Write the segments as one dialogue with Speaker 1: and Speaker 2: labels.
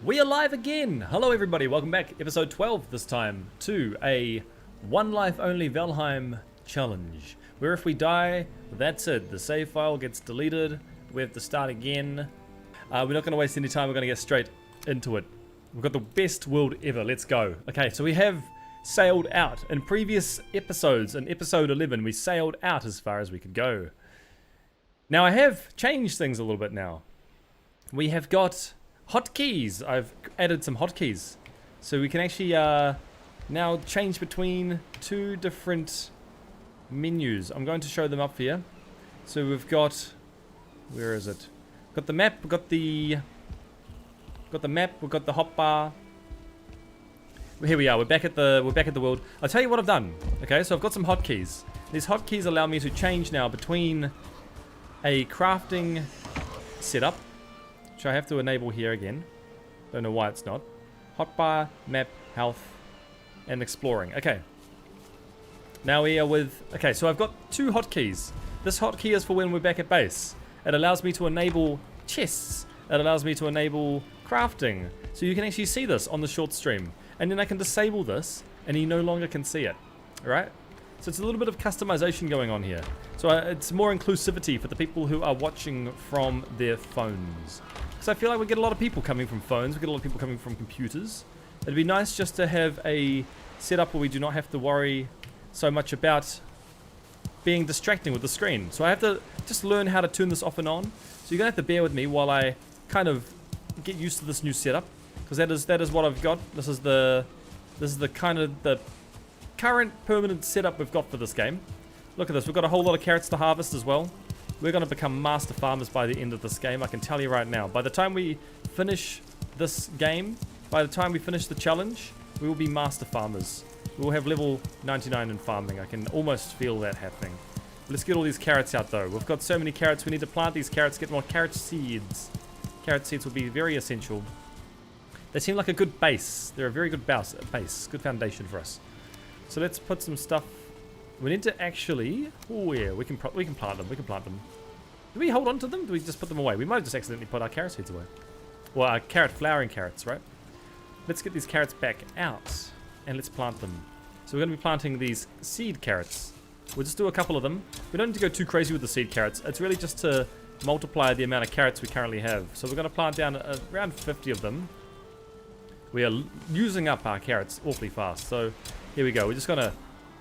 Speaker 1: We are live again! Hello everybody, welcome back. Episode 12 this time to a one life only Valheim challenge. Where if we die, that's it. The save file gets deleted. We have to start again. We're not going to waste any time, we're going to get straight into it. We've got the best world ever, let's go. Okay, so we have sailed out. In previous episodes, in episode 11, we sailed out as far as we could go. Now I have changed things a little bit now. We have got hotkeys. I've added some hotkeys. So we can actually now change between two different menus. I'm going to show them up here. So we've got, where is it? We've got the map, we've got the map, we've got the hotbar. Here we are, we're back at the world. I'll tell you what I've done. Okay, so I've got some hotkeys. These hotkeys allow me to change now between a crafting setup, which I have to enable here again. Don't know why it's not. Hotbar, map, health, and exploring. Okay. Now we are with... Okay, so I've got two hotkeys. This hotkey is for when we're back at base. It allows me to enable chests. It allows me to enable crafting. So you can actually see this on the short stream. And then I can disable this, and you no longer can see it. Alright? So it's a little bit of customization going on here. So it's more inclusivity for the people who are watching from their phones. Because I feel like we get a lot of people coming from phones, we get a lot of people coming from computers. It'd be nice just to have a setup where we do not have to worry so much about being distracting with the screen. So I have to just learn how to turn this off and on. So you're going to have to bear with me while I kind of get used to this new setup. Because that is what I've got. This is the kind of the current permanent setup we've got for this game. Look at this, we've got a whole lot of carrots to harvest as well. We're going to become master farmers by the end of this game, I can tell you right now. By the time we finish this game, by the time we finish the challenge, we will be master farmers. We will have level 99 in farming. I can almost feel that happening. Let's get all these carrots out though. We've got so many carrots, we need to plant these carrots, get more carrot seeds. Carrot seeds will be very essential. They seem like a good base. They're a very good base, good foundation for us. So let's put some stuff. We need to actually... Oh yeah, we can plant them. We can plant them. Do we hold on to them? Do we just put them away? We might have just accidentally put our carrot seeds away. Well, our flowering carrots, right? Let's get these carrots back out and let's plant them. So we're going to be planting these seed carrots. We'll just do a couple of them. We don't need to go too crazy with the seed carrots. It's really just to multiply the amount of carrots we currently have. So we're going to plant down around 50 of them. We are using up our carrots awfully fast. So here we go. We're just going to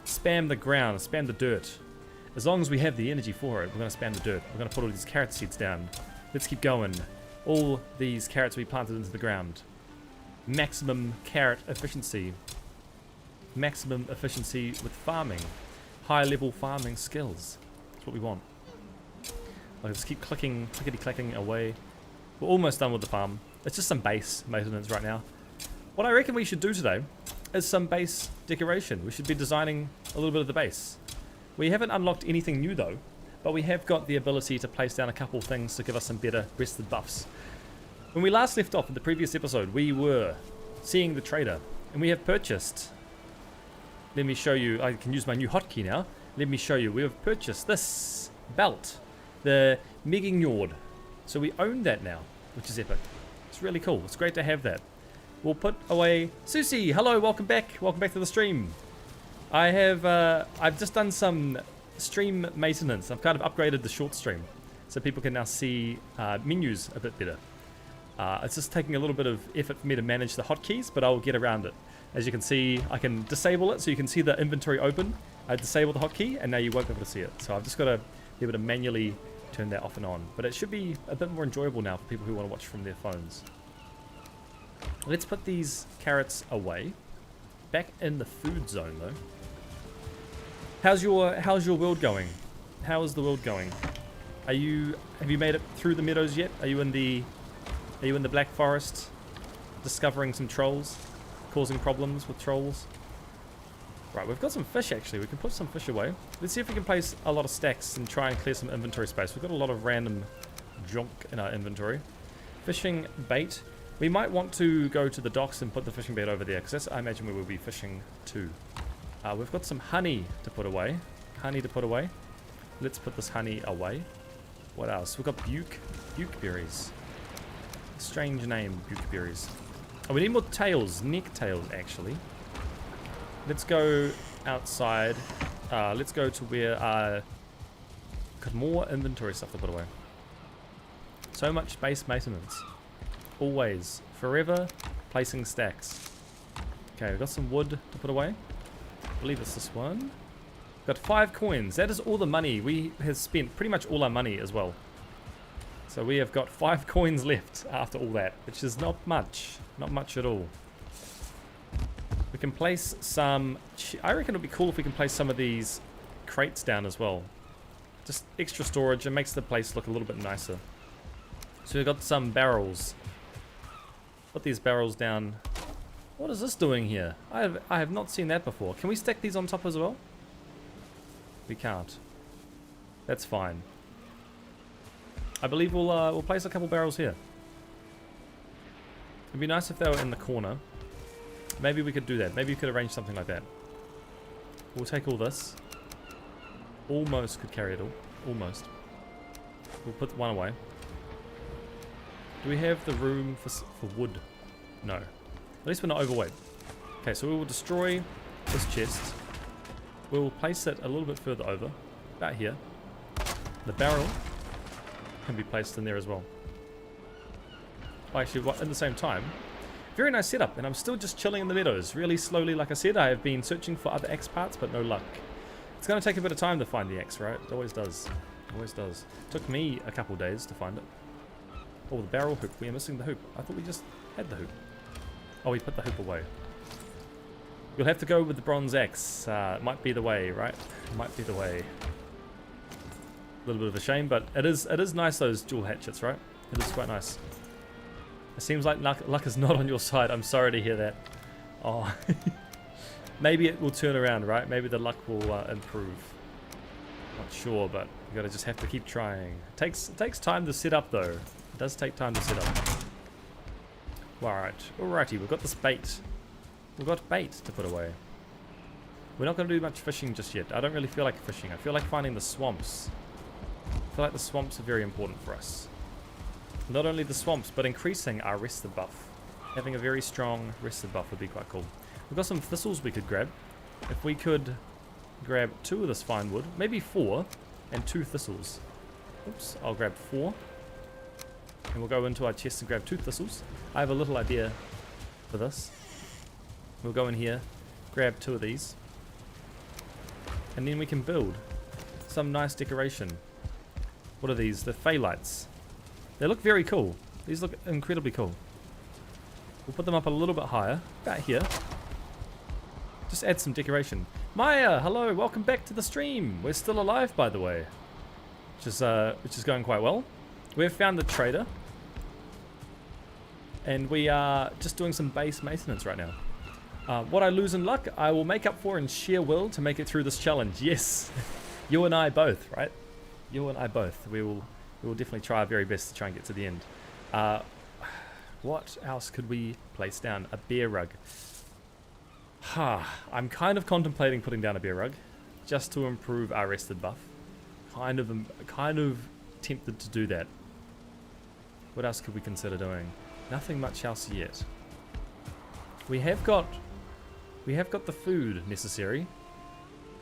Speaker 1: spam the ground, spam the dirt. As long as we have the energy for it, we're going to spam the dirt. We're going to put all these carrot seeds down. Let's keep going. All these carrots we planted into the ground. Maximum carrot efficiency. Maximum efficiency with farming. High level farming skills. That's what we want. Let's keep clicking, clickety-clacking away. We're almost done with the farm. It's just some base maintenance right now. What I reckon we should do today is some base decoration. We should be designing a little bit of the base. We haven't unlocked anything new though, but we have got the ability to place down a couple things to give us some better rested buffs. When we last left off in the previous episode, we were seeing the trader, and we have purchased... Let me show you, I can use my new hotkey now. Let me show you, we have purchased this belt, the Megingjord. So we own that now, which is epic. It's really cool, it's great to have that. We'll put away... Susie, hello, welcome back. Welcome back to the stream. I've just done some stream maintenance. I've kind of upgraded the short stream. So people can now see menus a bit better. It's just taking a little bit of effort for me to manage the hotkeys, but I'll get around it. As you can see, I can disable it so you can see the inventory open. I disable the hotkey and now you won't be able to see it. So I've just got to be able to manually turn that off and on. But it should be a bit more enjoyable now for people who want to watch from their phones. Let's put these carrots away. Back in the food zone though. How's your world going? How is the world going? Have you made it through the meadows yet? Are you in the Black Forest discovering some trolls? Causing problems with trolls? Right, we've got some fish actually. We can put some fish away. Let's see if we can place a lot of stacks and try and clear some inventory space. We've got a lot of random junk in our inventory. Fishing bait. We might want to go to the docks and put the fishing bait over there, because I imagine we will be fishing too. We've got some honey to put away. Let's put this honey away. What else? We've got buke berries. Strange name, buke berries. Oh, we need more tails, neck tails actually. Let's go outside. Let's go to where got more inventory stuff to put away. So much base maintenance. Always. Forever placing stacks. Okay, we've got some wood to put away. I believe it's this one. Got 5 coins. That is all the money. We have spent pretty much all our money as well. So we have got 5 coins left after all that, which is not much. Not much at all. We can place some... I reckon it would be cool if we can place some of these crates down as well. Just extra storage. It makes the place look a little bit nicer. So we've got some barrels. Put these barrels down. What is this doing here? I have not seen that before. Can we stack these on top as well? We can't. That's fine. I believe we'll place a couple barrels here. It'd be nice if they were in the corner. Maybe we could do that. Maybe we could arrange something like that. We'll take all this. Almost could carry it all. Almost. We'll put one away. Do we have the room for wood? No. At least we're not overweight. Okay, so we will destroy this chest. We'll place it a little bit further over. About here. The barrel can be placed in there as well. Actually, at the same time, very nice setup, and I'm still just chilling in the meadows, really slowly. Like I said, I have been searching for other X parts, but no luck. It's going to take a bit of time to find the X, right? It always does. Always does. Took me a couple days to find it. Oh, the barrel hoop. We are missing the hoop. I thought we just had the hoop. Oh, we put the hoop away. You'll have to go with the bronze axe. It might be the way, right? It might be the way. A little bit of a shame, but it is nice, those dual hatchets, right? It is quite nice. It seems like luck is not on your side. I'm sorry to hear that. Oh, maybe it will turn around, right? Maybe the luck will improve. Not sure, but you gotta just have to keep trying. It takes time to set up, though. It does take time to set up. Alright, alrighty, we've got this bait. We've got bait to put away. We're not going to do much fishing just yet. I don't really feel like fishing. I feel like finding the swamps. I feel like the swamps are very important for us. Not only the swamps, but increasing our rested buff. Having a very strong rested buff would be quite cool. We've got some thistles we could grab. If we could grab 2 of this fine wood, maybe 4, and 2 thistles. Oops, I'll grab 4. And we'll go into our chest and grab 2 thistles. I have a little idea for this. We'll go in here, grab 2 of these. And then we can build some nice decoration. What are these? The phalites. They look very cool. These look incredibly cool. We'll put them up a little bit higher, about here. Just add some decoration. Maya, hello, welcome back to the stream. We're still alive, by the way, which is going quite well. We've found the trader, and we are just doing some base maintenance right now. What I lose in luck, I will make up for in sheer will to make it through this challenge. Yes, you and I both, right? You and I both. We will definitely try our very best to try and get to the end. What else could we place down? A bear rug. I'm kind of contemplating putting down a bear rug, just to improve our rested buff. Kind of tempted to do that. What else could we consider doing? Nothing much else yet. We have got the food necessary,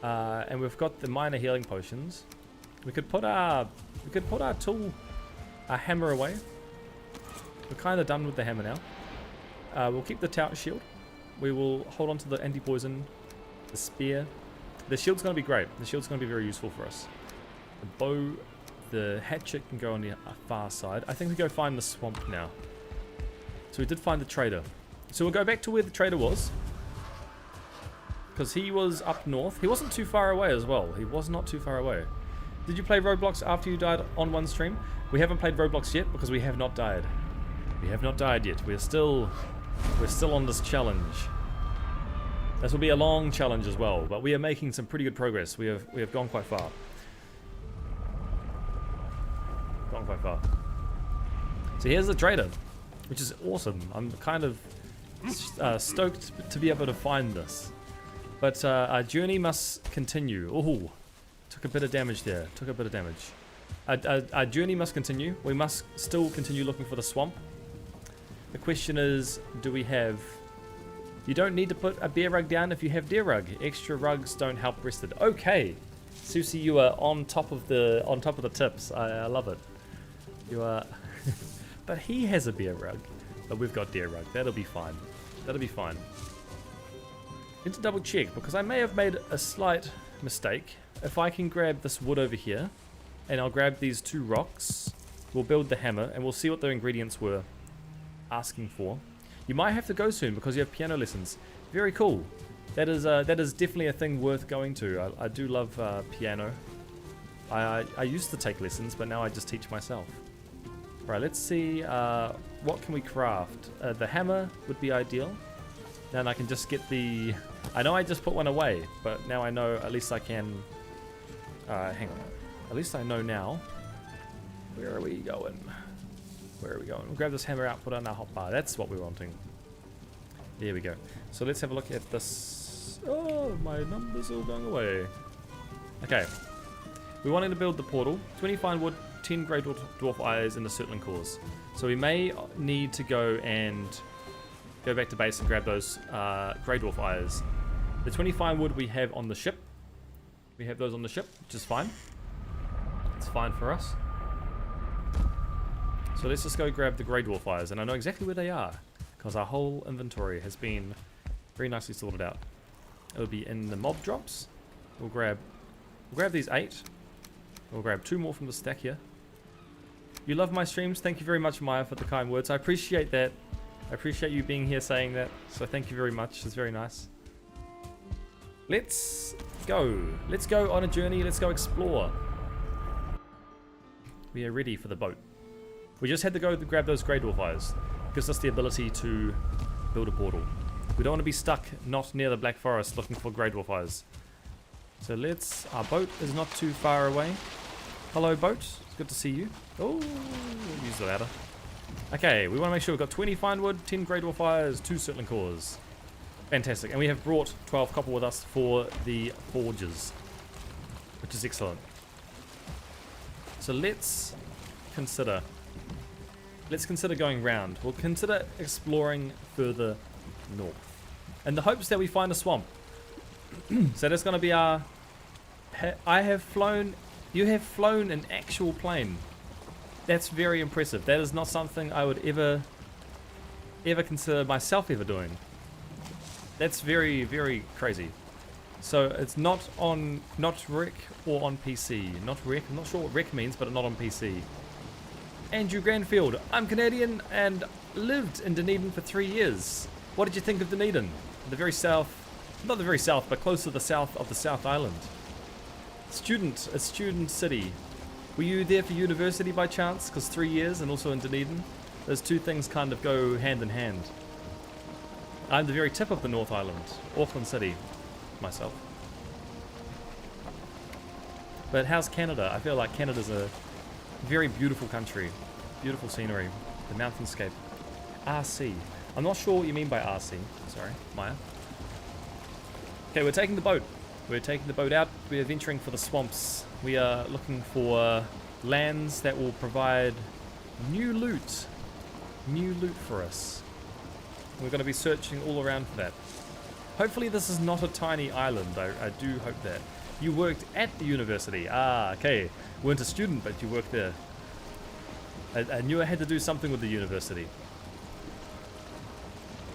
Speaker 1: and we've got the minor healing potions. We could put our hammer away. We're kind of done with the hammer now. We'll keep the tout shield. We will hold on to the anti-poison, the spear. The shield's going to be great. The shield's going to be very useful for us. The bow, the hatchet can go on the far side. I think we go find the swamp now. So we did find the trader. So we'll go back to where the trader was, because he was up north. He wasn't too far away as well. He was not too far away. Did you play Roblox after you died on one stream? We haven't played Roblox yet because we have not died. We have not died yet. We're still on this challenge. This will be a long challenge as well, but we are making some pretty good progress. We have gone quite far. Gone quite far. So here's the trader, which is awesome. I'm kind of stoked to be able to find this. But our journey must continue. Oh, took a bit of damage there. Took a bit of damage. Our journey must continue. We must still continue looking for the swamp. The question is, do we have... You don't need to put a bear rug down if you have deer rug. Extra rugs don't help rested. Okay. Susie, you are on top of the tips. I love it. You are... But he has a bear rug. But we've got deer rug. That'll be fine. That'll be fine. Need to double check because I may have made a slight mistake. If I can grab this wood over here and I'll grab these 2 rocks, we'll build the hammer and we'll see what the ingredients were asking for. You might have to go soon because you have piano lessons. Very cool. That is definitely a thing worth going to. I do love piano. I used to take lessons, but now I just teach myself. Right, let's see what can we craft. The hammer would be ideal. Then I can just get the... I know I just put one away, but now I know at least I can... hang on. At least I know now. Where are we going? Where are we going? We'll grab this hammer out, put it on our hotbar. That's what we're wanting. There we go. So let's have a look at this. Oh, my numbers all going away. Okay. We're wanting to build the portal. 20 fine wood, 10 grey dwarf eyes, and the circling cores. So we may need to go back to base and grab those grey dwarf eyes. The 20 fine wood we have on the ship. We have those on the ship, which is fine. It's fine for us. So let's just go grab the grey dwarf eyes, and I know exactly where they are because our whole inventory has been very nicely sorted out. It'll be in the mob drops. We'll grab these 8. We'll grab 2 more from the stack here. You love my streams. Thank you very much, Maya, for the kind words. I appreciate that. I appreciate you being here saying that. So thank you very much. It's very nice. Let's go. Let's go on a journey. Let's go explore. We are ready for the boat. We just had to go to grab those grey dwarf eyes. Gives us the ability to build a portal. We don't want to be stuck not near the Black Forest looking for grey dwarf eyes. So let's... Our boat is not too far away. Hello, boat. It's good to see you. Oh, use the ladder. Okay, we want to make sure we've got 20 fine wood, 10 grey dwarf eyes, 2 circling cores. Fantastic. And we have brought 12 copper with us for the forges, which is excellent. So let's consider going round. We'll consider exploring further north in the hopes that we find a swamp. So that's going to be our... You have flown an actual plane. That's very impressive. That is not something I would ever consider myself ever doing. That's very, very crazy. So it's not rec or on PC. Not rec. I'm not sure what rec means, but not on PC. Andrew Granfield. I'm Canadian and lived in Dunedin for 3 years. What did you think of Dunedin? The very south, not the very south, but close to the south of the South Island. A student city. Were you there for university by chance? Because 3 years and also in Dunedin. Those two things kind of go hand in hand. I'm the very tip of the North Island, Auckland City, myself. But how's Canada? I feel like Canada's a very beautiful country. Beautiful scenery. The mountainscape. RC. I'm not sure what you mean by RC. Sorry, Maya. Okay, we're taking the boat. We're taking the boat out. We're venturing for the swamps. We are looking for lands that will provide new loot. New loot for us. We're going to be searching all around for that. Hopefully this is not a tiny island. I do hope that. You worked at the university. Ah, okay. Weren't a student, but you worked there. I knew I had to do something with the university.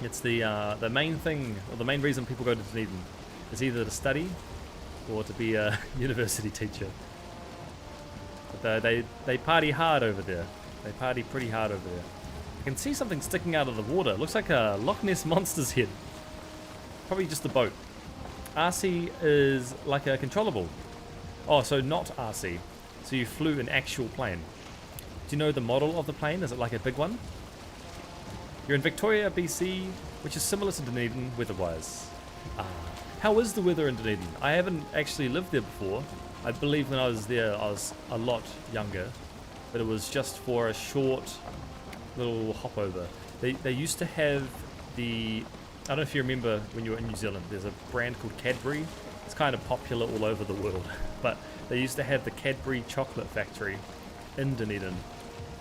Speaker 1: It's the main thing, or the main reason people go to Dunedin. Is either to study or to be a university teacher. But they party hard over there. They party pretty hard over there. I can see something sticking out of the water. It looks like a Loch Ness Monster's head. Probably just a boat. RC is like a controllable. Oh, so not RC. So you flew an actual plane. Do you know the model of the plane? Is it like a big one? You're in Victoria, BC, which is similar to Dunedin weather-wise. How is the weather in Dunedin? I haven't actually lived there before. I believe when I was there, I was a lot younger. But it was just for a short little hop over. They used to have the... I don't know if you remember when you were in New Zealand, there's a brand called Cadbury. It's kind of popular all over the world. But they used to have the Cadbury chocolate factory in Dunedin.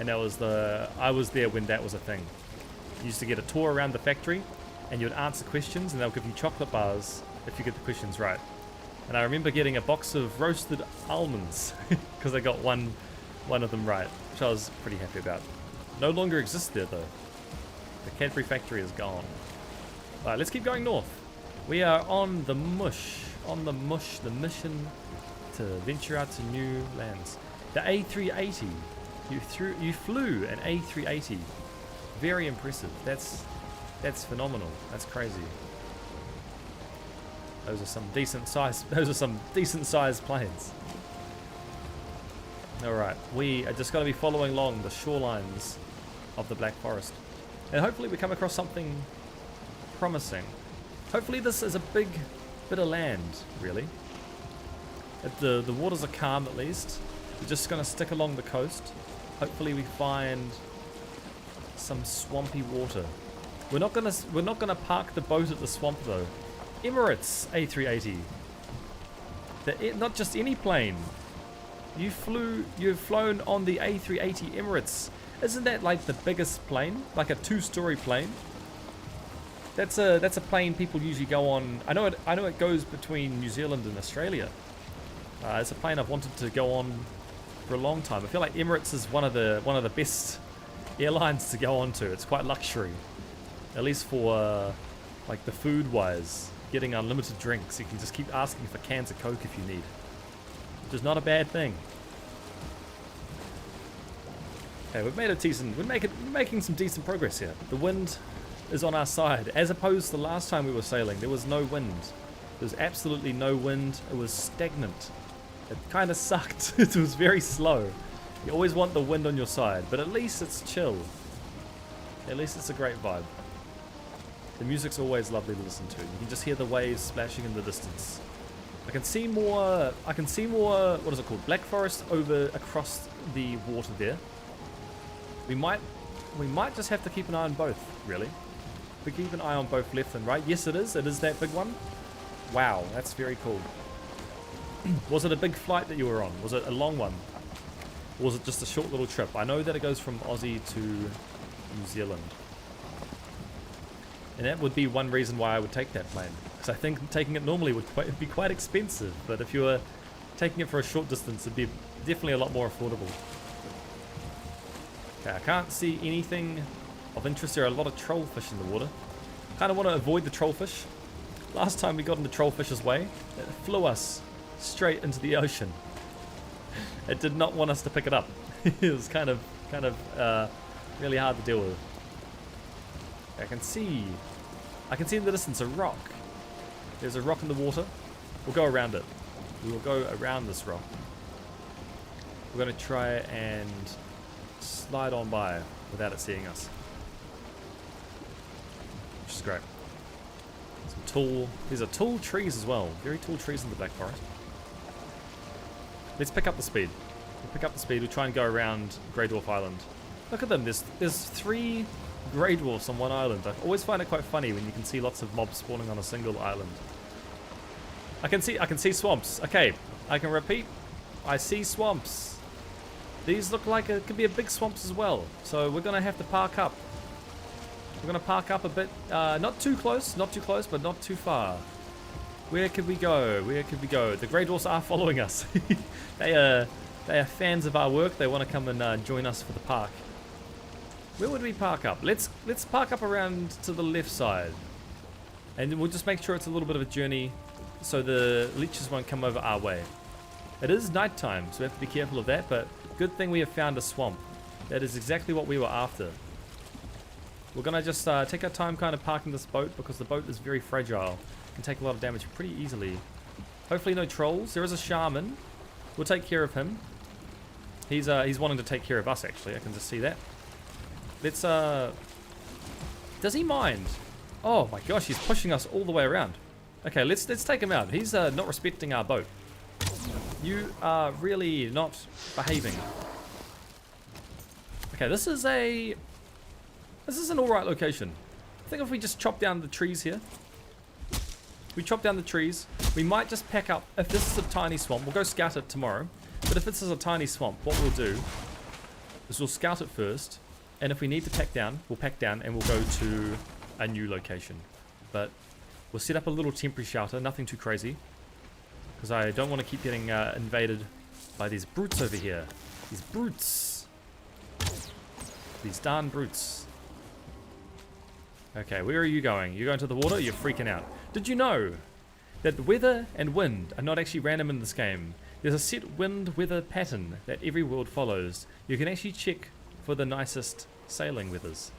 Speaker 1: And that was I was there when that was a thing. You used to get a tour around the factory, and you would answer questions, and they'll give you chocolate bars if you get the questions right. And I remember getting a box of roasted almonds because I got one of them right, which I was pretty happy about. No longer exists there though. The Cadbury factory is gone. Alright, let's keep going north. We are on the the mission to venture out to new lands. The A380. You flew an A380. Very impressive. That's phenomenal. That's crazy. Those are some decent sized planes. Alright, we are just going to be following along the shorelines of the Black Forest. And hopefully we come across something promising. Hopefully this is a big bit of land, really. The waters are calm at least. We're just going to stick along the coast. Hopefully we find some swampy water. We're not gonna park the boat at the swamp though. Emirates A380. Not just any plane. You've flown on the A380 Emirates. Isn't that like the biggest plane? Like a 2-story plane? That's a plane people usually go on. I know it goes between New Zealand and Australia. It's a plane I've wanted to go on for a long time. I feel like Emirates is one of the best airlines to go on to. It's quite luxury. At least for like the food wise. Getting unlimited drinks. You can just keep asking for cans of Coke if you need. Which is not a bad thing. Okay, we've made a decent. We're making some decent progress here. The wind is on our side, as opposed to the last time we were sailing. There was no wind. There was absolutely no wind. It was stagnant. It kind of sucked. It was very slow. You always want the wind on your side, but at least it's chill. At least it's a great vibe. The music's always lovely to listen to. You can just hear the waves splashing in the distance. I can see more, what is it called? Black Forest over across the water there. We might just have to keep an eye on both, really. We keep an eye on both left and right. Yes, it is. It is that big one. Wow, that's very cool. Was it a big flight that you were on? Was it a long one? Or was it just a short little trip? I know that it goes from Aussie to New Zealand. And that would be one reason why I would take that plane. Because I think taking it normally would be quite expensive. But if you were taking it for a short distance, it'd be definitely a lot more affordable. Okay, I can't see anything of interest. There are a lot of trollfish in the water. Kind of want to avoid the trollfish. Last time we got in the trollfish's way, it flew us straight into the ocean. It did not want us to pick it up. It was kind of really hard to deal with. I can see in the distance a rock. There's a rock in the water. We'll go around it. We will go around this rock. We're going to try and slide on by without it seeing us. Which is great. These are tall trees as well. Very tall trees in the Black Forest. Let's pick up the speed. We'll pick up the speed. We'll try and go around Grey Dwarf Island. Look at them. There's 3 Grey Dwarfs on one island. I always find it quite funny when you can see lots of mobs spawning on a single island. I can see swamps. Okay, I can repeat. I see swamps. These look like it could be a big swamps as well. So we're gonna have to park up. We're gonna park up a bit. Not too close, but not too far. Where could we go? The Grey Dwarfs are following us. They are fans of our work. They want to come and join us for the park. Where would we park up? Let's park up around to the left side. And we'll just make sure it's a little bit of a journey so the leeches won't come over our way. It is nighttime, so we have to be careful of that, but good thing we have found a swamp. That is exactly what we were after. We're going to just take our time kind of parking this boat because the boat is very fragile. It can take a lot of damage pretty easily. Hopefully no trolls. There is a shaman. We'll take care of him. He's wanting to take care of us, actually. I can just see that. Let's, does he mind? Oh my gosh, he's pushing us all the way around. Okay, let's take him out. He's not respecting our boat. You are really not behaving. Okay, this is an alright location. I think if we just chop down the trees here. We chop down the trees. We might just pack up. If this is a tiny swamp, we'll go scout it tomorrow. But if this is a tiny swamp, what we'll do is we'll scout it first. And if we need to pack down, we'll pack down and we'll go to a new location. But we'll set up a little temporary shelter, nothing too crazy. Because I don't want to keep getting invaded by these brutes over here. These brutes. These darn brutes. Okay, where are you going? You're going to the water? You're freaking out. Did you know that the weather and wind are not actually random in this game? There's a set wind-weather pattern that every world follows. You can actually check for the nicest sailing weathers.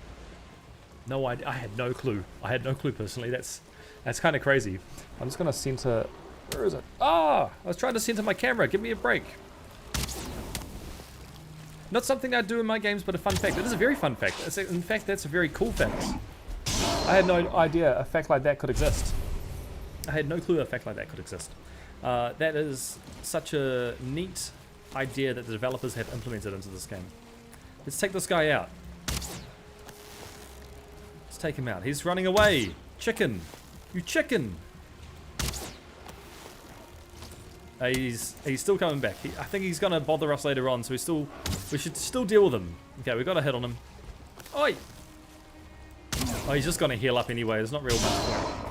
Speaker 1: No idea. I had no clue. I had no clue personally. That's kind of crazy. I'm just gonna center. Where is it? Ah! I was trying to center my camera. Give me a break. Not something I do in my games, but a fun fact. It is a very fun fact. In fact, that's a very cool fact. I had no idea a fact like that could exist. I had no clue a fact like that could exist. That is such a neat idea that the developers have implemented into this game. Let's take this guy out. Let's take him out. He's running away. Chicken. You chicken. He's still coming back. I think he's gonna bother us later on, so we should still deal with him. Okay, we got a hit on him. Oi! Oh, he's just gonna heal up anyway. There's not real much point.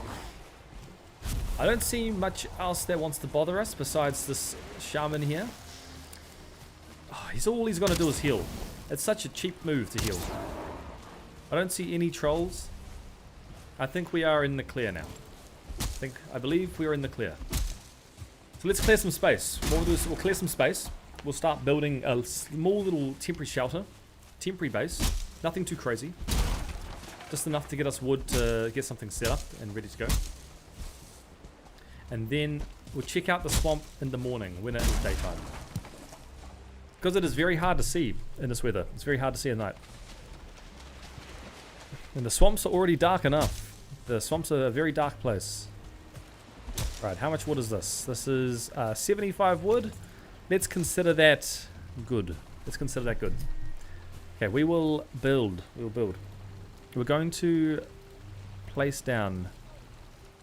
Speaker 1: I don't see much else that wants to bother us besides this shaman here. Oh, all he's gonna do is heal. It's such a cheap move to heal. I don't see any trolls. I think we are in the clear now. I believe we are in the clear. So let's clear some space. What we'll do is we'll clear some space. We'll start building a small little temporary shelter. Temporary base. Nothing too crazy. Just enough to get us wood to get something set up and ready to go. And then we'll check out the swamp in the morning when it is daytime. Because it is very hard to see in this weather. It's very hard to see at night. And the swamps are already dark enough. The swamps are a very dark place. Right, how much wood is this? This is 75 wood. Let's consider that good. Let's consider that good. Okay, we will build. We will build. We're going to place down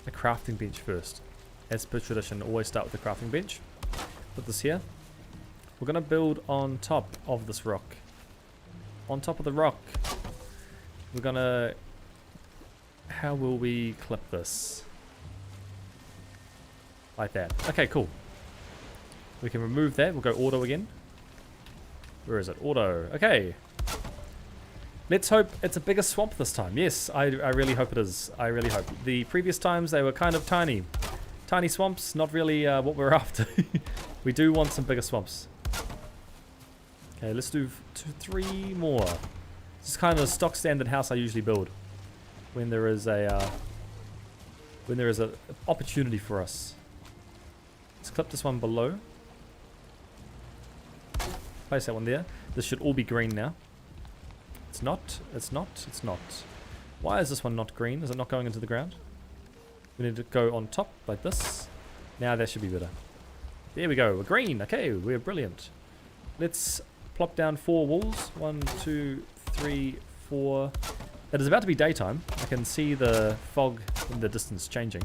Speaker 1: a crafting bench first. As per tradition, always start with the crafting bench. Put this here. We're going to build on top of this rock. On top of the rock. We're going to... How will we clip this? Like that. Okay, cool. We can remove that. We'll go auto again. Where is it? Auto. Okay. Let's hope it's a bigger swamp this time. Yes, I really hope it is. I really hope. The previous times they were kind of tiny. Tiny swamps, not really what we're after. We do want some bigger swamps. Okay, let's do 3 more. This is kind of a stock standard house I usually build when there is a opportunity for us. Let's clip this one below. Place that one there. This should all be green now. It's not. It's not. It's not. Why is this one not green? Is it not going into the ground? We need to go on top like this. Now that should be better. There we go. We're green. Okay, we're brilliant. Let's plop down 4 walls. 1, 2, 3, 4. It is about to be daytime. I can see the fog in the distance changing.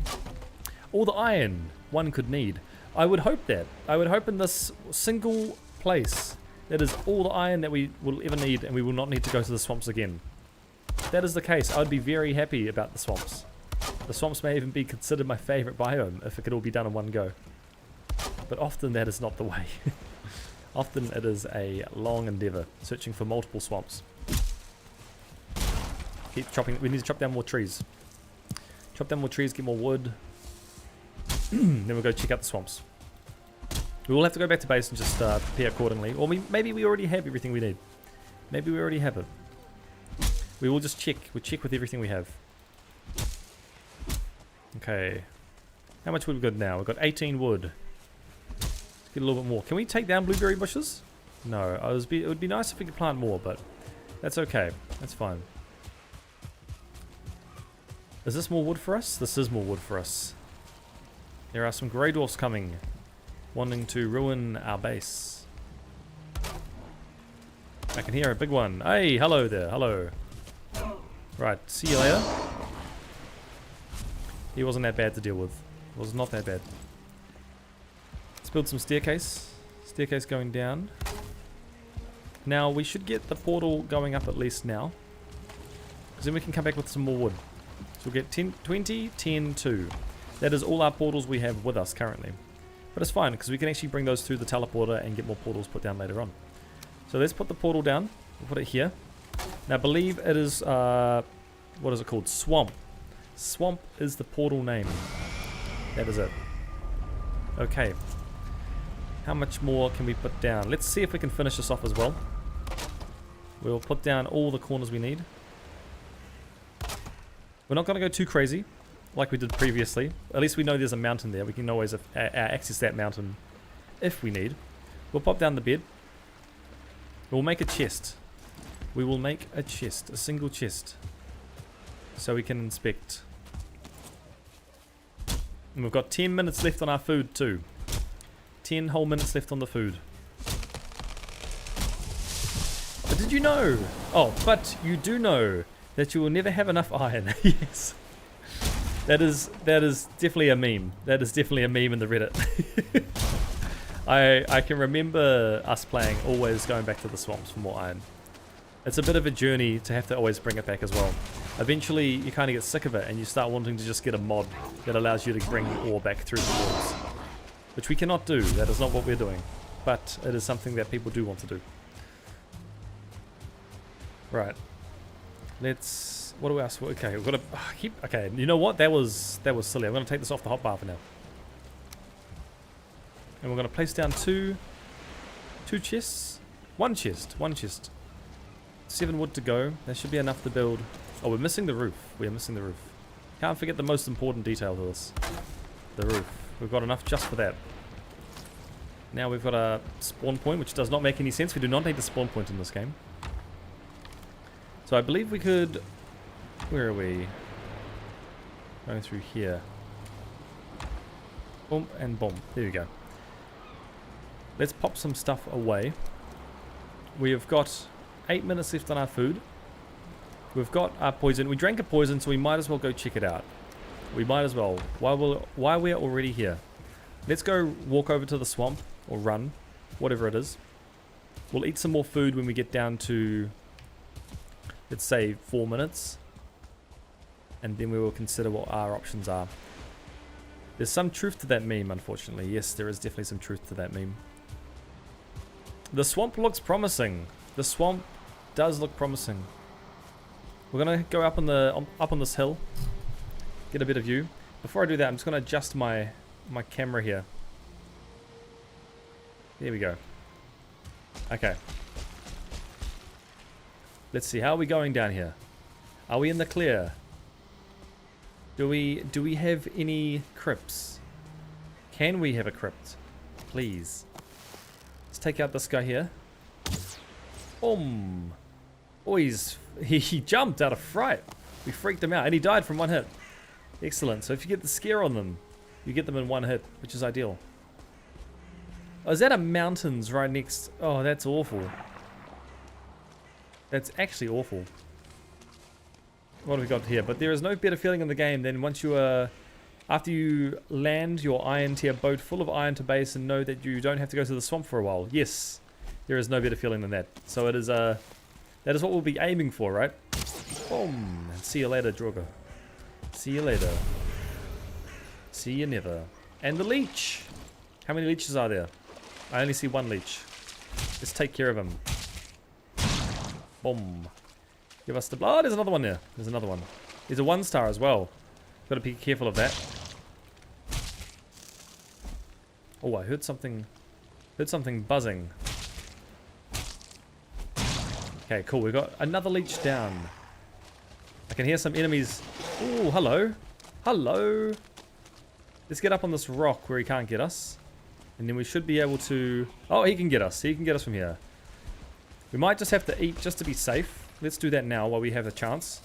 Speaker 1: All the iron one could need. I would hope that. I would hope in this single place that is all the iron that we will ever need, and we will not need to go to the swamps again. If that is the case, I'd be very happy about the swamps. The swamps may even be considered my favorite biome if it could all be done in one go. But often that is not the way. Often it is a long endeavor, searching for multiple swamps. Keep chopping. We need to chop down more trees. Chop down more trees, get more wood. Then we'll go check out the swamps. We will have to go back to base and just prepare accordingly. Or maybe we already have everything we need. Maybe we already have it. We will just check. We'll check with everything we have. Okay. How much wood we got now? We've got 18 wood. Let's get a little bit more. Can we take down blueberry bushes? No. It would be nice if we could plant more, but that's okay. That's fine. Is this more wood for us? This is more wood for us. There are some grey dwarfs coming, wanting to ruin our base. I can hear a big one. Hey, hello there. Hello. Right, see you later. He wasn't that bad to deal with. It was not that bad. Let's build some staircase. Staircase going down. Now, we should get the portal going up at least now. Because then we can come back with some more wood. So we'll get 10, 20, 10, 2. That is all our portals we have with us currently. But it's fine, because we can actually bring those through the teleporter and get more portals put down later on. So let's put the portal down. We'll put it here. Now, I believe it is, what is it called? Swamp. Swamp is the portal name. That is it. Okay. How much more can we put down? Let's see if we can finish this off as well. We'll put down all the corners we need. We're not going to go too crazy like we did previously. At least we know there's a mountain there. We can always access that mountain if we need. We'll pop down the bed. We'll make a chest. We will make a chest, a single chest, so we can inspect. And we've got 10 minutes left on our food too. 10 whole minutes left on the food. But did you know? Oh, but you do know that you will never have enough iron. Yes. That is definitely a meme. That is definitely a meme in the Reddit. I can remember us playing, always going back to the swamps for more iron. It's a bit of a journey to have to always bring it back as well. Eventually you kind of get sick of it and you start wanting to just get a mod that allows you to bring ore back through the walls. Which we cannot do. That is not what we're doing. But it is something that people do want to do. Right. Let's... What do we ask for? Okay, we've got to keep... Okay, you know what? That was silly. I'm going to take this off the hotbar for now. And we're going to place down two chests. One chest. 7 wood to go. That should be enough to build... Oh, we're missing the roof. We are missing the roof. Can't forget the most important detail to this. The roof. We've got enough just for that. Now we've got a spawn point, which does not make any sense. We do not need the spawn point in this game. So I believe we could... Where are we? Going through here. Boom and boom. There we go. Let's pop some stuff away. We have got 8 minutes left on our food. We've got our poison. We drank a poison, so we might as well go check it out. We might as well. While we're already here. Let's go walk over to the swamp. Or run. Whatever it is. We'll eat some more food when we get down to... Let's say 4 minutes. And then we will consider what our options are. There's some truth to that meme, unfortunately. Yes, there is definitely some truth to that meme. The swamp looks promising. The swamp does look promising. We're gonna go up on this hill, get a bit of view. Before I do that, I'm just gonna adjust my camera here. There we go. Okay. Let's see. How are we going down here? Are we in the clear? Do we have any crypts? Can we have a crypt? Please. Let's take out this guy here. Boom. Oh, he jumped out of fright. We freaked him out and he died from one hit. Excellent. So if you get the scare on them, you get them in one hit, which is ideal. Oh, is that a mountains right next? Oh, that's awful. That's actually awful. What have we got here? But there is no better feeling in the game than once you after you land your iron tier boat full of iron to base and know that you don't have to go to the swamp for a while. Yes, there is no better feeling than that. So it is that is what we'll be aiming for, right? Boom. See you later, Drogo. See you later. See you never. And the leech. How many leeches are there? I only see one leech. Let's take care of him. Boom. Give us the blood. Oh, there's another one there. There's another one. There's a 1-star as well. Got to be careful of that. Oh, I heard something. Heard something buzzing. Okay, cool. We've got another leech down. I can hear some enemies. Oh, hello. Hello. Let's get up on this rock where he can't get us. And then we should be able to... Oh, he can get us. He can get us from here. We might just have to eat just to be safe. Let's do that now while we have a chance.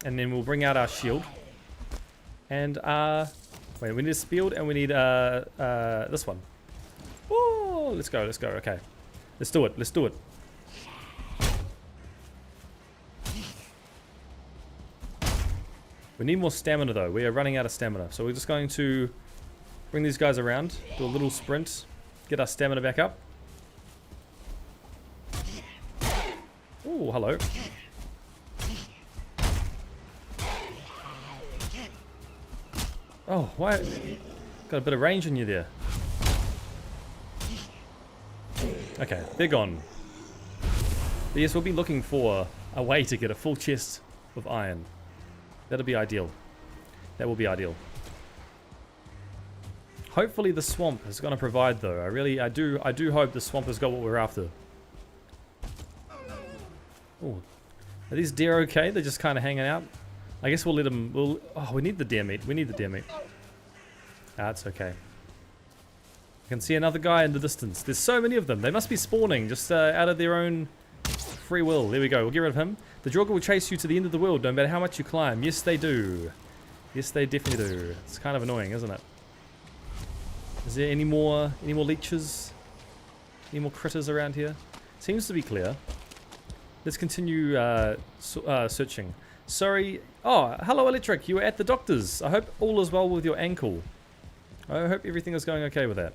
Speaker 1: And then we'll bring out our shield. And wait, we need a shield and we need this one. Oh, let's go, okay. Let's do it. We need more stamina though. We are running out of stamina. So we're just going to bring these guys around, do a little sprint, get our stamina back up. Oh, hello. Oh, why? Got a bit of range on you there. Okay, they're gone. But yes, we'll be looking for a way to get a full chest of iron. That'll be ideal. That will be ideal. Hopefully the swamp is going to provide, though. I do hope the swamp has got what we're after. Oh, are these deer okay? They're just kind of hanging out. I guess we'll let them. Oh, we need the deer meat. We need the deer meat. That's okay. I can see another guy in the distance. There's so many of them. They must be spawning just out of their own free will. There we go. We'll get rid of him. The Draugr will chase you to the end of the world, no matter how much you climb. Yes, they do. Yes, they definitely do. It's kind of annoying, isn't it? Is there any more leeches? Any more critters around here? Seems to be clear. Let's continue searching. Sorry. Oh, hello, Electric. You were at the doctor's. I hope all is well with your ankle. I hope everything is going okay with that.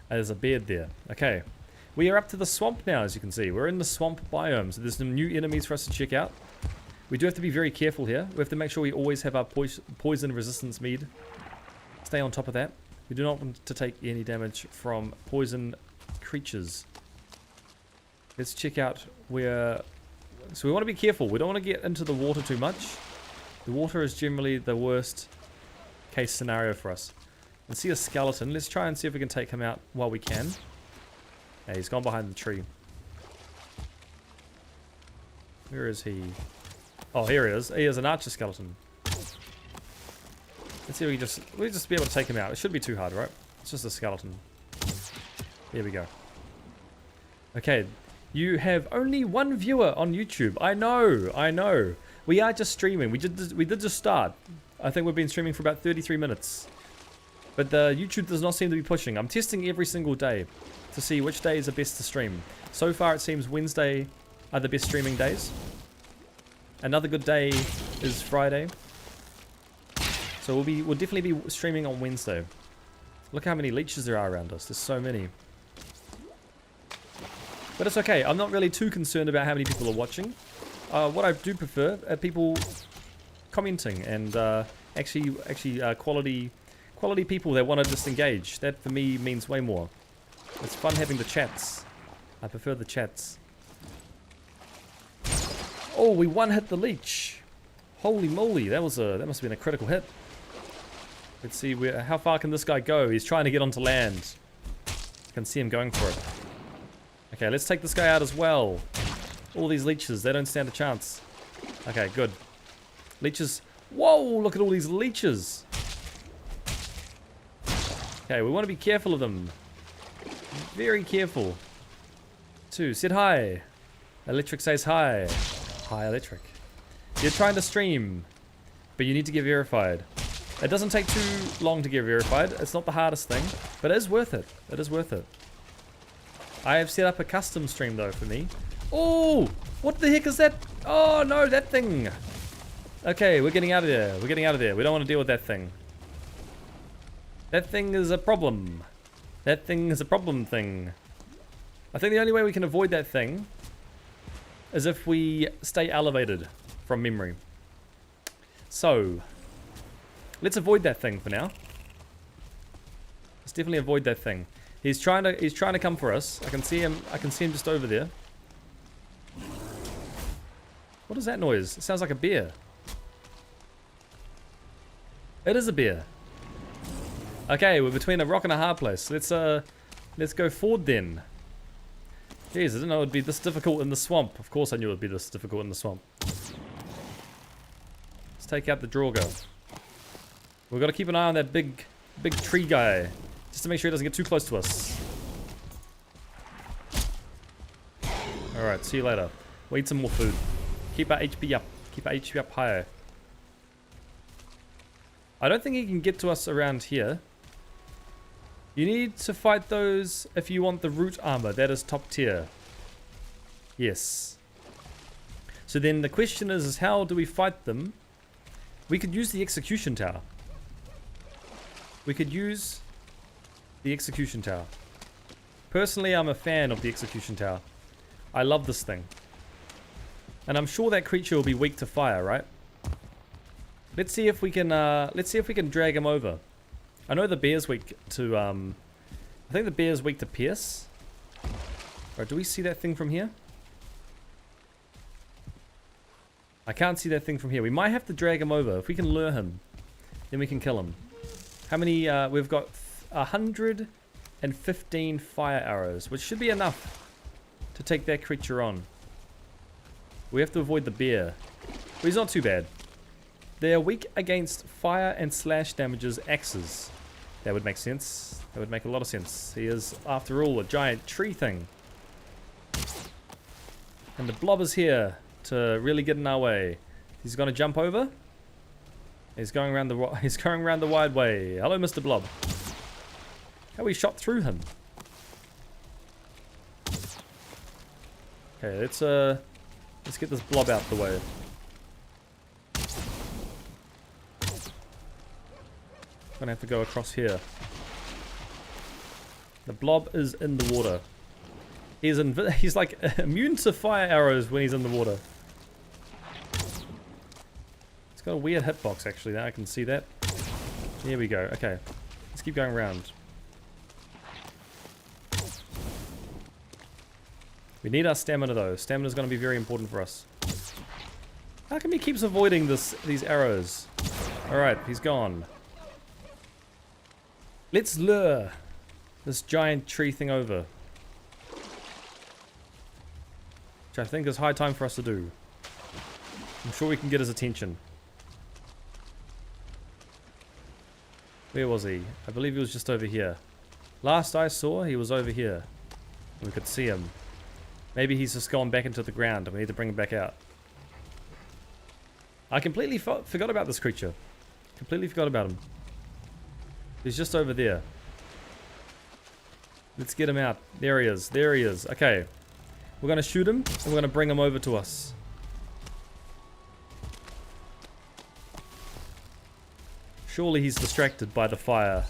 Speaker 1: There's a beard there. Okay. We are up to the swamp now, as you can see. We're in the swamp biome, so there's some new enemies for us to check out. We do have to be very careful here. We have to make sure we always have our poison resistance mead. Stay on top of that. We do not want to take any damage from poison creatures. Let's check out where... So we want to be careful. We don't want to get into the water too much. The water is generally the worst case scenario for us. I see a skeleton. Let's try and see if we can take him out while we can. Yeah, he's gone behind the tree. Where is he? Oh, here he is. He is an archer skeleton. Let's see if we'll just be able to take him out. It shouldn't be too hard, right? It's just a skeleton. Here we go. Okay. You have only one viewer on YouTube. I know. We are just streaming. We did just start. I think we've been streaming for about 33 minutes. But the YouTube does not seem to be pushing. I'm testing every single day to see which day is the best to stream. So far it seems Wednesday are the best streaming days. Another good day is Friday. So we'll definitely be streaming on Wednesday. Look how many leeches there are around us. There's so many. But it's okay. I'm not really too concerned about how many people are watching. What I do prefer are people commenting and actually quality people that want to just engage. That for me means way more. It's fun having the chats. I prefer the chats. Oh, we one-hit the leech. Holy moly, that must have been a critical hit. Let's see how far can this guy go? He's trying to get onto land. I can see him going for it. Okay, let's take this guy out as well. All these leeches, they don't stand a chance. Okay, good. Leeches. Whoa, look at all these leeches. Okay, we want to be careful of them. Very careful. Two, said hi. Electric says hi. Hi, Electric. You're trying to stream, but you need to get verified. It doesn't take too long to get verified. It's not the hardest thing, but it is worth it. It is worth it. I have set up a custom stream, though, for me. Oh, what the heck is that? Oh, no, that thing. Okay, we're getting out of there. We're getting out of there. We don't want to deal with that thing. That thing is a problem. That thing is a problem thing. I think the only way we can avoid that thing is if we stay elevated from memory. So, let's avoid that thing for now. Let's definitely avoid that thing. He's trying to come for us. I can see him just over there. What is that noise? It sounds like a bear. It is a bear. Okay, we're between a rock and a hard place. Let's go forward then. Jeez, I didn't know it would be this difficult in the swamp. Of course I knew it would be this difficult in the swamp. Let's take out the Draugr. We've got to keep an eye on that big tree guy, just to make sure he doesn't get too close to us. Alright, see you later. We'll eat some more food. Keep our HP up. Keep our HP up higher. I don't think he can get to us around here. You need to fight those if you want the root armor. That is top tier. Yes. So then the question is how do we fight them? We could use the execution tower. We could use the execution tower. Personally, I'm a fan of the execution tower. I love this thing. And I'm sure that creature will be weak to fire, right? Let's see if we can drag him over. I know the bear's weak to I think the bear's weak to pierce. Right, do we see that thing from here? I can't see that thing from here. We might have to drag him over. If we can lure him, then we can kill him. How many? We've got 115 fire arrows, which should be enough to take that creature on. We have to avoid the bear. But he's not too bad. They are weak against fire and slash damages axes. That would make sense. That would make a lot of sense. He is, after all, a giant tree thing. And the blob is here to really get in our way. He's going to jump over. He's going around the wide way. Hello, Mr. Blob. How we shot through him. Okay, let's get this blob out the way. Gonna have to go across here. The blob is in the water. He's like immune to fire arrows when he's in the water. It's got a weird hitbox actually. Now I can see that. Here we go. Okay, let's keep going around. We need our stamina though. Stamina is going to be very important for us. How come he keeps avoiding these arrows? Alright, he's gone. Let's lure this giant tree thing over. Which I think is high time for us to do. I'm sure we can get his attention. Where was he? I believe he was just over here. Last I saw, he was over here. We could see him. Maybe he's just gone back into the ground and we need to bring him back out. I completely forgot about this creature. Completely forgot about him. He's just over there. Let's get him out. There he is. There he is. Okay. We're going to shoot him and we're going to bring him over to us. Surely he's distracted by the fire.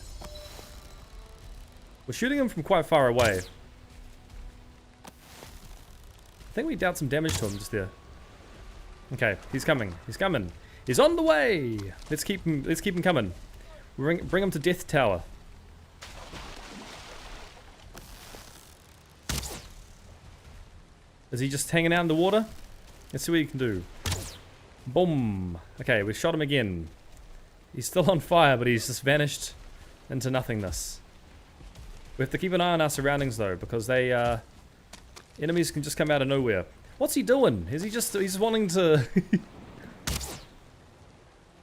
Speaker 1: We're shooting him from quite far away. I think we dealt some damage to him just there. Okay, he's coming. He's coming. He's on the way. Let's keep him coming. Bring him to Death Tower. Is he just hanging out in the water? Let's see what he can do. Boom. Okay, we shot him again. He's still on fire, but he's just vanished into nothingness. We have to keep an eye on our surroundings though, because they enemies can just come out of nowhere. What's he doing? Is he just he's wanting to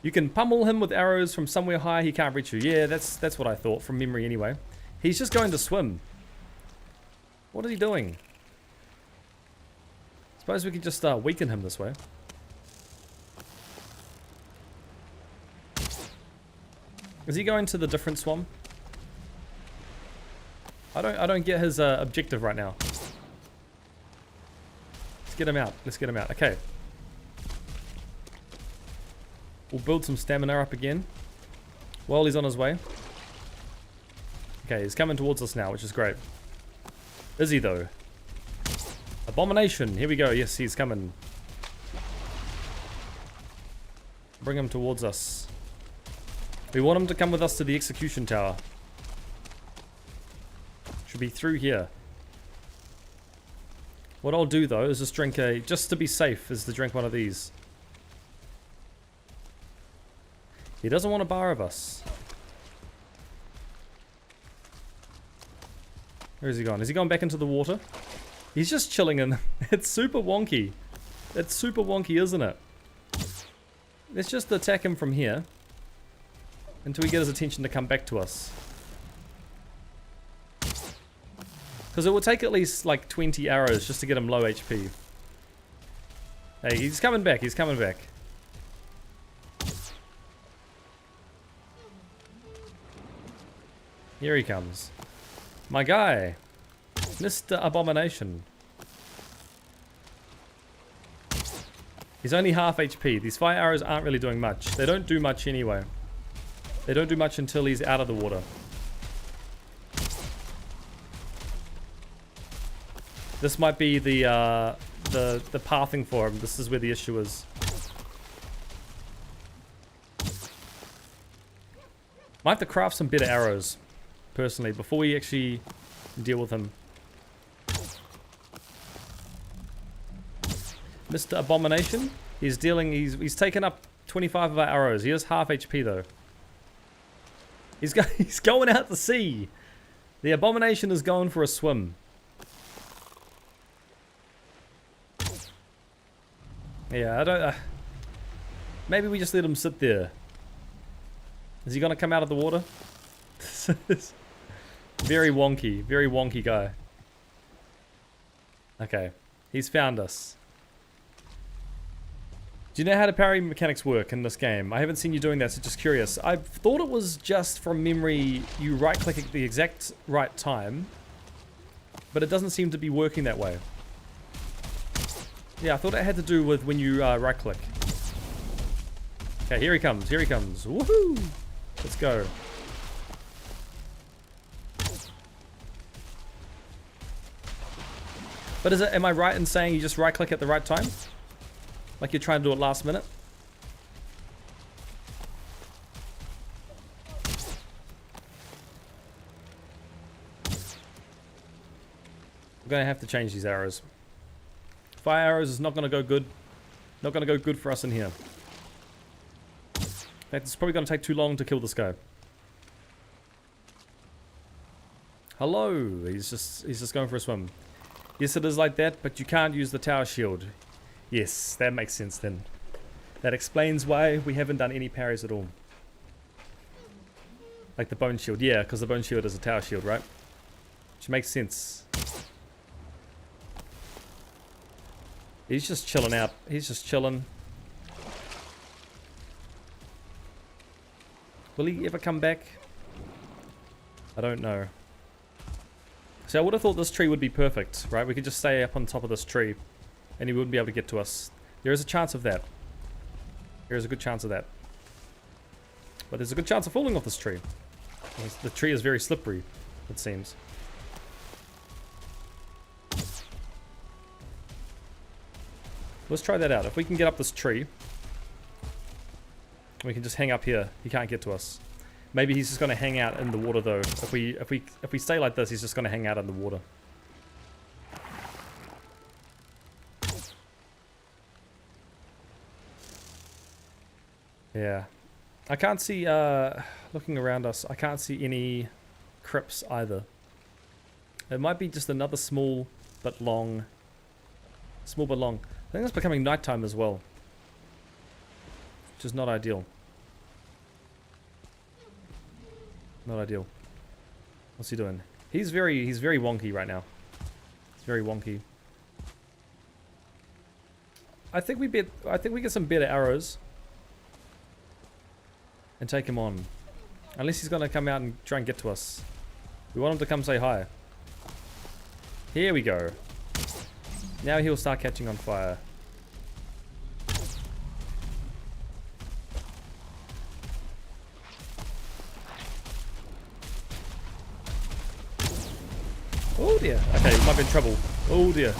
Speaker 1: You can pummel him with arrows from somewhere high, he can't reach you. Yeah, that's what I thought from memory anyway. He's just going to swim. What is he doing? Suppose we could just weaken him this way. Is he going to the different swamp? I don't get his objective right now. Let's get him out. Let's get him out. Okay. We'll build some stamina up again while he's on his way. Okay, he's coming towards us now, which is great. Is he though? Abomination. Here we go. Yes, he's coming. Bring him towards us. We want him to come with us to the execution tower. Should be through here. What I'll do though is just drink just to be safe, is to drink one of these. He doesn't want a bar of us. Where is he gone? Is he gone back into the water? He's just chilling in. It's super wonky. It's super wonky, isn't it? Let's just attack him from here until we get his attention to come back to us. Because it will take at least like 20 arrows just to get him low HP. Hey, he's coming back. He's coming back. Here he comes. My guy. Mr. Abomination. He's only half HP. These fire arrows aren't really doing much. They don't do much anyway. They don't do much until he's out of the water. This might be the the pathing for him. This is where the issue is. Might have to craft some better arrows, personally, before we actually deal with him. Mr. Abomination, he's taken up 25 of our arrows. He has half HP though. He's going out to sea. The Abomination is going for a swim. Yeah, I don't... maybe we just let him sit there. Is he gonna come out of the water? Very wonky guy. Okay, he's found us. Do you know how the parry mechanics work in this game? I haven't seen you doing that, so just curious. I thought it was just from memory, you right click at the exact right time, but it doesn't seem to be working that way. Yeah, I thought it had to do with when you right click. Okay, here he comes, woohoo! Let's go. But am I right in saying you just right click at the right time? Like you're trying to do it last minute? We're gonna have to change these arrows. Fire arrows is not gonna go good. Not gonna go good for us in here. In fact, it's probably gonna take too long to kill this guy. Hello, he's just going for a swim. Yes, it is like that, but you can't use the tower shield. Yes, that makes sense then. That explains why we haven't done any parries at all. Like the bone shield. Yeah, because the bone shield is a tower shield, right? Which makes sense. He's just chilling out. He's just chilling. Will he ever come back? I don't know. So I would have thought this tree would be perfect, right? We could just stay up on top of this tree and he wouldn't be able to get to us. There is a chance of that. There is a good chance of that. But there's a good chance of falling off this tree. The tree is very slippery, it seems. Let's try that out. If we can get up this tree, we can just hang up here. He can't get to us. Maybe he's just going to hang out in the water though. If we stay like this, he's just going to hang out in the water. Yeah. I can't see, looking around us, I can't see any crypts either. It might be just another small but long. Small but long. I think it's becoming nighttime as well. Which is not ideal. Not ideal. What's he doing? He's very wonky right now. He's very wonky. I think we get some better arrows. And take him on. Unless he's gonna come out and try and get to us. We want him to come say hi. Here we go. Now he'll start catching on fire. Oh dear. Okay, he might be in trouble. Oh dear.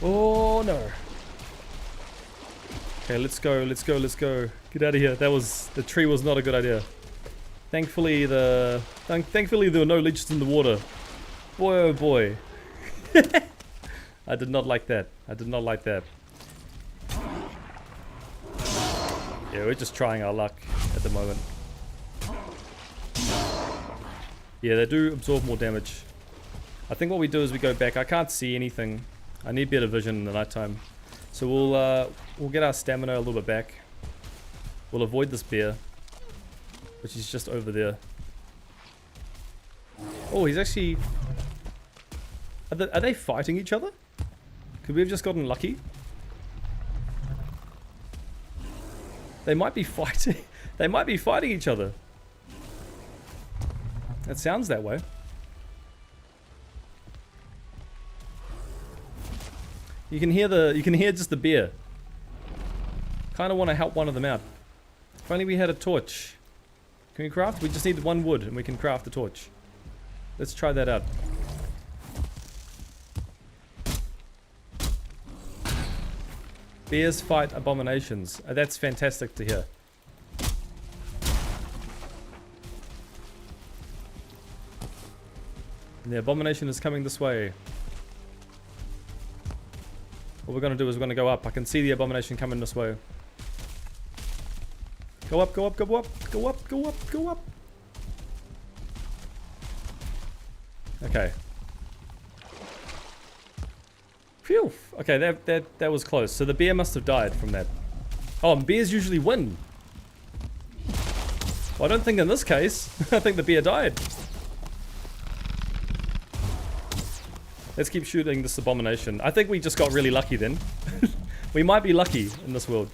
Speaker 1: Oh no. Okay, let's go. Get out of here. The tree was not a good idea. Thankfully there were no leeches in the water. Boy oh boy. I did not like that. Yeah, we're just trying our luck at the moment. Yeah, they do absorb more damage. I think what we do is we go back. I can't see anything. I need better vision in the nighttime. So we'll get our stamina a little bit back. We'll avoid this bear, which is just over there. Oh, he's actually... Are they fighting each other? Could we have just gotten lucky? They might be fighting. They might be fighting each other. It sounds that way. You can hear just the bear. Kind of want to help one of them out. If only we had a torch. Can we craft? We just need one wood and we can craft a torch. Let's try that out. Bears fight abominations. That's fantastic to hear. And the abomination is coming this way. What we're going to do is we're going to go up. I can see the abomination coming this way. Go up, go up, go up, go up, go up, go up. Okay. Phew. Okay, that was close. So the bear must have died from that. Oh, and bears usually win. Well, I don't think in this case. I think the bear died. Let's keep shooting this abomination. I think we just got really lucky then. We might be lucky in this world.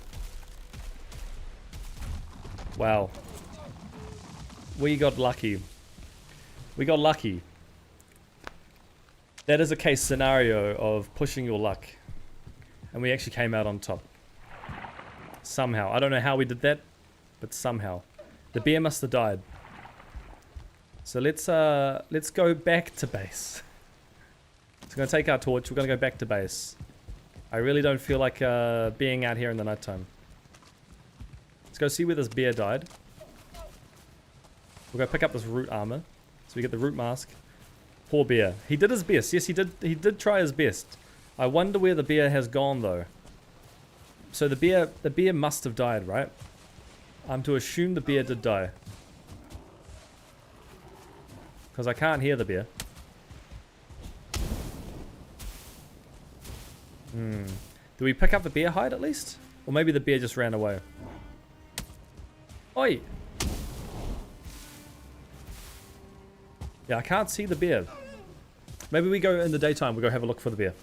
Speaker 1: Wow. We got lucky. We got lucky. That is a case scenario of pushing your luck. And we actually came out on top. Somehow. I don't know how we did that, but somehow. The bear must have died. So let's go back to base. So we're going to take our torch. We're going to go back to base. I really don't feel like being out here in the nighttime. Let's go see where this bear died. We'll go pick up this root armor. So we get the root mask. Poor bear. He did his best. Yes, he did try his best. I wonder where the bear has gone though. So the bear must have died, right? I'm to assume the bear did die. Because I can't hear the bear. Do we pick up the bear hide at least? Or maybe the bear just ran away. Oi! Yeah, I can't see the bear. Maybe we go in the daytime, we go have a look for the bear.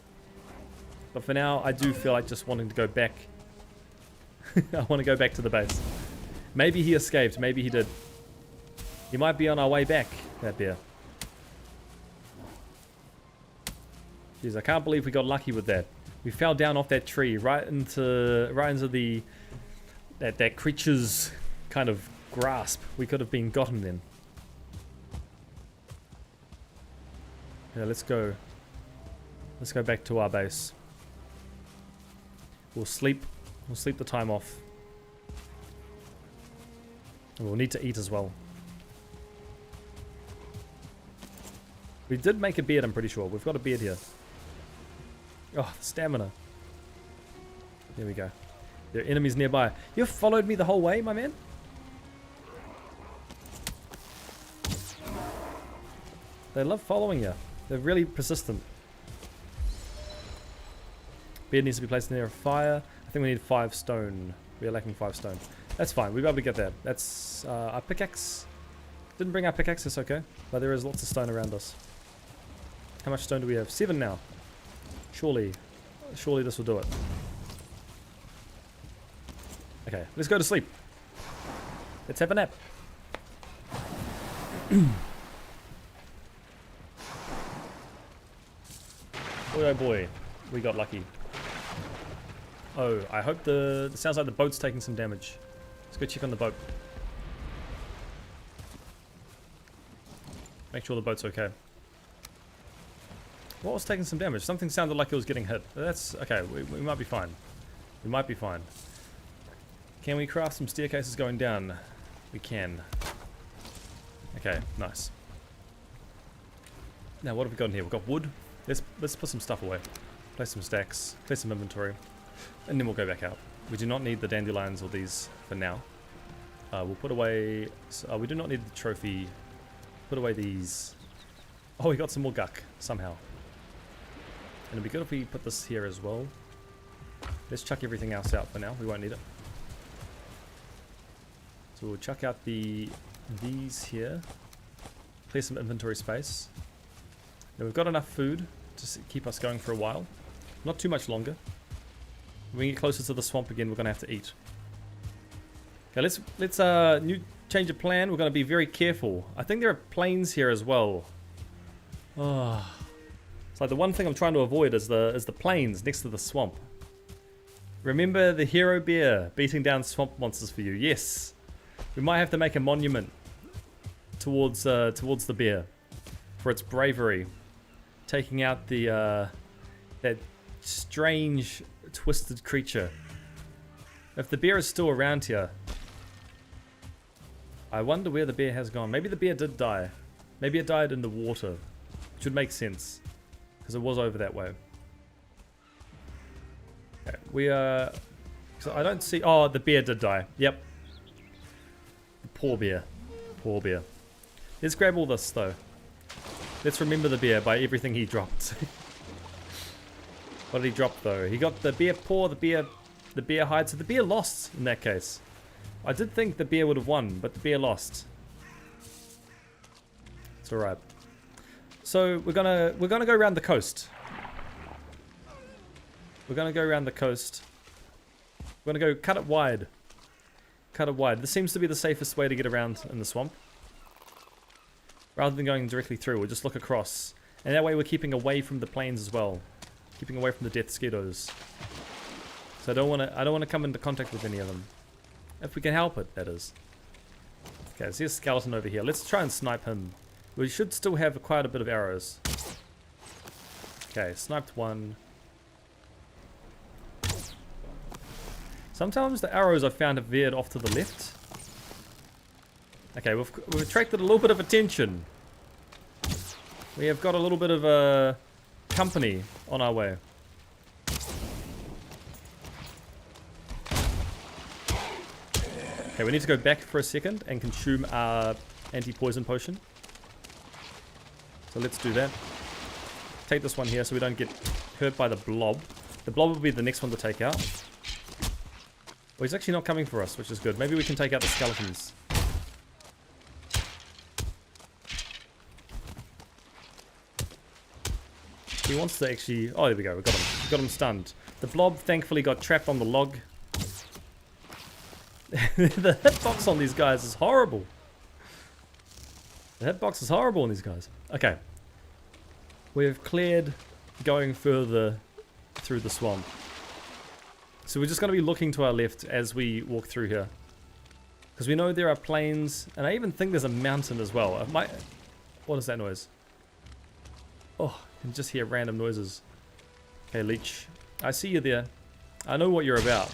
Speaker 1: But for now, I do feel like just wanting to go back. I want to go back to the base. Maybe he escaped, maybe he did. He might be on our way back, that bear. Jeez, I can't believe we got lucky with that. We fell down off that tree right into the that creature's kind of grasp. We could have been gotten then. Yeah, let's go. Let's go back to our base. We'll sleep. We'll sleep the time off. And we'll need to eat as well. We did make a beard, I'm pretty sure. We've got a beard here. Oh, stamina. There we go. There are enemies nearby. You've followed me the whole way, my man? They love following you. They're really persistent. Beard needs to be placed near a fire. I think we need 5 stone. We are lacking 5 stone. That's fine. We'll be able to get that. That's our pickaxe. Didn't bring our pickaxe. It's okay. But there is lots of stone around us. How much stone do we have? 7 now. Surely this will do it. Okay, let's go to sleep. Let's have a nap. Boy, oh boy, we got lucky. Oh, I hope it sounds like the boat's taking some damage. Let's go check on the boat. Make sure the boat's okay. What was taking some damage? Something sounded like it was getting hit. That's okay. We might be fine. We might be fine. Can we craft some staircases going down? We can. Okay, nice. Now what have we got in here? We've got wood. Let's put some stuff away. Place some stacks. Place some inventory. And then we'll go back out. We do not need the dandelions or these for now. We'll put away... we do not need the trophy. Put away these. Oh, we got some more guck somehow. And it'd be good if we put this here as well. Let's chuck everything else out for now. We won't need it. So we'll chuck out these here. Clear some inventory space. Now we've got enough food to keep us going for a while. Not too much longer. When we get closer to the swamp again, we're going to have to eat. Okay, let's change of plan. We're going to be very careful. I think there are planes here as well. Oh. It's like the one thing I'm trying to avoid is the plains next to the swamp. Remember the hero bear beating down swamp monsters for you? Yes. We might have to make a monument towards the bear for its bravery, taking out that strange twisted creature. If the bear is still around here, I wonder where the bear has gone. Maybe the bear did die. Maybe it died in the water, which would make sense because it was over that way. Okay, we are. So I don't see. Oh, the bear did die. Yep. The poor bear. Poor bear. Let's grab all this though. Let's remember the bear by everything he dropped. What did he drop though? He got the bear paw, the bear hide. So the bear lost in that case. I did think the bear would have won, but the bear lost. It's alright. So we're gonna go around the coast. We're gonna go around the coast. We're gonna go cut it wide. Cut it wide. This seems to be the safest way to get around in the swamp. Rather than going directly through, we'll just look across. And that way we're keeping away from the plains as well. Keeping away from the death mosquitoes. So I don't wanna come into contact with any of them. If we can help it, that is. Okay, so here's a skeleton over here. Let's try and snipe him. We should still have quite a bit of arrows. Okay, sniped one. Sometimes the arrows I've found have veered off to the left. Okay, we've attracted a little bit of attention. We have got a little bit of company on our way. Okay, we need to go back for a second and consume our anti-poison potion. So let's do that. Take this one here so we don't get hurt by the blob. The blob will be the next one to take out. Well, he's actually not coming for us, which is good. Maybe we can take out the skeletons. He wants to actually... Oh, there we go. We got him. We got him stunned. The blob thankfully got trapped on the log. The hitbox on these guys is horrible. The hitbox is horrible on these guys. Okay. We've cleared going further through the swamp. So we're just going to be looking to our left as we walk through here. Because we know there are plains, and I even think there's a mountain as well. What is that noise? Oh, I can just hear random noises. Okay, leech. I see you there. I know what you're about.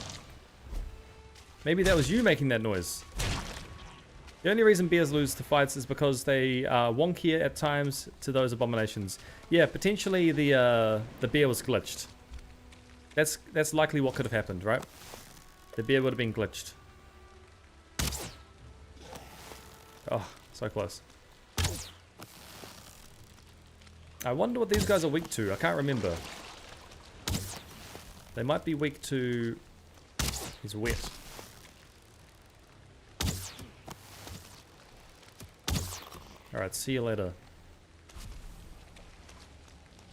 Speaker 1: Maybe that was you making that noise. The only reason bears lose to fights is because they are wonkier at times to those abominations. Yeah, potentially the bear was glitched. That's likely what could have happened, right? The bear would have been glitched. Oh, so close. I wonder what these guys are weak to. I can't remember. They might be weak to... He's wet. Alright, see you later.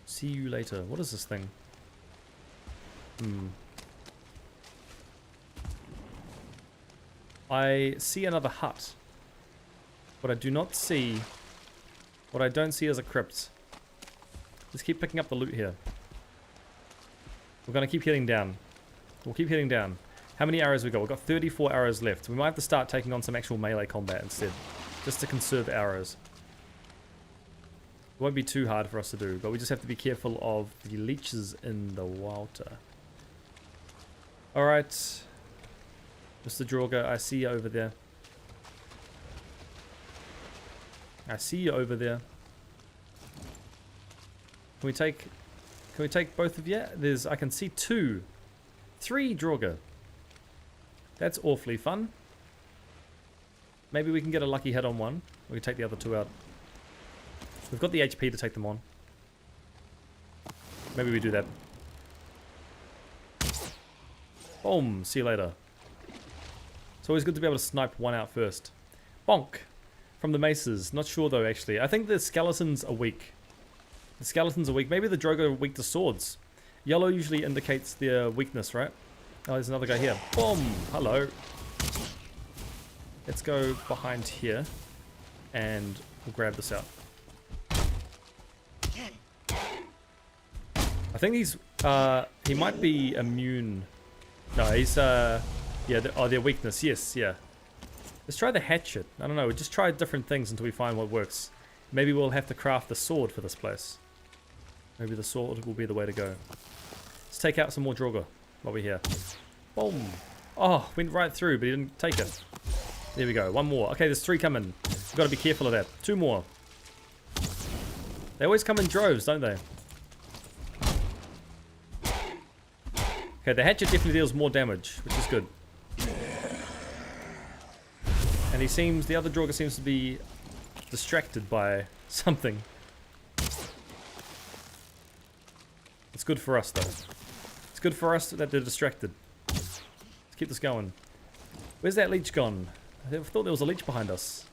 Speaker 1: See you later. What is this thing? I see another hut. What I do not see... What I don't see is a crypt. Let's keep picking up the loot here. We're going to keep heading down. We'll keep heading down. How many arrows we got? We've got 34 arrows left. We might have to start taking on some actual melee combat instead. Just to conserve arrows. It won't be too hard for us to do, but we just have to be careful of the leeches in the water. Alright. Mr. Draugr, I see you over there. I see you over there. Can we take both of you? I can see 3 Draugr. That's awfully fun. Maybe we can get a lucky hit on one. We can take the other 2 out. We've got the HP to take them on. Maybe we do that. Boom. See you later. It's always good to be able to snipe one out first. Bonk. From the maces. Not sure though, actually. I think the skeletons are weak. The skeletons are weak. Maybe the Draugr are weak to swords. Yellow usually indicates their weakness, right? Oh, there's another guy here. Boom. Hello. Let's go behind here. And we'll grab this out. I think he's... he might be immune. No, he's... yeah, their weakness. Yes, yeah. Let's try the hatchet. I don't know. We'll just try different things until we find what works. Maybe we'll have to craft the sword for this place. Maybe the sword will be the way to go. Let's take out some more Draugr. while we're here. Boom. Oh, went right through, but he didn't take it. There we go. One more. Okay, there's 3 coming. We've got to be careful of that. 2 more. They always come in droves, don't they? Okay, the hatchet definitely deals more damage, which is good. And the other Draugr seems to be distracted by something. It's good for us, though. It's good for us that they're distracted. Let's keep this going. Where's that leech gone? I thought there was a leech behind us.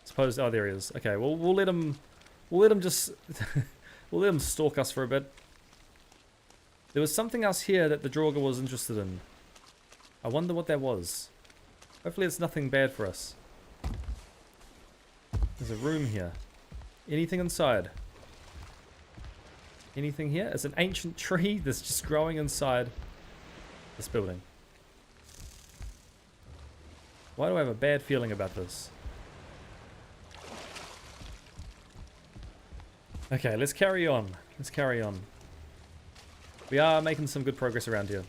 Speaker 1: Suppose, oh, there he is. Okay, well, we'll let him just, we'll let him stalk us for a bit. There was something else here that the Draugr was interested in. I wonder what that was. Hopefully it's nothing bad for us. There's a room here. Anything inside? Anything here? It's an ancient tree that's just growing inside this building. Why do I have a bad feeling about this? Okay, let's carry on. Let's carry on. We are making some good progress around here.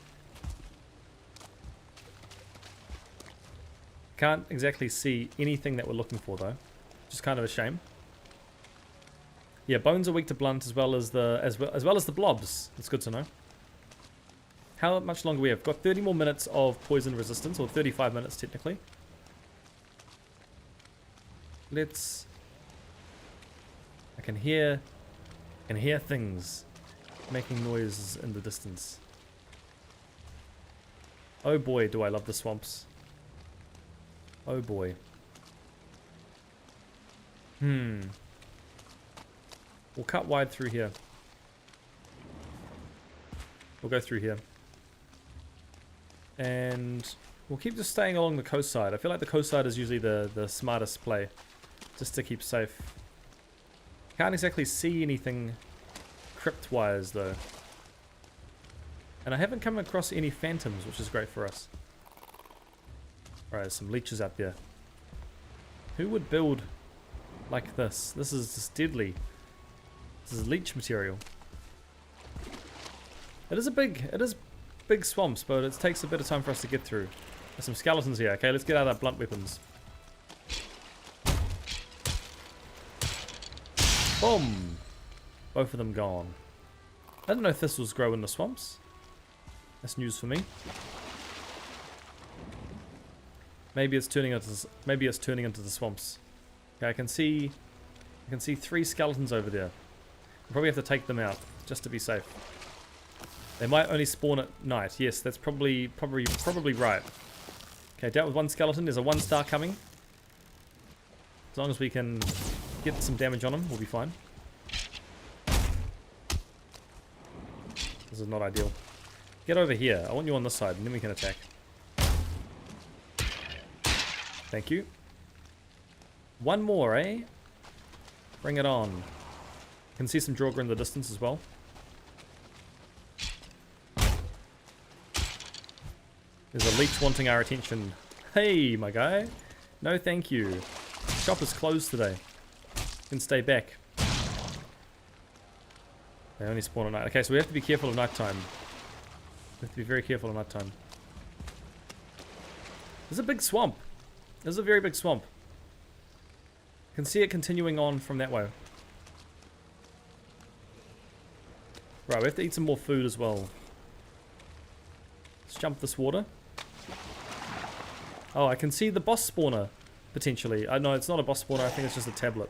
Speaker 1: Can't exactly see anything that we're looking for though. Which is kind of a shame. Yeah, bones are weak to blunt as well as the blobs. That's good to know. How much longer we have? Got 30 more minutes of poison resistance, or 35 minutes technically. Let's. I can hear things making noises in the distance. Oh boy, do I love the swamps. Oh boy. We'll cut wide through here. We'll go through here. And we'll keep just staying along the coast side. I feel like the coast side is usually the smartest play. Just to keep safe. Can't exactly see anything crypt-wise though. And I haven't come across any phantoms, which is great for us. Alright, there's some leeches out there. Who would build like this? This is just deadly. This is leech material. It is big swamps, but it takes a bit of time for us to get through. There's some skeletons here. Okay, let's get out our blunt weapons. Boom! Both of them gone. I don't know if thistles grow in the swamps. That's news for me. Maybe it's turning into the swamps. Okay, I can see 3 skeletons over there. We'll probably have to take them out just to be safe. They might only spawn at night. Yes, that's probably right. Okay, dealt with 1 skeleton. There's a 1-star coming. As long as we can get some damage on him, we'll be fine. This is not ideal. Get over here. I want you on this side, and then we can attack. Thank you. 1 more, eh? Bring it on. You can see some Draugr in the distance as well. There's a leech wanting our attention. Hey, my guy. No, thank you. Shop is closed today. You can stay back. They only spawn at night. Okay, so we have to be careful of nighttime. We have to be very careful of nighttime. There's a big swamp. There's a very big swamp. You can see it continuing on from that way. Right, we have to eat some more food as well. Let's jump this water. Oh, I can see the boss spawner, potentially. No, it's not a boss spawner. I think it's just a tablet.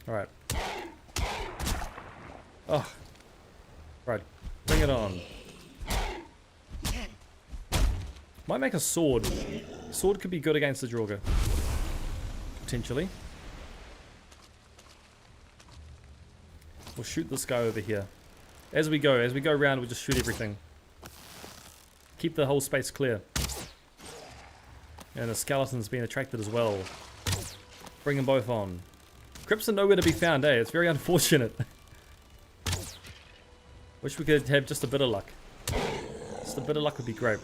Speaker 1: Alright. Oh. Right. Bring it on. Might make a sword. Sword could be good against the Draugr. Potentially. We'll shoot this guy over here. As we go around, we just shoot everything. Keep the whole space clear. And the skeleton's being attracted as well. Bring them both on. Crypts are nowhere to be found, eh? It's very unfortunate. Wish we could have just a bit of luck. Just a bit of luck would be great.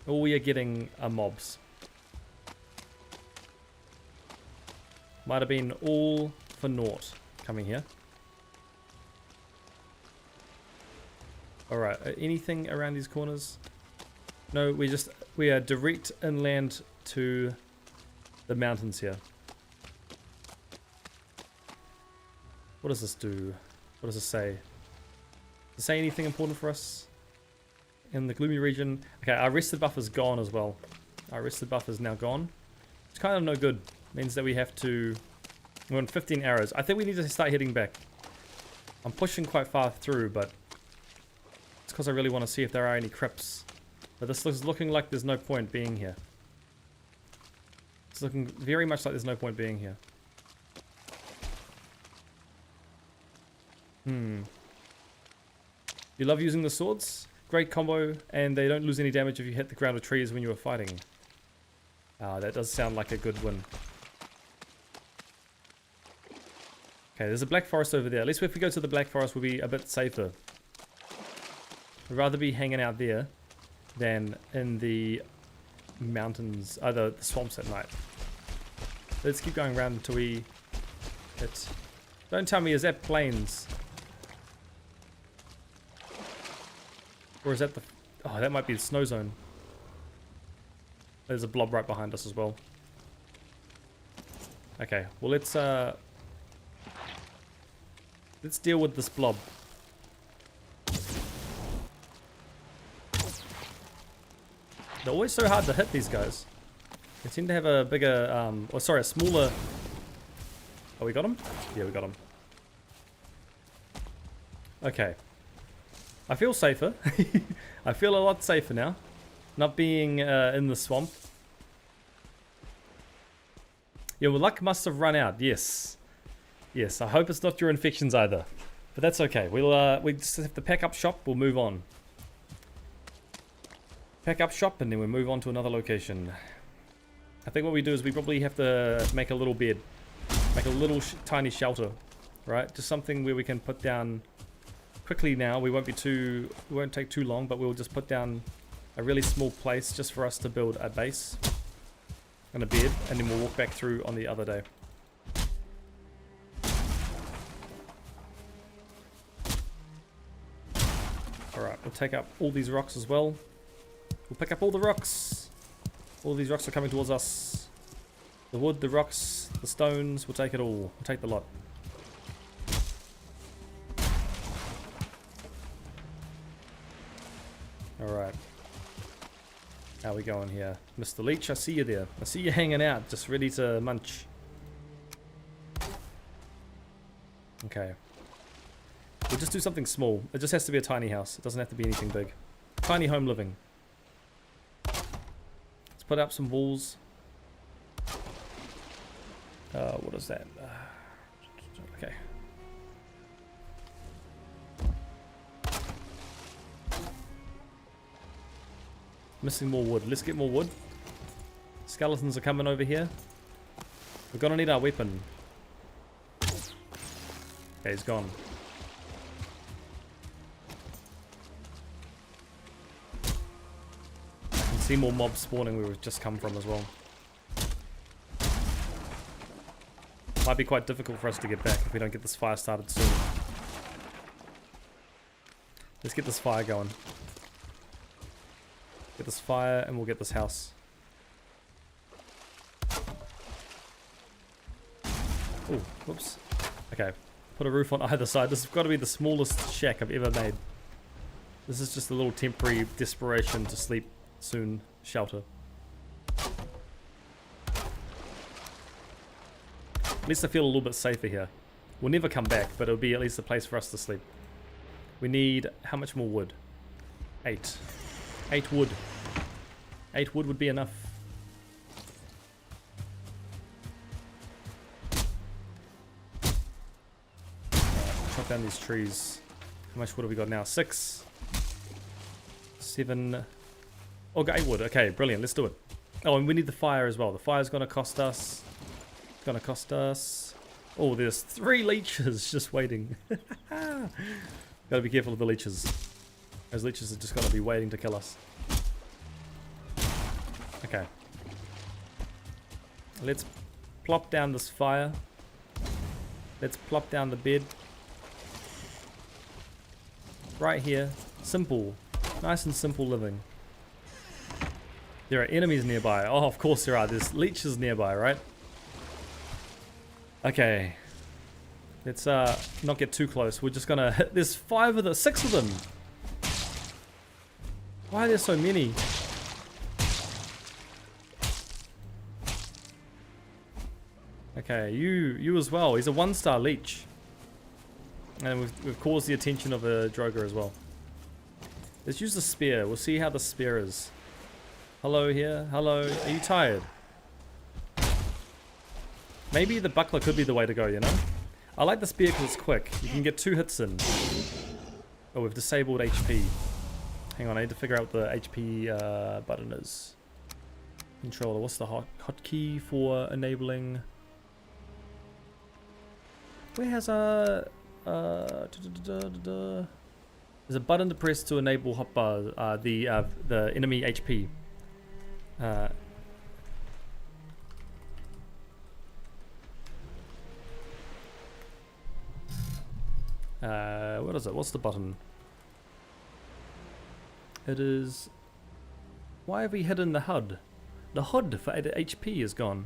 Speaker 1: All we are getting are mobs. Might have been all for naught coming here. Alright, anything around these corners? No, we are direct inland to the mountains here. What does this do? What does it say? Does it say anything important for us? In the gloomy region. Okay, our rested buff is gone as well. Our rested buff is now gone. It's kind of no good. Means that we have to... We're on 15 arrows. I think we need to start heading back. I'm pushing quite far through, but... It's because I really want to see if there are any crypts. But this looks looking like there's no point being here. It's looking very much like there's no point being here. You love using the swords? Great combo, and they don't lose any damage if you hit the ground with trees when you are fighting. That does sound like a good win. Okay, there's a black forest over there. At least if we go to the black forest, we'll be a bit safer. I'd rather be hanging out there than in the mountains, the swamps at night. Let's keep going around until we hit... Don't tell me, is that plains? Or is that the... Oh, that might be the snow zone. There's a blob right behind us as well. Okay, well let's deal with this blob. They're always so hard to hit, these guys. They seem to have a bigger, a smaller... Oh, we got him? Yeah, we got him. Okay. I feel safer. I feel a lot safer now. Not being in the swamp. Yeah, well, luck must have run out. Yes. Yes, I hope it's not your infections either. But that's okay. We just have to pack up shop. We'll move on. Pack up shop and then we move on to another location. I think what we do is we probably have to make a little bed. Make a little tiny shelter. Right? Just something where we can put down quickly now. We won't take too long, but we'll just put down a really small place just for us to build a base and a bed, and then we'll walk back through on the other day. Alright, we'll take up all these rocks as well. We'll pick up all the rocks. All these rocks are coming towards us. The wood, the rocks, the stones, we'll take it all. We'll take the lot. Alright. How we going here? Mr. Leech, I see you there. I see you hanging out, just ready to munch. Okay. We'll just do something small. It just has to be a tiny house. It doesn't have to be anything big. Tiny home living. Let's put up some walls. What is that? Okay. Missing more wood. Let's get more wood. Skeletons are coming over here. We're gonna need our weapon. Okay, he's gone. I can see more mobs spawning where we've just come from as well. Might be quite difficult for us to get back if we don't get this fire started soon. Let's get this fire going. Get this fire and we'll get this house. Oh, whoops. Okay, put a roof on either side. This has got to be the smallest shack I've ever made. This is just a little temporary desperation to sleep soon shelter. At least I feel a little bit safer here. We'll never come back, but it'll be at least a place for us to sleep. We need how much more wood? 8. 8 wood. 8 wood would be enough. Chop down these trees. How much wood have we got now? 6. 7. Oh, got 8 wood. Okay, brilliant. Let's do it. Oh, and we need the fire as well. The fire's going to cost us. It's going to cost us. Oh, there's 3 leeches just waiting. Gotta be careful of the leeches. Those leeches are just going to be waiting to kill us. Okay. Let's plop down this fire. Let's plop down the bed. Right here. Simple. Nice and simple living. There are enemies nearby. Oh, of course there are. There's leeches nearby, right? Okay. Let's not get too close. We're just gonna hit. There's 6 of them. Why are there so many? Okay, you as well. He's a 1-star leech. And we've caused the attention of a Droger as well. Let's use the spear. We'll see how the spear is. Hello here. Hello. Are you tired? Maybe the buckler could be the way to go, you know? I like the spear because it's quick. You can get 2 hits in. Oh, we've disabled HP. Hang on, I need to figure out what the HP button is. Controller. What's the hotkey for enabling? Where has a... There's a button to press to enable hotbar, the enemy HP. What is it? What's the button? It is... Why have we hidden the HUD? The HUD for HP is gone.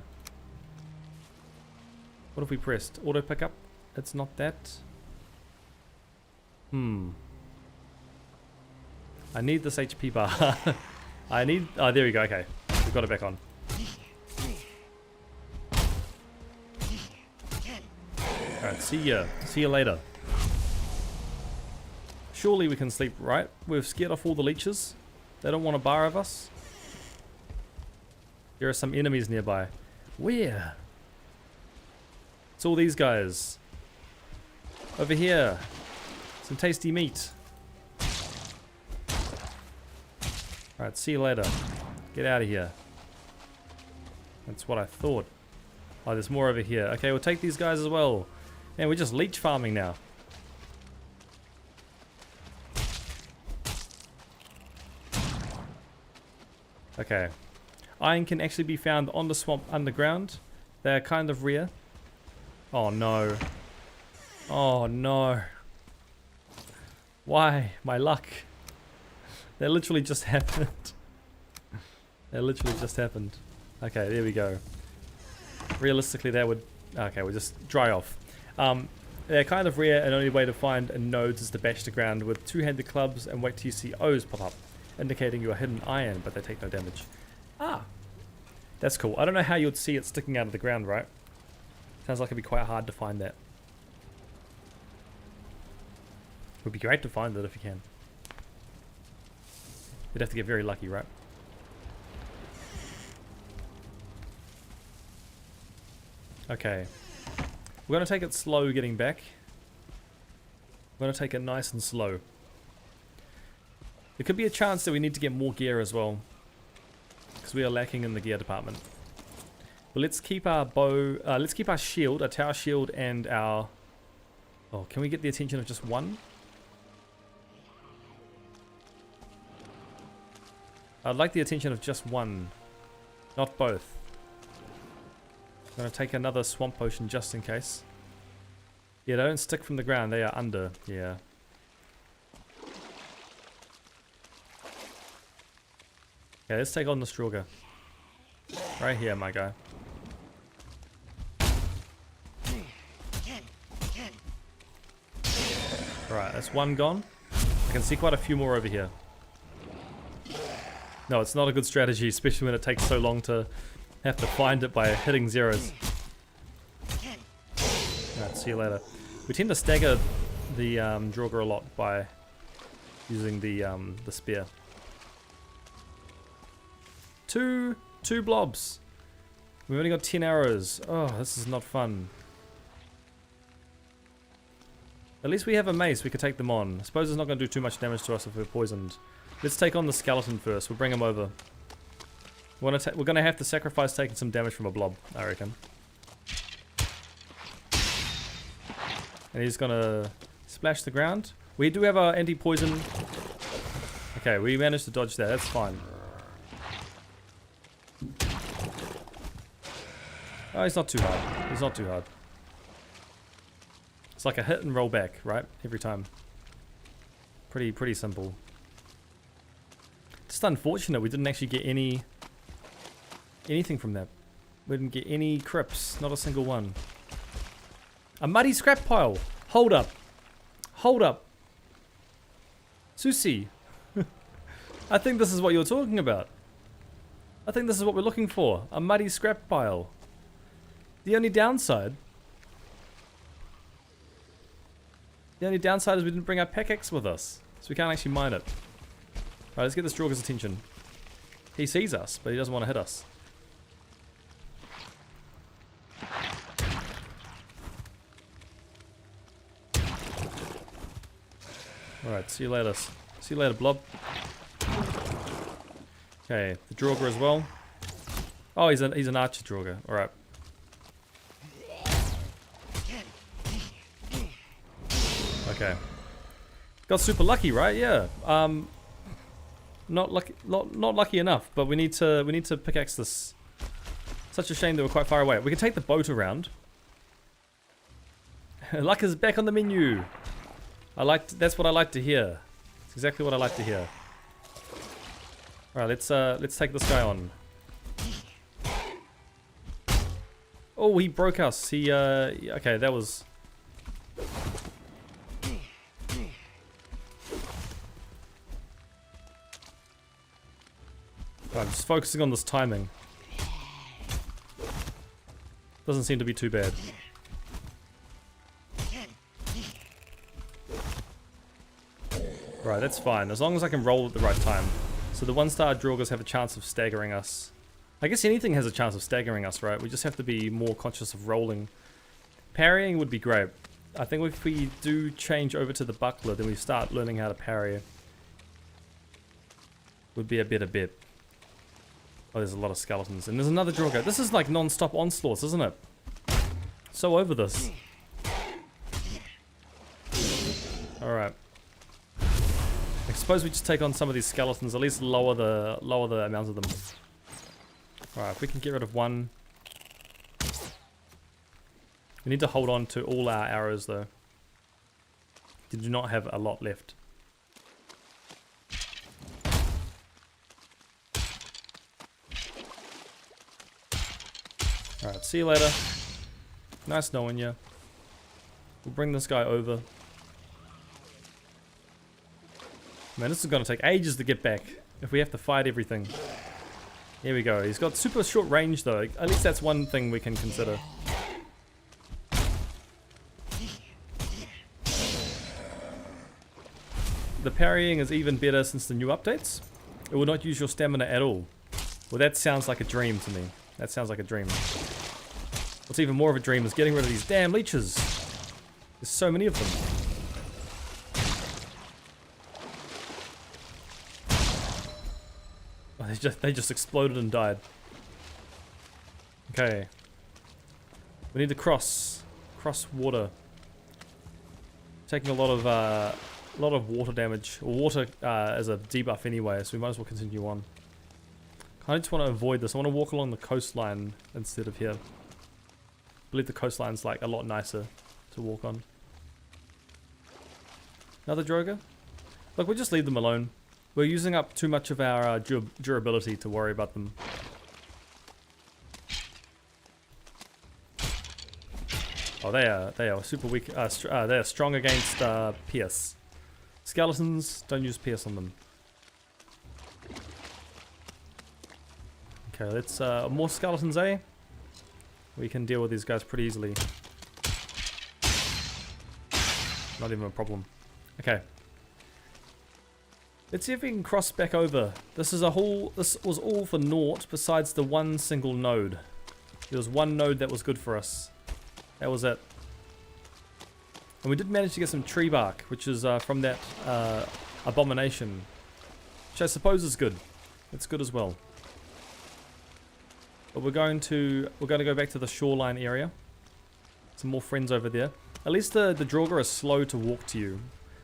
Speaker 1: What have we pressed? Auto pickup? It's not that. I need this HP bar. I need... Oh, there we go. Okay. We've got it back on. Alright, see ya. See you later. Surely we can sleep, right? We've scared off all the leeches. They don't want a bar of us. There are some enemies nearby. Where? It's all these guys. Over here. Some tasty meat. Alright, see you later. Get out of here. That's what I thought. Oh, there's more over here. Okay, we'll take these guys as well. Man, we're just leech farming now. Okay. Iron can actually be found on the swamp underground. They're kind of rare. Oh no. Oh no. Why? My luck. That literally just happened. That literally just happened. Okay, there we go. Realistically, that would... Okay, we'll just dry off. They're kind of rare, and the only way to find nodes is to bash the ground with 2-handed clubs and wait till you see O's pop up, indicating you are hidden iron, but they take no damage. Ah! That's cool. I don't know how you'd see it sticking out of the ground, right? Sounds like it'd be quite hard to find that. Would be great to find it if you can. You'd have to get very lucky, right? Okay. We're going to take it slow getting back. We're going to take it nice and slow. There could be a chance that we need to get more gear as well, because we are lacking in the gear department. But let's keep our bow, let's keep our shield, our tower shield, and our... Oh, can we get the attention of just one? I'd like the attention of just one, not both. I'm going to take another swamp potion just in case. Yeah, they don't stick from the ground, they are under, yeah. Okay, let's take on the Stroger. Right here, my guy. Alright, that's one gone. I can see quite a few more over here. No, it's not a good strategy, especially when it takes so long to have to find it by hitting zeros. Alright, see you later. We tend to stagger the Draugr a lot by using the spear. Two blobs. We've only got 10 arrows. Oh, this is not fun. At least we have a mace, we could take them on. I suppose it's not going to do too much damage to us if we're poisoned. Let's take on the skeleton first. We'll bring him over. We're going to have to sacrifice taking some damage from a blob, I reckon. And he's going to splash the ground. We do have our anti-poison. Okay, we managed to dodge that. That's fine. Oh, he's not too hard. He's not too hard. It's like a hit and roll back, right? Every time. Pretty simple. unfortunate we didn't actually get anything from that. We didn't get any crypts, not a single one. A muddy scrap pile. Hold up. Hold up. Susie. I think this is what you're talking about. I think this is what we're looking for. A muddy scrap pile. The only downside is we didn't bring our pickaxe with us. So we can't actually mine it. Alright, let's get this Draugur's attention. He sees us, but he doesn't want to hit us. Alright, see you later. See you later, blob. Okay, the Draugur as well. Oh, he's an archer Draugur. Alright. Okay. Got super lucky, right? Yeah. Not lucky enough, but we need to pickaxe this. Such a shame that we're quite far away. We can take the boat around. Luck is back on the menu. That's what I like to hear. It's exactly what I like to hear. All right, let's take this guy on. Oh, he broke us. Okay, that was. I'm just focusing on this timing. Doesn't seem to be too bad. Right, that's fine. As long as I can roll at the right time. So the 1-star Draugurs have a chance of staggering us. I guess anything has a chance of staggering us, right? We just have to be more conscious of rolling. Parrying would be great. I think if we do change over to the buckler, then we start learning how to parry. Would be a better bet. Oh, there's a lot of skeletons. And there's another Draugur. This is like non-stop onslaughts, isn't it? So over this. Alright. I suppose we just take on some of these skeletons, at least lower the amount of them. Alright, if we can get rid of one. We need to hold on to all our arrows though. We do not have a lot left. Alright, see you later. Nice knowing you. We'll bring this guy over. Man, this is going to take ages to get back if we have to fight everything. Here we go. He's got super short range though. At least that's one thing we can consider. The parrying is even better since the new updates. It will not use your stamina at all. Well, that sounds like a dream to me. That sounds like a dream. What's even more of a dream is getting rid of these damn leeches. There's so many of them. Oh, they just exploded and died. Okay. We need to cross water. Taking a lot of water damage, or water as a debuff anyway, so we might as well continue on. I just want to avoid this. I want to walk along the coastline instead of here. I believe the coastline's like a lot nicer to walk on. Another Draugur? Look, we'll just leave them alone. We're using up too much of our durability to worry about them. Oh, they are super weak. They are strong against Pierce. Skeletons, don't use Pierce on them. Okay, let's more skeletons, eh? We can deal with these guys pretty easily. Not even a problem. Okay. Let's see if we can cross back over. This was all for naught besides the one single node. There was one node that was good for us. That was it. And we did manage to get some tree bark, which is from that abomination. Which I suppose is good. It's good as well. But we're going to go back to the shoreline area. Some more friends over there. At least the Draugur are slow to walk to you.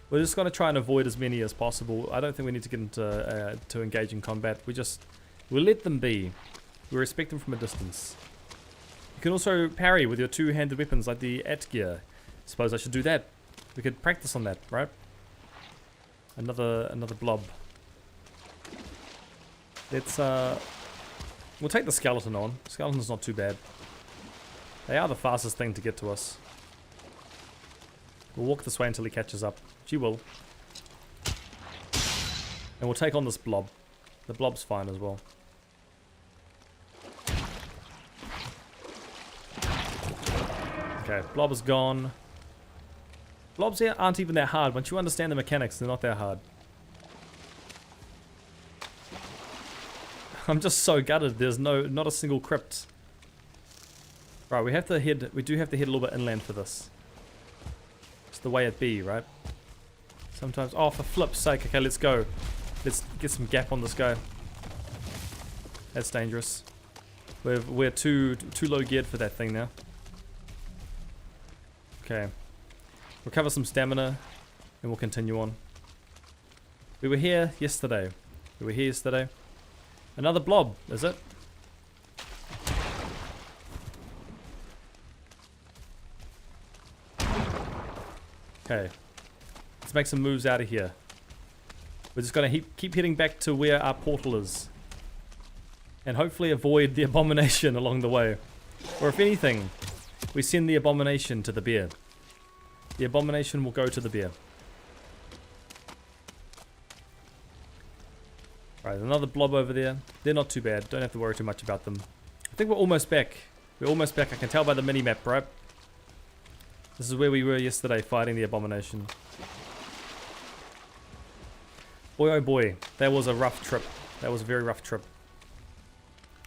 Speaker 1: We're just going to try and avoid as many as possible. I don't think we need to get into to engage in combat. We'll let them be. We respect them from a distance. You can also parry with your two-handed weapons like the Atgeir. Suppose I should do that. We could practice on that, right? Another blob. Let's we'll take the skeleton on. Skeleton's not too bad. They are the fastest thing to get to us. We'll walk this way until he catches up. She will. And we'll take on this blob. The blob's fine as well. Okay, blob is gone. Blobs here aren't even that hard. Once you understand the mechanics, they're not that hard. I'm just so gutted. There's not a single crypt. Right, we do have to head a little bit inland for this. It's the way it be, right? Sometimes, oh, for flip's sake. Okay, let's go. Let's get some gap on this guy. That's dangerous. We're too low geared for that thing now. Okay. Recover some stamina, and we'll continue on. We were here yesterday. Another blob, is it? Okay. Let's make some moves out of here. We're just going to keep heading back to where our portal is. And hopefully avoid the abomination along the way. Or if anything, we send the abomination to the bear. The abomination will go to the bear. Right, another blob over there. They're not too bad. Don't have to worry too much about them. I think we're almost back. We're almost back. I can tell by the mini-map, right? This is where we were yesterday fighting the abomination. Boy oh boy, that was a rough trip. That was a very rough trip.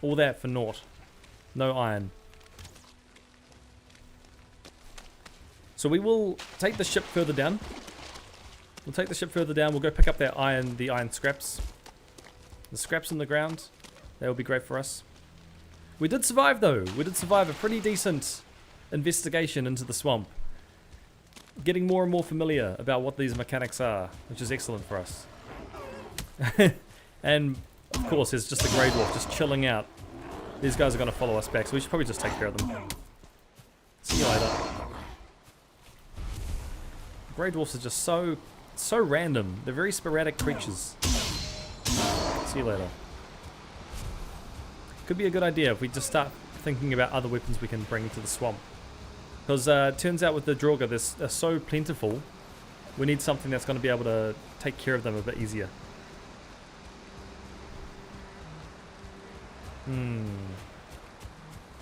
Speaker 1: All that for naught. No iron. So we will take the ship further down. We'll go pick up that iron, the iron scraps. The scraps in the ground. That will be great for us. We did survive though. We did survive a pretty decent investigation into the swamp. Getting more and more familiar about what these mechanics are, which is excellent for us. And of course there's just a grey dwarf just chilling out. These guys are going to follow us back, so we should probably just take care of them. See you later. Grey dwarfs are just so random. They're very sporadic creatures. See you later. Could be a good idea if we just start thinking about other weapons we can bring to the swamp. Because it turns out with the Draugr, they're so plentiful, we need something that's going to be able to take care of them a bit easier.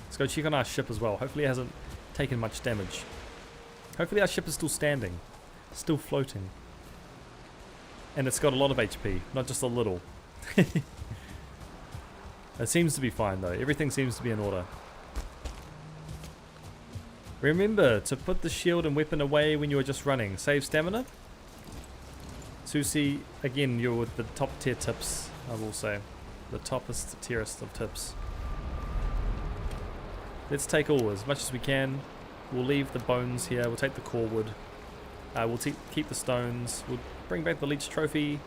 Speaker 1: Let's go check on our ship as well. Hopefully it hasn't taken much damage. Hopefully our ship is still standing. Still floating. And it's got a lot of HP, not just a little. It seems to be fine though. Everything seems to be in order. Remember to put the shield and weapon away when you are just running. Save stamina. Susie, again, you're with the top tier tips, I will say. The toppest tierest of tips. Let's take all as much as we can. We'll leave the bones here. We'll take the core wood. We'll keep the stones. We'll bring back the leech trophy.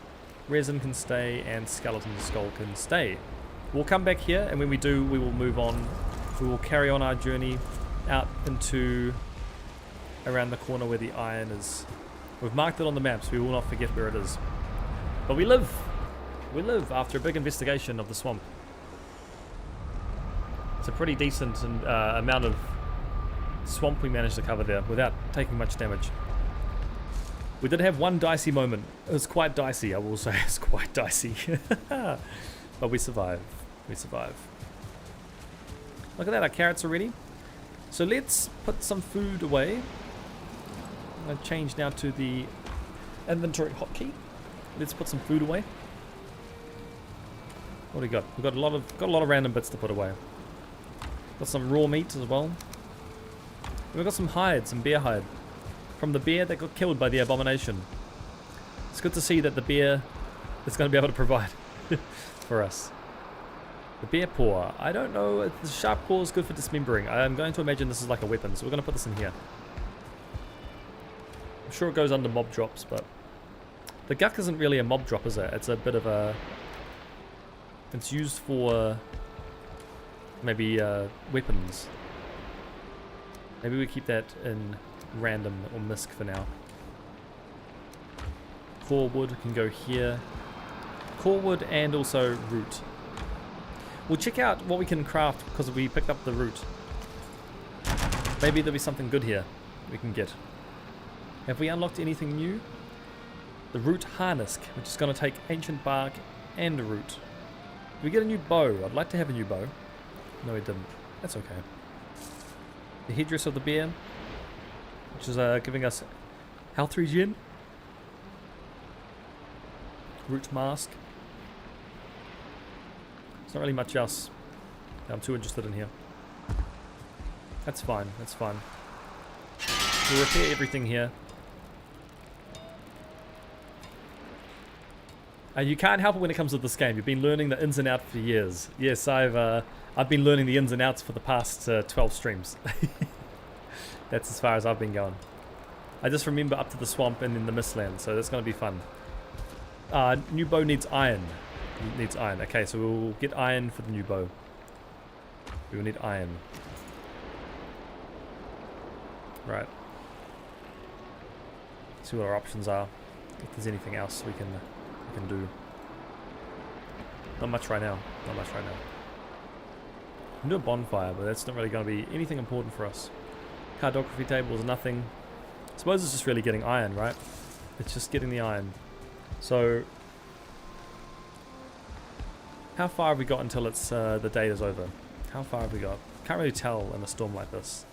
Speaker 1: Resin can stay and skeleton skull can stay. We'll come back here, and when we do, we will move on. We will carry on our journey out into around the corner where the iron is. We've marked it on the map, so we will not forget where it is. But we live. We live after a big investigation of the swamp. It's a pretty decent amount of swamp we managed to cover there without taking much damage. We did have one dicey moment. It was quite dicey, I will say. It's quite dicey. But we survive. We survive. Look at that, our carrots are ready. So let's put some food away. I'm going to change now to the inventory hotkey. Let's put some food away. What do we got? We've got a lot of random bits to put away. Got some raw meat as well. We've got some hide, some bear hide. From the bear that got killed by the abomination. It's good to see that the bear is going to be able to provide for us. The bear paw. I don't know if the sharp claw is good for dismembering. I'm going to imagine this is like a weapon, so we're going to put this in here. I'm sure it goes under mob drops, but the guck isn't really a mob drop, is it? It's a bit of a... It's used for maybe weapons. Maybe we keep that in random or misc for now. Core wood can go here. Core wood and also root. We'll check out what we can craft because we picked up the root. Maybe there'll be something good here we can get. Have we unlocked anything new? The root harness, which is going to take ancient bark and a root. Do we get a new bow? I'd like to have a new bow. No, we didn't. That's okay. The headdress of the bear, which is giving us health regen. Root mask. There's not really much else that I'm too interested in here. That's fine, that's fine. We'll repair everything here. You can't help it when it comes to this game. You've been learning the ins and outs for years. Yes, I've been learning the ins and outs for the past 12 streams. That's as far as I've been going. I just remember up to the swamp and in the Mistland, so that's going to be fun. New bow needs iron. It needs iron. Okay, so we'll get iron for the new bow. We will need iron. Right. See what our options are. If there's anything else we can do. Not much right now. Not much right now. We can do a bonfire, but that's not really going to be anything important for us. Cartography table is nothing. I suppose it's just really getting iron, right? It's just getting the iron. So, how far have we got until it's the day is over? How far have we got? Can't really tell in a storm like this.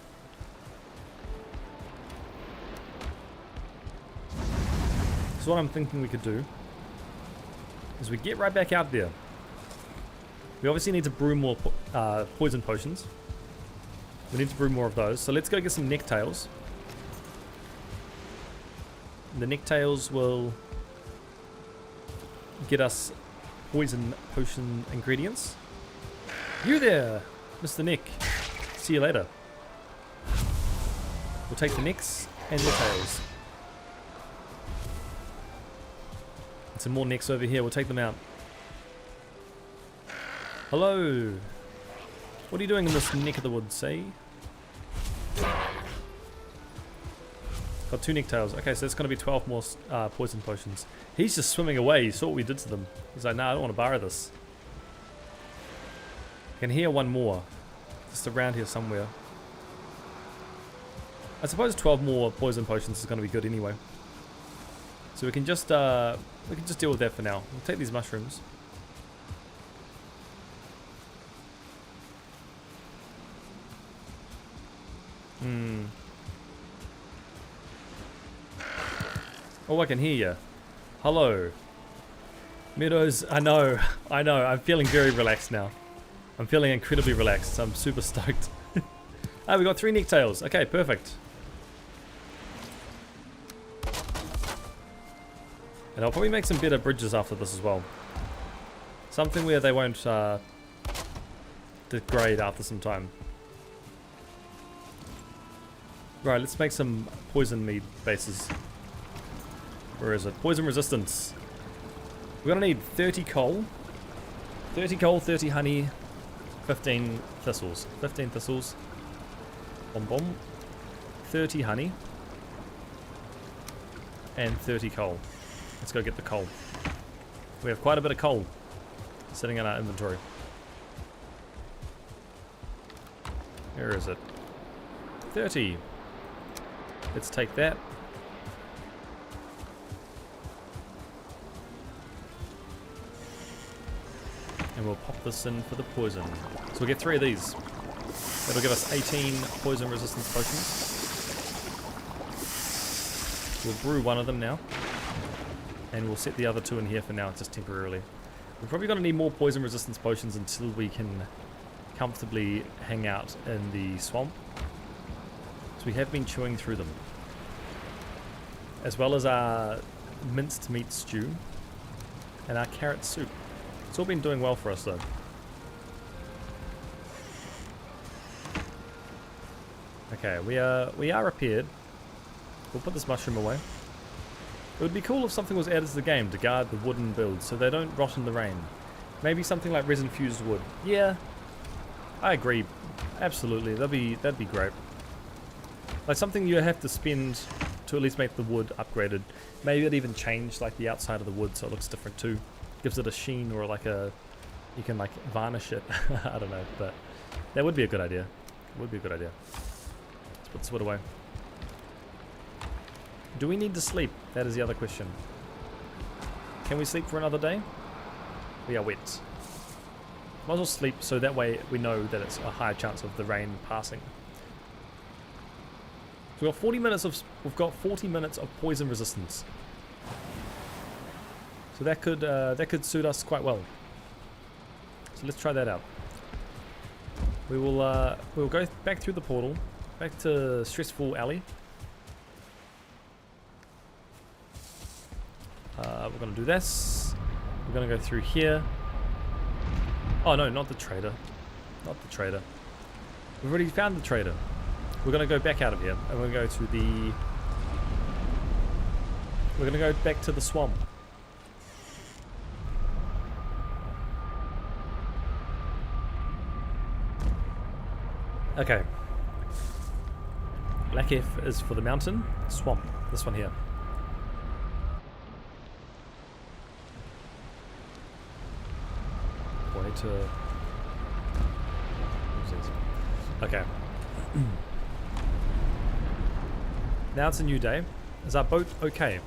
Speaker 1: So what I'm thinking we could do is we get right back out there. We obviously need to brew more poison potions. We need to brew more of those. So let's go get some necktails. The necktails will get us poison potion ingredients. You there, Mr. Nick. See you later. We'll take the necks and the tails. And some more necks over here. We'll take them out. Hello. What are you doing in this neck of the woods, eh? Got 2 necktails. Okay, so it's going to be 12 more poison potions. He's just swimming away. He saw what we did to them. He's like, nah, I don't want to borrow this. I can hear one more. Just around here somewhere. I suppose 12 more poison potions is going to be good anyway. So we can just deal with that for now. We'll take these mushrooms. Oh, I can hear you. Hello. Meadows, I know. I'm feeling very relaxed now. I'm feeling incredibly relaxed. I'm super stoked. Ah, we got 3 necktails. Okay, perfect. And I'll probably make some better bridges after this as well. Something where they won't degrade after some time. Right, let's make some poison mead bases. Where is it? Poison resistance. We're gonna need 30 coal. 30 coal, 30 honey, 15 thistles. 15 thistles. Boom boom. 30 honey. And 30 coal. Let's go get the coal. We have quite a bit of coal sitting in our inventory. Where is it? 30. Let's take that. And we'll pop this in for the poison. So we'll get 3 of these. That'll give us 18 poison resistance potions. We'll brew one of them now. And we'll set the other 2 in here for now, just temporarily. We're probably going to need more poison resistance potions until we can comfortably hang out in the swamp. So we have been chewing through them. As well as our minced meat stew and our carrot soup. It's all been doing well for us though. Okay, we are repaired. We'll put this mushroom away. It would be cool if something was added to the game to guard the wooden builds so they don't rot in the rain. Maybe something like resin fused wood. Yeah, I agree. Absolutely, that'd be great. Like something you have to spend to at least make the wood upgraded. Maybe it even change like the outside of the wood so it looks different too. Gives it a sheen or like a you can like varnish it. I don't know, but that would be a good idea. It would be a good idea. Let's put this wood away. Do we need to sleep? That is the other question. Can we sleep for another day? We are wet. Might as well sleep so that way we know that it's a higher chance of the rain passing. So we've got 40 minutes of poison resistance. So that could suit us quite well. So let's try that out. We'll go back through the portal, back to Stressful Alley. We're gonna do this. We're gonna go through here. Oh no, not the trader. Not the trader. We've already found the trader. We're gonna go back out of here and we're gonna go to the... We're gonna go back to the swamp. Okay. Black F is for the mountain. Swamp. This one here. To okay. Now it's a new day. Is our boat okay?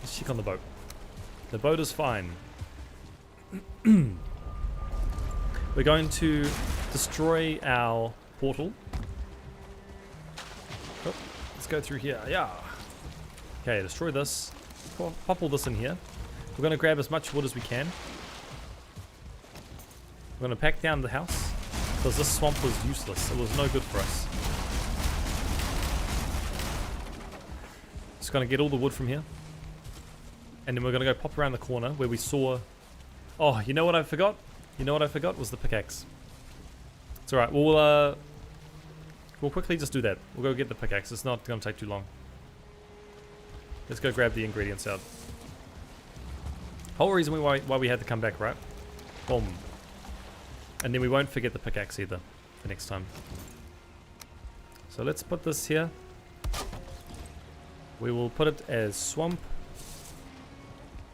Speaker 1: Let's check on the boat. The boat is fine. We're going to destroy our portal. Oh, let's go through here. Yeah. Okay, destroy this. Pop all this in here. We're going to grab as much wood as we can. We're going to pack down the house because this swamp was useless. It was no good for us. Just going to get all the wood from here. And then we're going to go pop around the corner where we saw... Oh, you know what I forgot? You know what I forgot was the pickaxe. It's alright. We'll quickly just do that. We'll go get the pickaxe. It's not going to take too long. Let's go grab the ingredients out. Whole reason why we had to come back, right? Boom. And then we won't forget the pickaxe either for next time. So let's put this here. We will put it as swamp.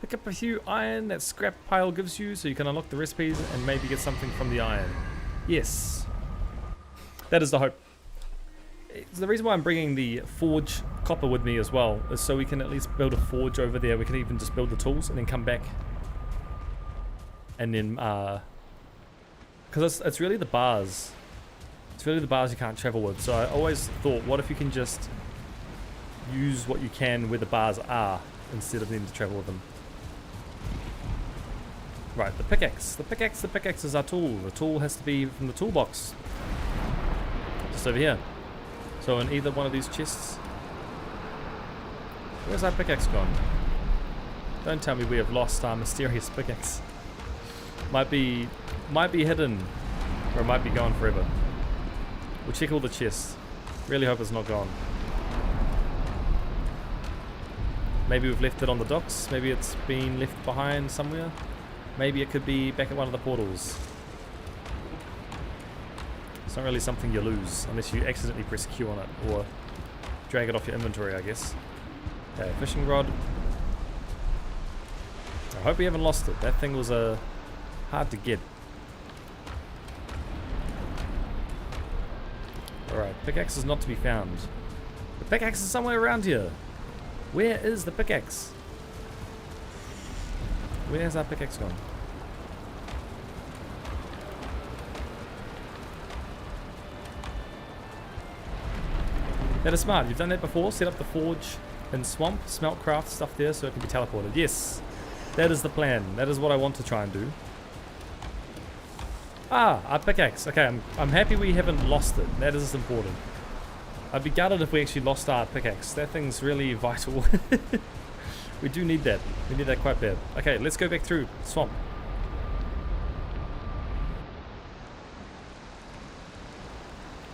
Speaker 1: Pick up a few iron that scrap pile gives you so you can unlock the recipes and maybe get something from the iron. Yes. That is the hope. The reason why I'm bringing the forge copper with me as well is so we can at least build a forge over there. We can even just build the tools and then come back. And then, because it's really the bars. It's really the bars you can't travel with. So I always thought, what if you can just use what you can where the bars are instead of needing to travel with them. Right, the pickaxe. The pickaxe is our tool. The tool has to be from the toolbox. Just over here. So in either one of these chests. Where's our pickaxe gone? Don't tell me we have lost our mysterious pickaxe. Might be hidden, or it might be gone forever. We'll check all the chests. Really hope it's not gone. Maybe we've left it on the docks. Maybe it's been left behind somewhere. Maybe it could be back at one of the portals. It's not really something you lose unless you accidentally press Q on it or drag it off your inventory, I guess. Okay, fishing rod. I hope we haven't lost it. That thing was hard to get. Alright, pickaxe is not to be found. The pickaxe is somewhere around here. Where is the pickaxe? Where has our pickaxe gone? That is smart. You've done that before. Set up the forge and swamp, smelt craft stuff there so it can be teleported. Yes, that is the plan. That is what I want to try and do. Ah, our pickaxe. Okay, I'm happy we haven't lost it. That is important. I'd be gutted if we actually lost our pickaxe. That thing's really vital. We do need that. We need that quite bad. Okay, let's go back through swamp.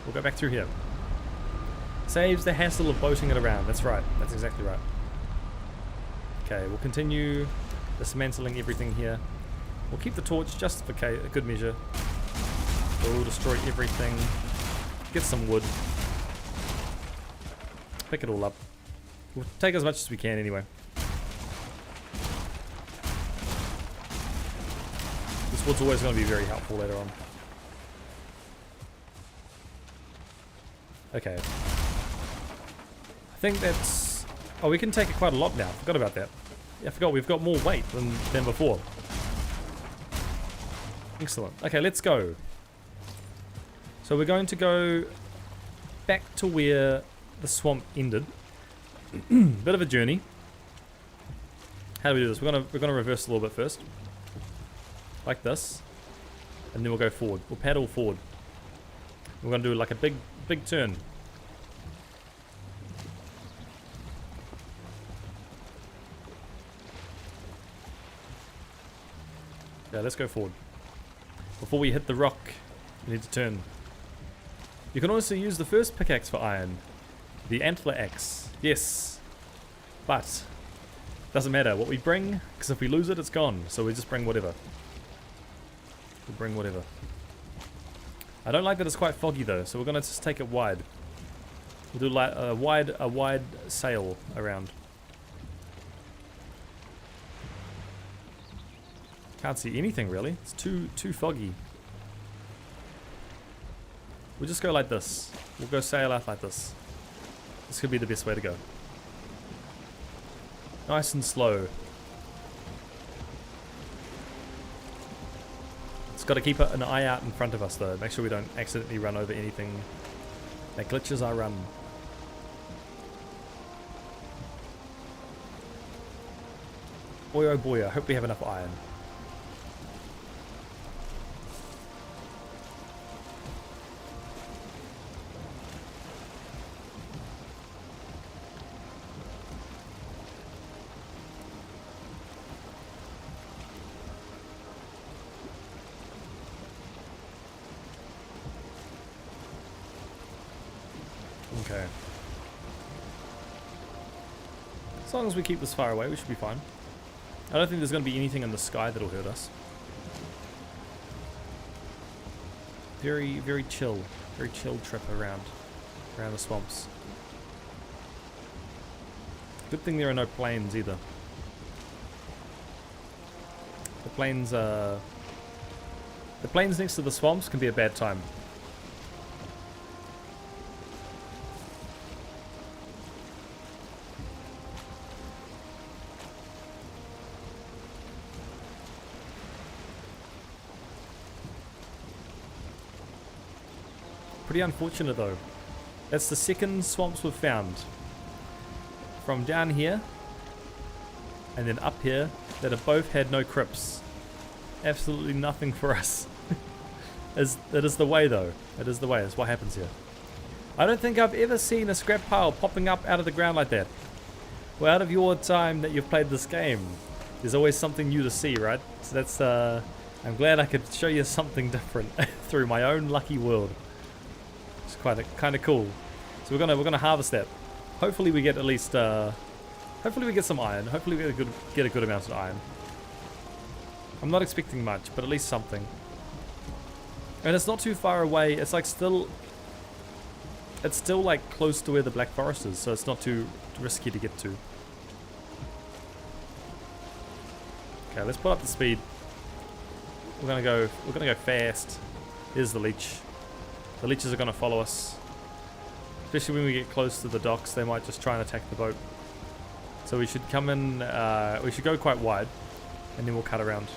Speaker 1: We'll go back through here. Saves the hassle of boating it around. That's right. That's exactly right. Okay, we'll continue dismantling everything here. We'll keep the torch just for a good measure. We'll destroy everything. Get some wood. Pick it all up. We'll take as much as we can anyway. This Wood's always going to be very helpful later on. Okay. I think that's... Oh, we can take quite a lot now. Forgot about that. Yeah, I forgot we've got more weight than before. Excellent. Okay, let's go. So we're going to go back to where the swamp ended. Bit of a journey. How do we do this? We're gonna reverse a little bit first. Like this. And then we'll go forward. We'll paddle forward. We're gonna do like a big turn. Yeah, let's go forward. Before we hit the rock, we need to turn. You can also use the first pickaxe for iron. The antler axe. Yes. But doesn't matter what we bring, because if we lose it, it's gone. So we just bring whatever. We'll bring whatever. I don't like that it's quite foggy though, so we're gonna just take it wide. We'll do like a wide sail around. Can't see anything really. It's too foggy. We'll just go like this. We'll go sail out like this. This could be the best way to go. Nice and slow. It's got to keep an eye out in front of us though. Make sure we don't accidentally run over anything that glitches our run. Boy oh boy, I hope we have enough iron. Okay. As long as we keep this far away, we should be fine. I don't think there's going to be anything in the sky that'll hurt us. Very chill trip around the swamps. Good thing there are no planes either. The planes next to the swamps can be a bad time. Pretty unfortunate though. That's the second swamps we've found. From down here and then up here that have both had no crypts. Absolutely nothing for us. That is the way though. It is the way. That's what happens here. I don't think I've ever seen a scrap pile popping up out of the ground like that. Well, out of your time that you've played this game, there's always something new to see, right? So that's I'm glad I could show you something different through my own lucky world. It's kind of cool. So we're gonna harvest that. Hopefully we get at least hopefully we get some iron. Hopefully we get a good amount of iron. I'm not expecting much, but at least something. And it's not too far away. It's like still like close to where the Black Forest is, so it's not too risky to get to. Okay, let's put up the speed. We're gonna go fast. Here's the leech. The leeches are gonna follow us. Especially when we get close to the docks, they might just try and attack the boat. So we should come in, we should go quite wide, and then we'll cut around.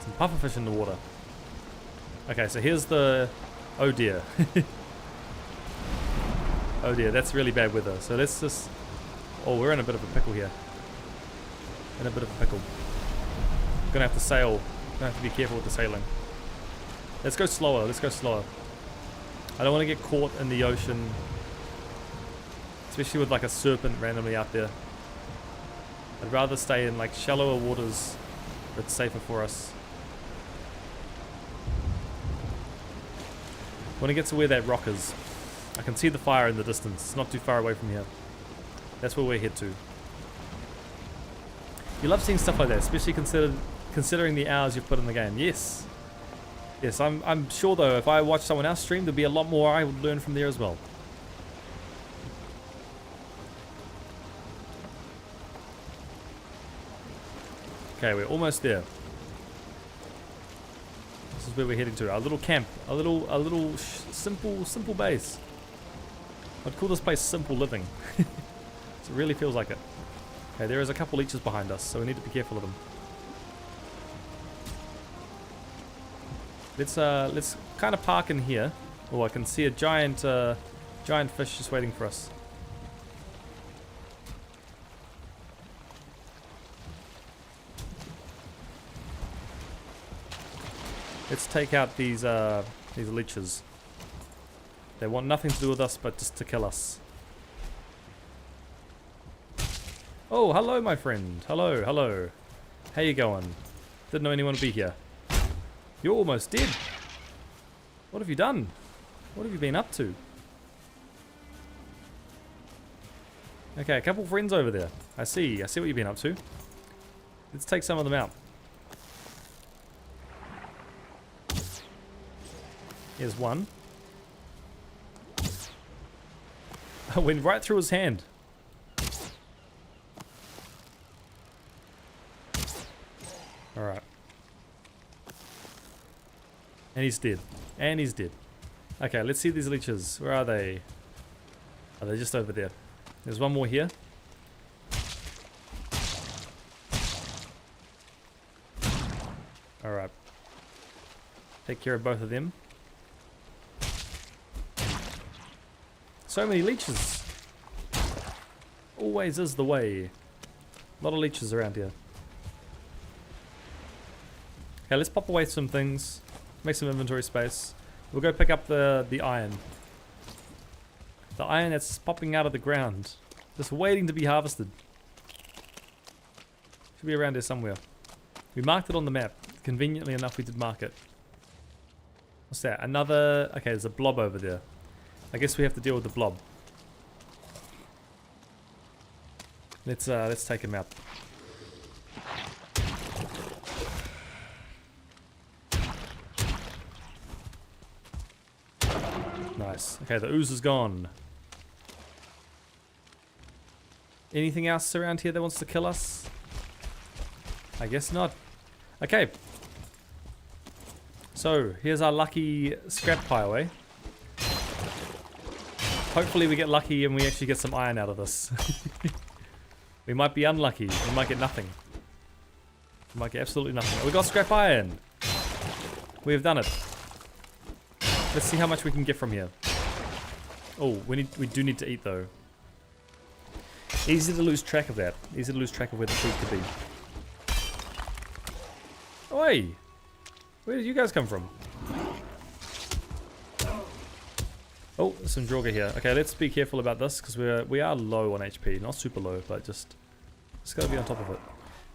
Speaker 1: Some pufferfish in the water. Okay, so here's the... Oh dear. Oh dear, that's really bad weather. So let's just... Oh, we're in a bit of a pickle here. In a bit of a pickle. We're gonna have to sail. We're gonna have to be careful with the sailing. Let's go slower, let's go slower. I don't want to get caught in the ocean. Especially with like a serpent randomly out there. I'd rather stay in like shallower waters. That's safer for us. When I get to where that rock is, I can see the fire in the distance. It's not too far away from here. That's where we're headed to. You love seeing stuff like that, especially considering the hours you've put in the game. Yes. Yes, I'm sure though, if I watch someone else stream, there'll be a lot more I would learn from there as well. Okay, we're almost there. is where we're heading to. Our little camp. A little simple base. I'd call this place simple living. It really feels like it. Okay, there is a couple leeches behind us, so we need to be careful of them. Let's kind of park in here. Oh, I can see a giant fish just waiting for us. Let's take out these leeches. They want nothing to do with us, but just to kill us. Oh, hello, my friend. Hello, hello. How you going? Didn't know anyone would be here. You're almost dead. What have you done? What have you been up to? Okay, a couple friends over there. I see what you've been up to. Let's take some of them out. Here's one. I went right through his hand. Alright. And he's dead. And he's dead. Okay, let's see these leeches. Where are they? Oh, they're just over there. There's one more here. Alright. Take care of both of them. So many leeches. Always is the way. A lot of leeches around here. Okay, let's pop away some things. Make some inventory space. We'll go pick up the iron. The iron that's popping out of the ground. Just waiting to be harvested. Should be around here somewhere. We marked it on the map. Conveniently enough, we did mark it. What's that? Another... Okay, there's a blob over there. I guess we have to deal with the blob. Let's take him out. Nice. Okay, the ooze is gone. Anything else around here that wants to kill us? I guess not. Okay. So, here's our lucky scrap pile, eh? Hopefully we get lucky and we actually get some iron out of this. We might be unlucky. We might get nothing. We might get absolutely nothing. We got scrap iron. We have done it. Let's see how much we can get from here. Oh, we do need to eat though. Easy to lose track of that. Easy to lose track of where the food could be. Oi! Where did you guys come from? Oh, there's some Draugr here. Okay, let's be careful about this because we are low on HP. Not super low, but just gotta be on top of it.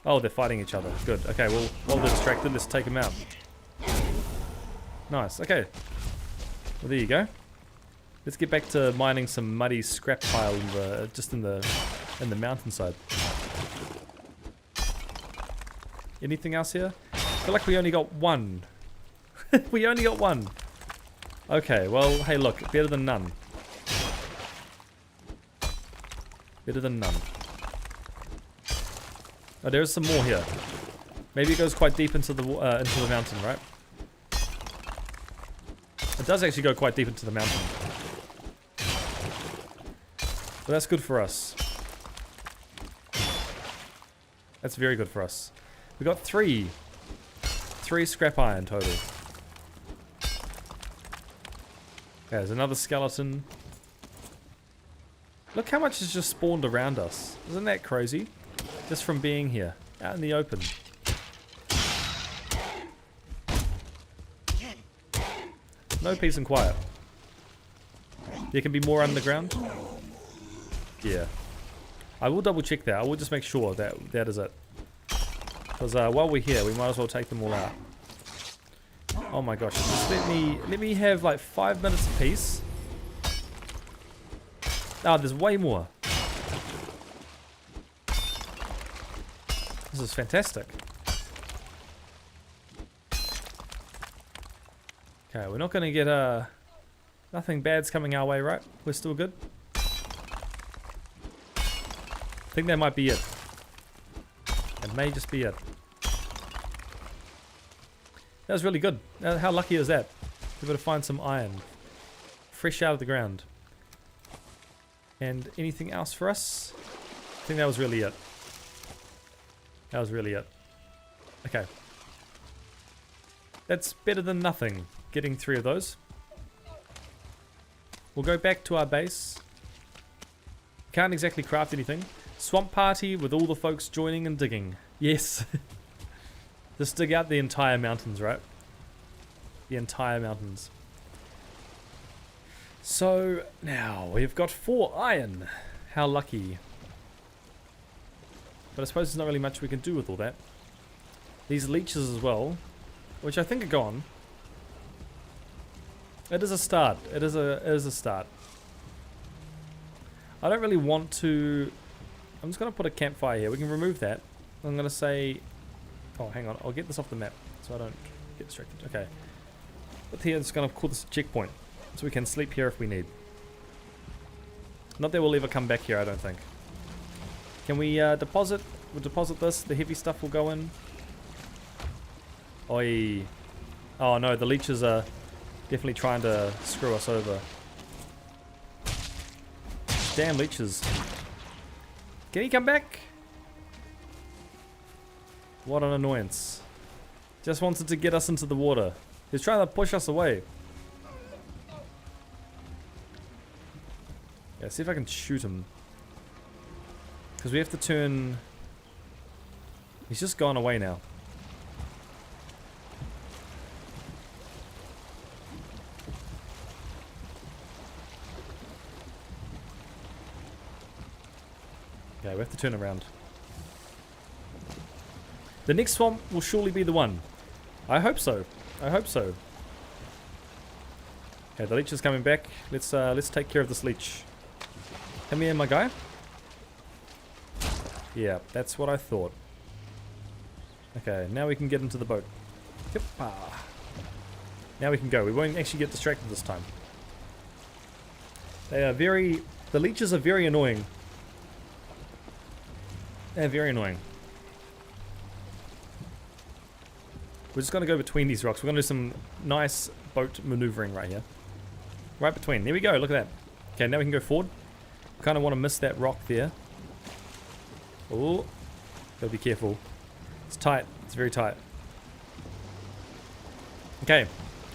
Speaker 1: Oh, they're fighting each other. Good. Okay, well, while they're distracted, let's take them out. Nice. Okay. Well, there you go. Let's get back to mining some muddy scrap pile in the mountainside. Anything else here? I feel like we only got one. We only got one. Okay, well, hey, look, better than none. Better than none. Oh, there's some more here. Maybe it goes quite deep into the mountain, right? It does actually go quite deep into the mountain. But that's good for us. That's very good for us. We got three scrap iron total. Okay, there's another skeleton. Look how much has just spawned around us. Isn't that crazy? Just from being here, out in the open. No peace and quiet. There can be more underground. Yeah. I will double check that. I will just make sure that that is it. Because while we're here, we might as well take them all out. Oh my gosh. Just let me have like 5 minutes of peace. Oh, there's way more. This is fantastic. Okay, we're not going to get nothing bad's coming our way, right? We're still good. I think that might be it. It may just be it. That was really good. How lucky is that? We're able to find some iron. Fresh out of the ground. And anything else for us? I think that was really it. That was really it. Okay. That's better than nothing. Getting 3 of those. We'll go back to our base. Can't exactly craft anything. Swamp party with all the folks joining and digging. Yes. Just dig out the entire mountains, right? The entire mountains. So, now we've got 4 iron. How lucky. But I suppose there's not really much we can do with all that. These leeches as well, which I think are gone. It is a start. It is a start. I don't really want to... I'm just going to put a campfire here. We can remove that. I'm going to say... Oh, hang on. I'll get this off the map so I don't get distracted. Okay. But here, it's going to call this a checkpoint. So we can sleep here if we need. Not that we'll ever come back here, I don't think. Can we deposit? We'll deposit this. The heavy stuff will go in. Oi. Oh no, the leeches are definitely trying to screw us over. Damn leeches. Can he come back? What an annoyance. Just wanted to get us into the water. He's trying to push us away. Yeah, see if I can shoot him. Because we have to turn... He's just gone away now. Okay, we have to turn around. The next swamp will surely be the one. I hope so. I hope so. Okay, the leech is coming back. Let's take care of this leech. Come here, my guy. Yeah, that's what I thought. Okay, now we can get into the boat. Yep. Now we can go. We won't actually get distracted this time. They are very... The leeches are very annoying. They're very annoying. We're just going to go between these rocks. We're going to do some nice boat maneuvering right here. Right between. There we go. Look at that. Okay, now we can go forward. Kind of want to miss that rock there. Oh, gotta be careful. It's tight. It's very tight. Okay,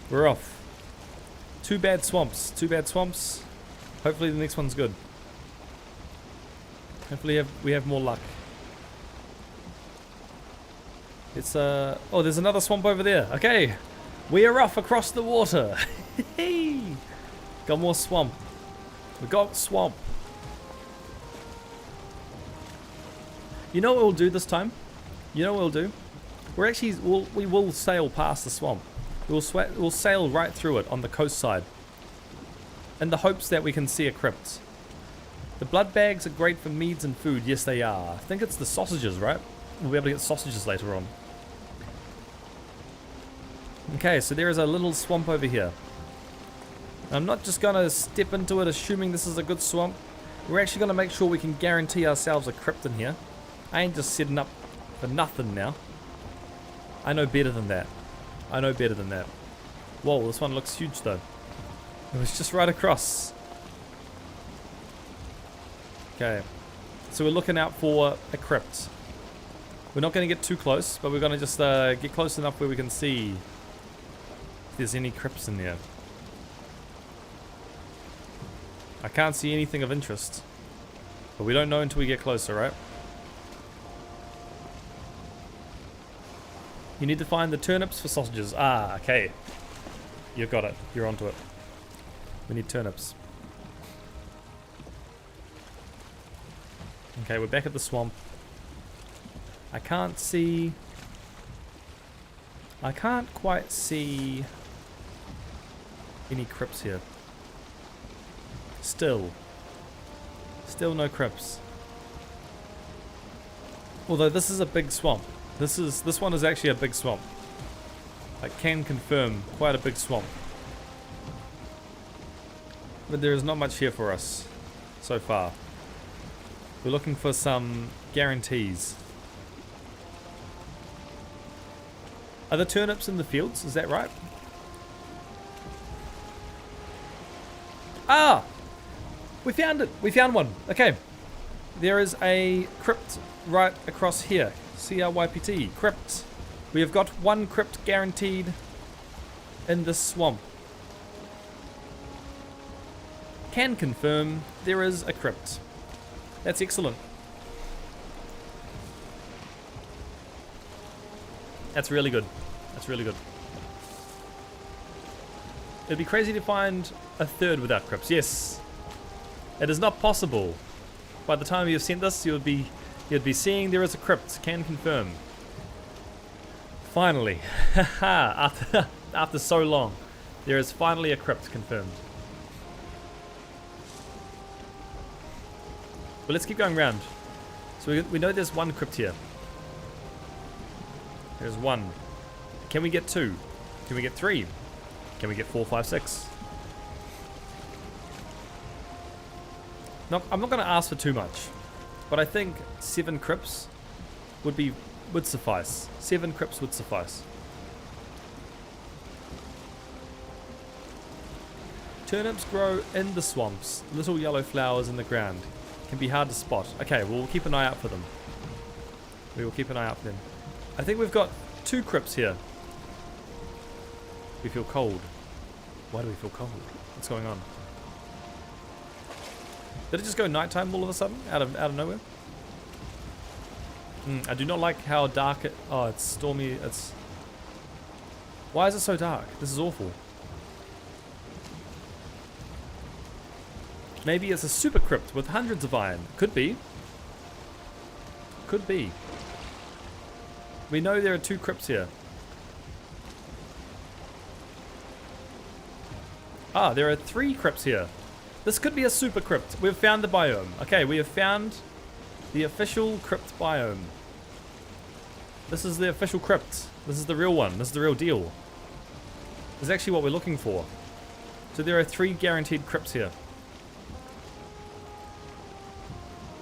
Speaker 1: we're off. 2 bad swamps. 2 bad swamps. Hopefully the next one's good. Hopefully we have more luck. It's oh, there's another swamp over there. Okay, we are off across the water. Got more swamp. We got swamp. You know what we'll do this time? You know what we'll do? We will sail past the swamp. We'll sail right through it on the coast side, in the hopes that we can see a crypt. The blood bags are great for meads and food. Yes, they are. I think it's the sausages, right? We'll be able to get sausages later on. Okay, so there is a little swamp over here. I'm not just gonna step into it assuming this is a good swamp. We're actually gonna make sure we can guarantee ourselves a crypt in here. I ain't just setting up for nothing now. I know better than that. I know better than that. Whoa, this one looks huge though. It was just right across. Okay. So we're looking out for a crypt. We're not going to get too close, but we're going to just get close enough where we can see if there's any crypts in there. I can't see anything of interest. But we don't know until we get closer, right? You need to find the turnips for sausages. Ah, okay. You've got it. You're onto it. We need turnips. Okay, we're back at the swamp. I can't quite see any crypts here. Still no crypts. Although this is a big swamp. This one is actually a big swamp. I can confirm quite a big swamp. But there is not much here for us so far. We're looking for some guarantees. Are the turnips in the fields? Is that right? Ah! We found it! We found one! Okay. There is a crypt right across here. CRYPT. Crypt. We have got one crypt guaranteed in this swamp. Can confirm there is a crypt. That's excellent. That's really good. That's really good. It'd be crazy to find a third without crypts. Yes. It is not possible. By the time you've sent this, you'd be seeing there is a crypt. Can confirm. Finally. Haha. after so long. There is finally a crypt confirmed. But let's keep going around. So we know there's one crypt here. There's one. Can we get two? Can we get three? Can we get 4, 5, 6? No, I'm not going to ask for too much, but I think 7 crypts would suffice. 7 crypts would suffice. Turnips grow in the swamps. Little yellow flowers in the ground. Can be hard to spot. Okay, well, we'll keep an eye out for them. We will keep an eye out for them. I think we've got 2 crypts here. We feel cold. Why do we feel cold? What's going on? Did it just go nighttime all of a sudden? Out of nowhere? I do not like how dark it... Oh, it's stormy. It's... Why is it so dark? This is awful. Maybe it's a super crypt with hundreds of iron. Could be. Could be. We know there are 2 crypts here. Ah, there are 3 crypts here. This could be a super crypt. We've found the biome. Okay, we have found the official crypt biome. This is the official crypt. This is the real one. This is the real deal. This is actually what we're looking for. So there are 3 guaranteed crypts here.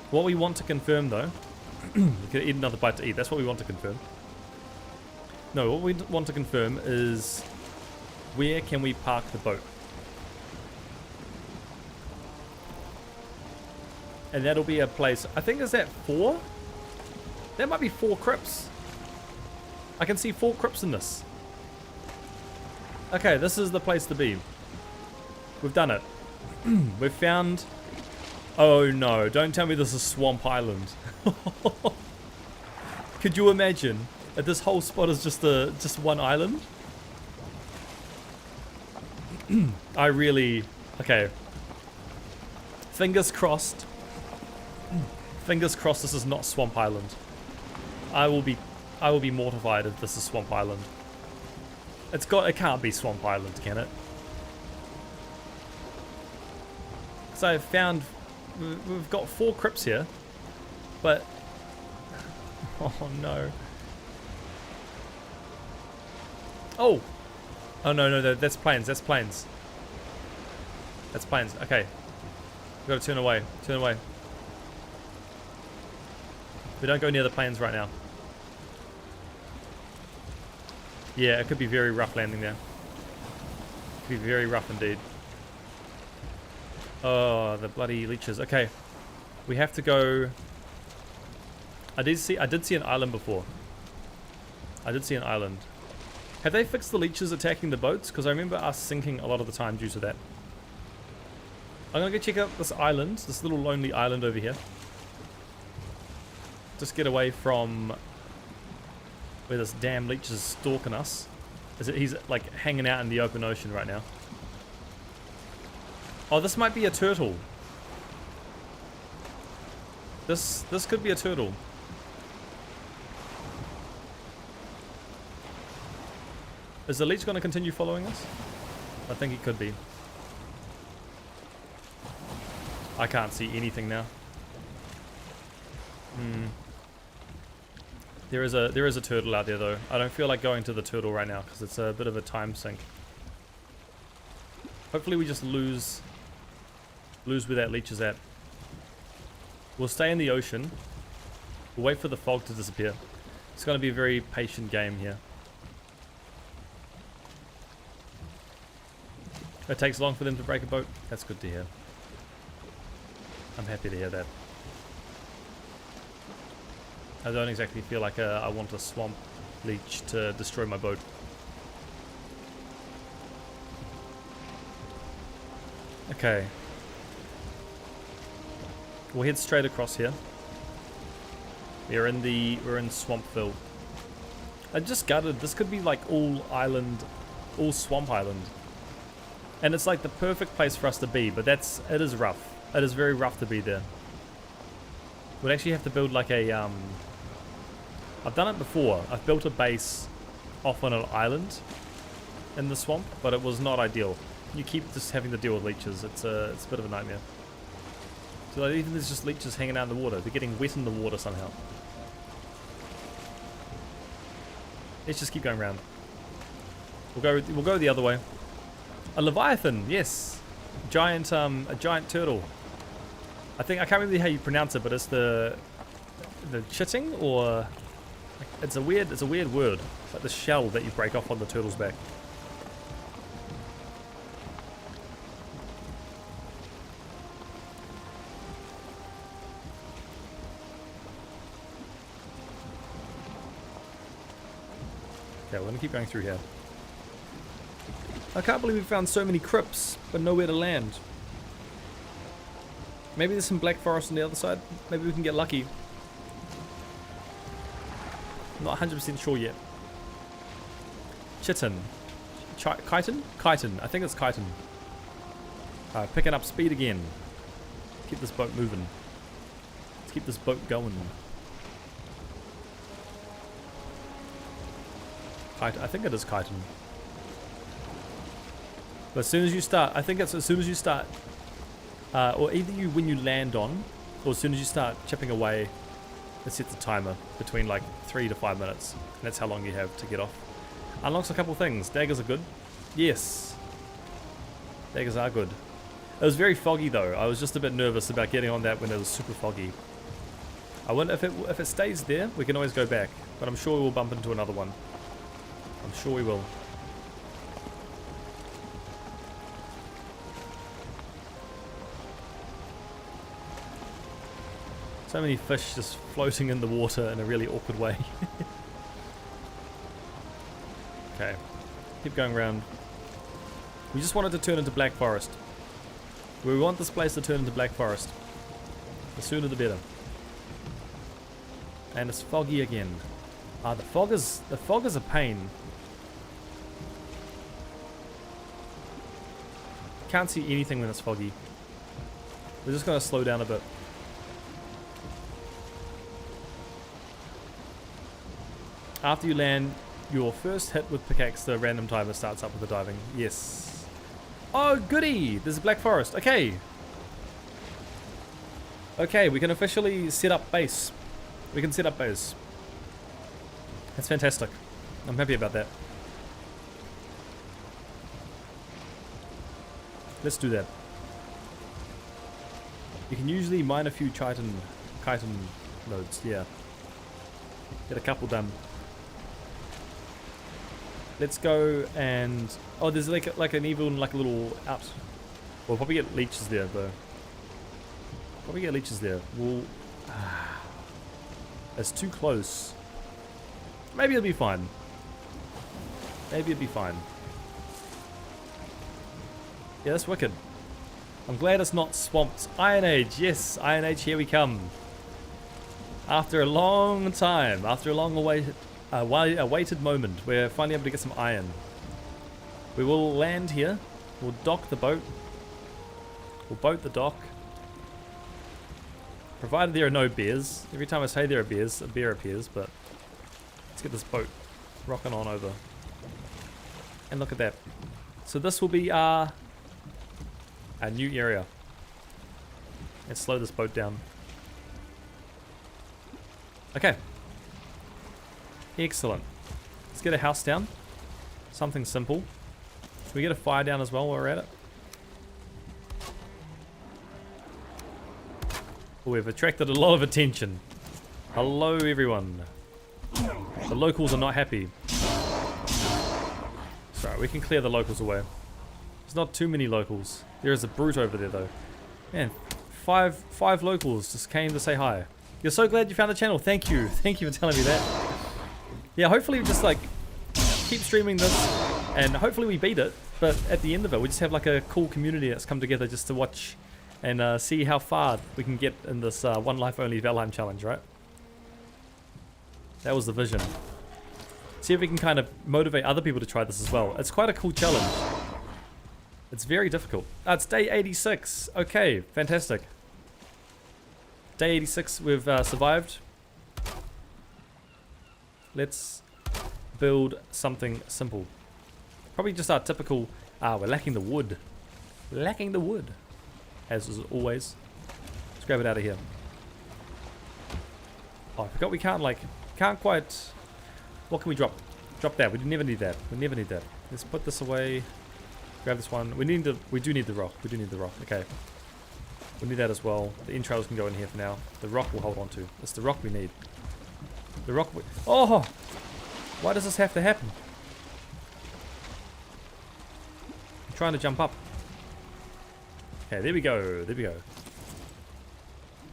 Speaker 1: What we want to confirm though, we could eat another bite to eat. That's what we want to confirm. No, what we want to confirm is where can we park the boat? And that'll be a place, I think, is that 4? There might be 4 crypts. I can see 4 crypts in this. Okay, this is the place to be. We've done it. We've found... Oh no, don't tell me this is Swamp Island. Could you imagine that this whole spot is just one island? I really... Okay. Fingers crossed. Fingers crossed this is not Swamp Island. I will be mortified if this is Swamp Island. It can't be Swamp Island, can it? So I've found we've got 4 crypts here, but oh no. Oh no, that's planes. That's planes. That's planes. Okay, we gotta turn away. Turn away. We don't go near the planes right now. Yeah, it could be very rough landing there. Could be very rough indeed. Oh, the bloody leeches. Okay, we have to go. I did see an island before. I did see an island. Have they fixed the leeches attacking the boats? Because I remember us sinking a lot of the time due to that. I'm gonna go check out this island, this little lonely island over here. Just get away from where this damn leech is stalking us. He's like hanging out in the open ocean right now. Oh, this might be a turtle. This could be a turtle. Is the leech going to continue following us? I think he could be. I can't see anything now. There is a turtle out there though. I don't feel like going to the turtle right now because it's a bit of a time sink. Hopefully we just lose where that leech is at. We'll stay in the ocean. We'll wait for the fog to disappear. It's going to be a very patient game here. It takes long for them to break a boat. That's good to hear. I'm happy to hear that. I don't exactly feel like I want a swamp leech to destroy my boat. Okay. We'll head straight across here. We're in Swampville. I just gutted. This could be like all swamp island. And it's like the perfect place for us to be, but it is rough. It is very rough to be there. We'd actually have to build like a, I've done it before. I've built a base off on an island in the swamp, but it was not ideal. You keep just having to deal with leeches. It's a bit of a nightmare. So like, even there's just leeches hanging out in the water. They're getting wet in the water somehow. Let's just keep going around. We'll go the other way. A leviathan, yes. A giant turtle. I can't remember how you pronounce it, but it's the chitting, or it's a weird word. It's like the shell that you break off on the turtle's back. Okay, we're gonna keep going through here. I can't believe we found so many crypts, but nowhere to land. Maybe there's some black forest on the other side. Maybe we can get lucky. I'm not 100% sure yet. Chitin. Chitin? Chitin. I think it's chitin. Picking up speed again. Keep this boat moving. Let's keep this boat going. I think it is chitin. But as soon as you start, I think it's as soon as you start, or either when you land on, or as soon as you start chipping away, it sets a timer between like 3 to 5 minutes. And that's how long you have to get off. Unlocks a couple things. Daggers are good. Yes. Daggers are good. It was very foggy though. I was just a bit nervous about getting on that when it was super foggy. I wonder if it stays there, we can always go back. But I'm sure we'll bump into another one. I'm sure we will. So many fish just floating in the water in a really awkward way. Okay, keep going around. We just wanted to turn into Black Forest. We want this place to turn into Black Forest. The sooner the better. And it's foggy again. The fog is a pain. Can't see anything when it's foggy. We're just gonna slow down a bit. After you land your first hit with pickaxe, the random timer starts up with the diving. Yes. Oh, goody! There's a Black Forest. Okay. Okay, we can officially set up base. We can set up base. That's fantastic. I'm happy about that. Let's do that. You can usually mine a few chitin nodes, yeah. Get a couple done. Let's go and... Oh, there's like an even like a little out. We'll probably get leeches there though. Probably get leeches there. We'll... It's too close. Maybe it'll be fine. Maybe it'll be fine. Yeah, that's wicked. I'm glad it's not swamped. Iron Age, yes, Iron Age, here we come. After a long time, after a long awaited moment, we're finally able to get some iron. We will land here. We'll dock the boat. We'll boat the dock. Provided there are no bears. Every time I say there are bears, a bear appears, but let's get this boat rocking on over. And look at that. So this will be our new area. Let's slow this boat down. Okay. Excellent. Let's get a house down. Something simple. Should we get a fire down as well while we're at it? Oh, we've attracted a lot of attention. Hello everyone. The locals are not happy. Sorry, we can clear the locals away. There's not too many locals. There is a brute over there though. Man, five locals just came to say hi. You're so glad you found the channel. Thank you. Thank you for telling me that. Yeah, hopefully we just like keep streaming this and hopefully we beat it. But at the end of it, we just have like a cool community that's come together just to watch and see how far we can get in this one life only Valheim challenge, right? That was the vision. See if we can kind of motivate other people to try this as well. It's quite a cool challenge. It's very difficult. It's day 86. Okay, fantastic. Day 86, we've survived. Let's build something simple. Probably just our typical... we're lacking the wood. Lacking the wood. As is always. Let's grab it out of here. Oh, I forgot we can't like... Can't quite... What can we drop? Drop that. We never need that. We never need that. Let's put this away. Grab this one. We do need the rock. We do need the rock. Okay. We need that as well. The entrails can go in here for now. The rock we'll hold on to. It's the rock we need. The rock we... Oh! Why does this have to happen? I'm trying to jump up. Okay, there we go. There we go.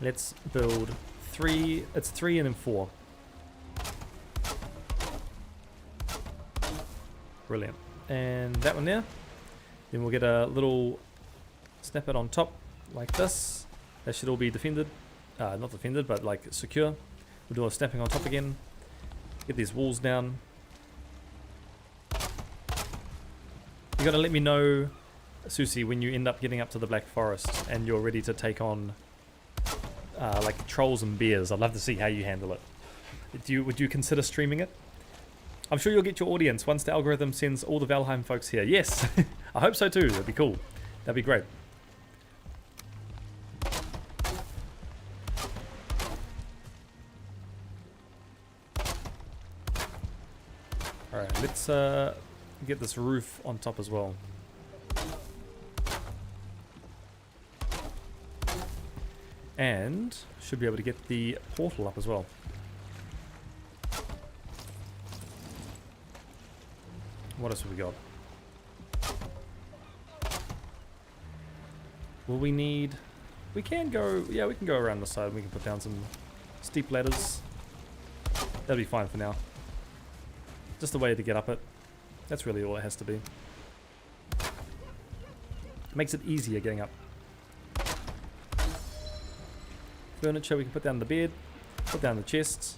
Speaker 1: Let's build 3. It's 3 and then 4. Brilliant. And that one there. Then we'll get a little snippet on top like this. That should all be defended. Not defended, but like secure. We'll do a snapping on top again. Get these walls down. You gotta let me know, Susie, when you end up getting up to the Black Forest and you're ready to take on like trolls and bears. I'd love to see how you handle it. Would you consider streaming it? I'm sure you'll get your audience once the algorithm sends all the Valheim folks here. Yes, I hope so too. That'd be cool. That'd be great. Alright, let's get this roof on top as well. And should be able to get the portal up as well. What else have we got? Will we need... We can go... Yeah, we can go around the side. We can put down some steep ladders. That'll be fine for now. Just a way to get up it. That's really all it has to be. Makes it easier getting up. Furniture, we can put down the bed. Put down the chests.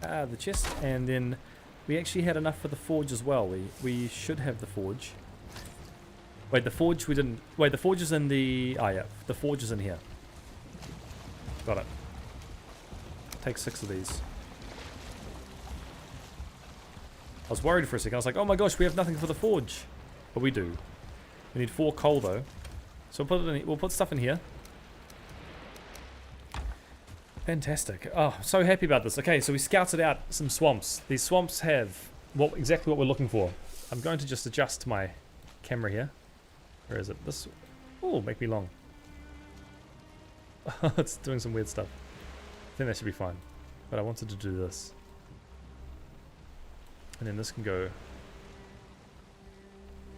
Speaker 1: The chest, and then... We actually had enough for the forge as well. We should have the forge. Wait, the forge we didn't... Wait, the forge is in the... Oh yeah, the forge is in here. Got it. Take 6 of these. I was worried for a second. I was like, oh my gosh, we have nothing for the forge. But we do. We need 4 coal though. So we'll put stuff in here. Fantastic. Oh, I'm so happy about this. Okay, so we scouted out some swamps. These swamps have exactly what we're looking for. I'm going to just adjust my camera here. Where is it? This... Oh, make me long. It's doing some weird stuff. I think that should be fine. But I wanted to do this. And then this can go...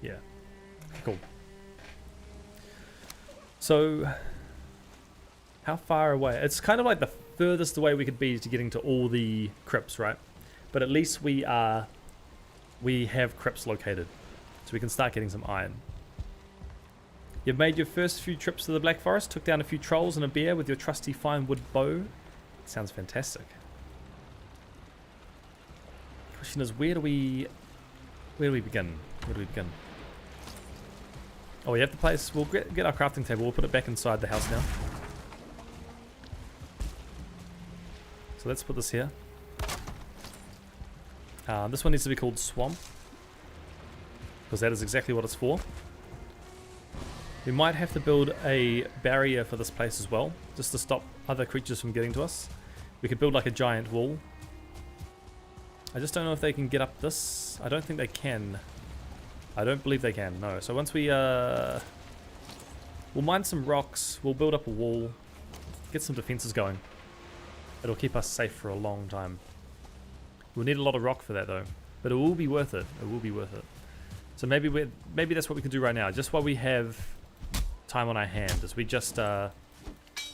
Speaker 1: Yeah. Cool. So... How far away? It's kind of like the furthest away we could be to getting to all the crypts, right? But at least we have crypts located. So we can start getting some iron. You've made your first few trips to the Black Forest, took down a few trolls and a bear with your trusty fine wood bow. Sounds fantastic. Question is, where do we begin? Where do we begin? Oh, we have the place. We'll get our crafting table. We'll put it back inside the house now. So let's put this here. This one needs to be called Swamp, because that is exactly what it's for. We might have to build a barrier for this place as well, just to stop other creatures from getting to us. We could build like a giant wall. I just don't know if they can get up this. I don't think they can. I don't believe they can, no. So once we, we'll mine some rocks, we'll build up a wall, get some defenses going. It'll keep us safe for a long time. We'll need a lot of rock for that though, but it will be worth it. It will be worth it. So maybe that's what we can do right now. Just while we have time on our hand, is we just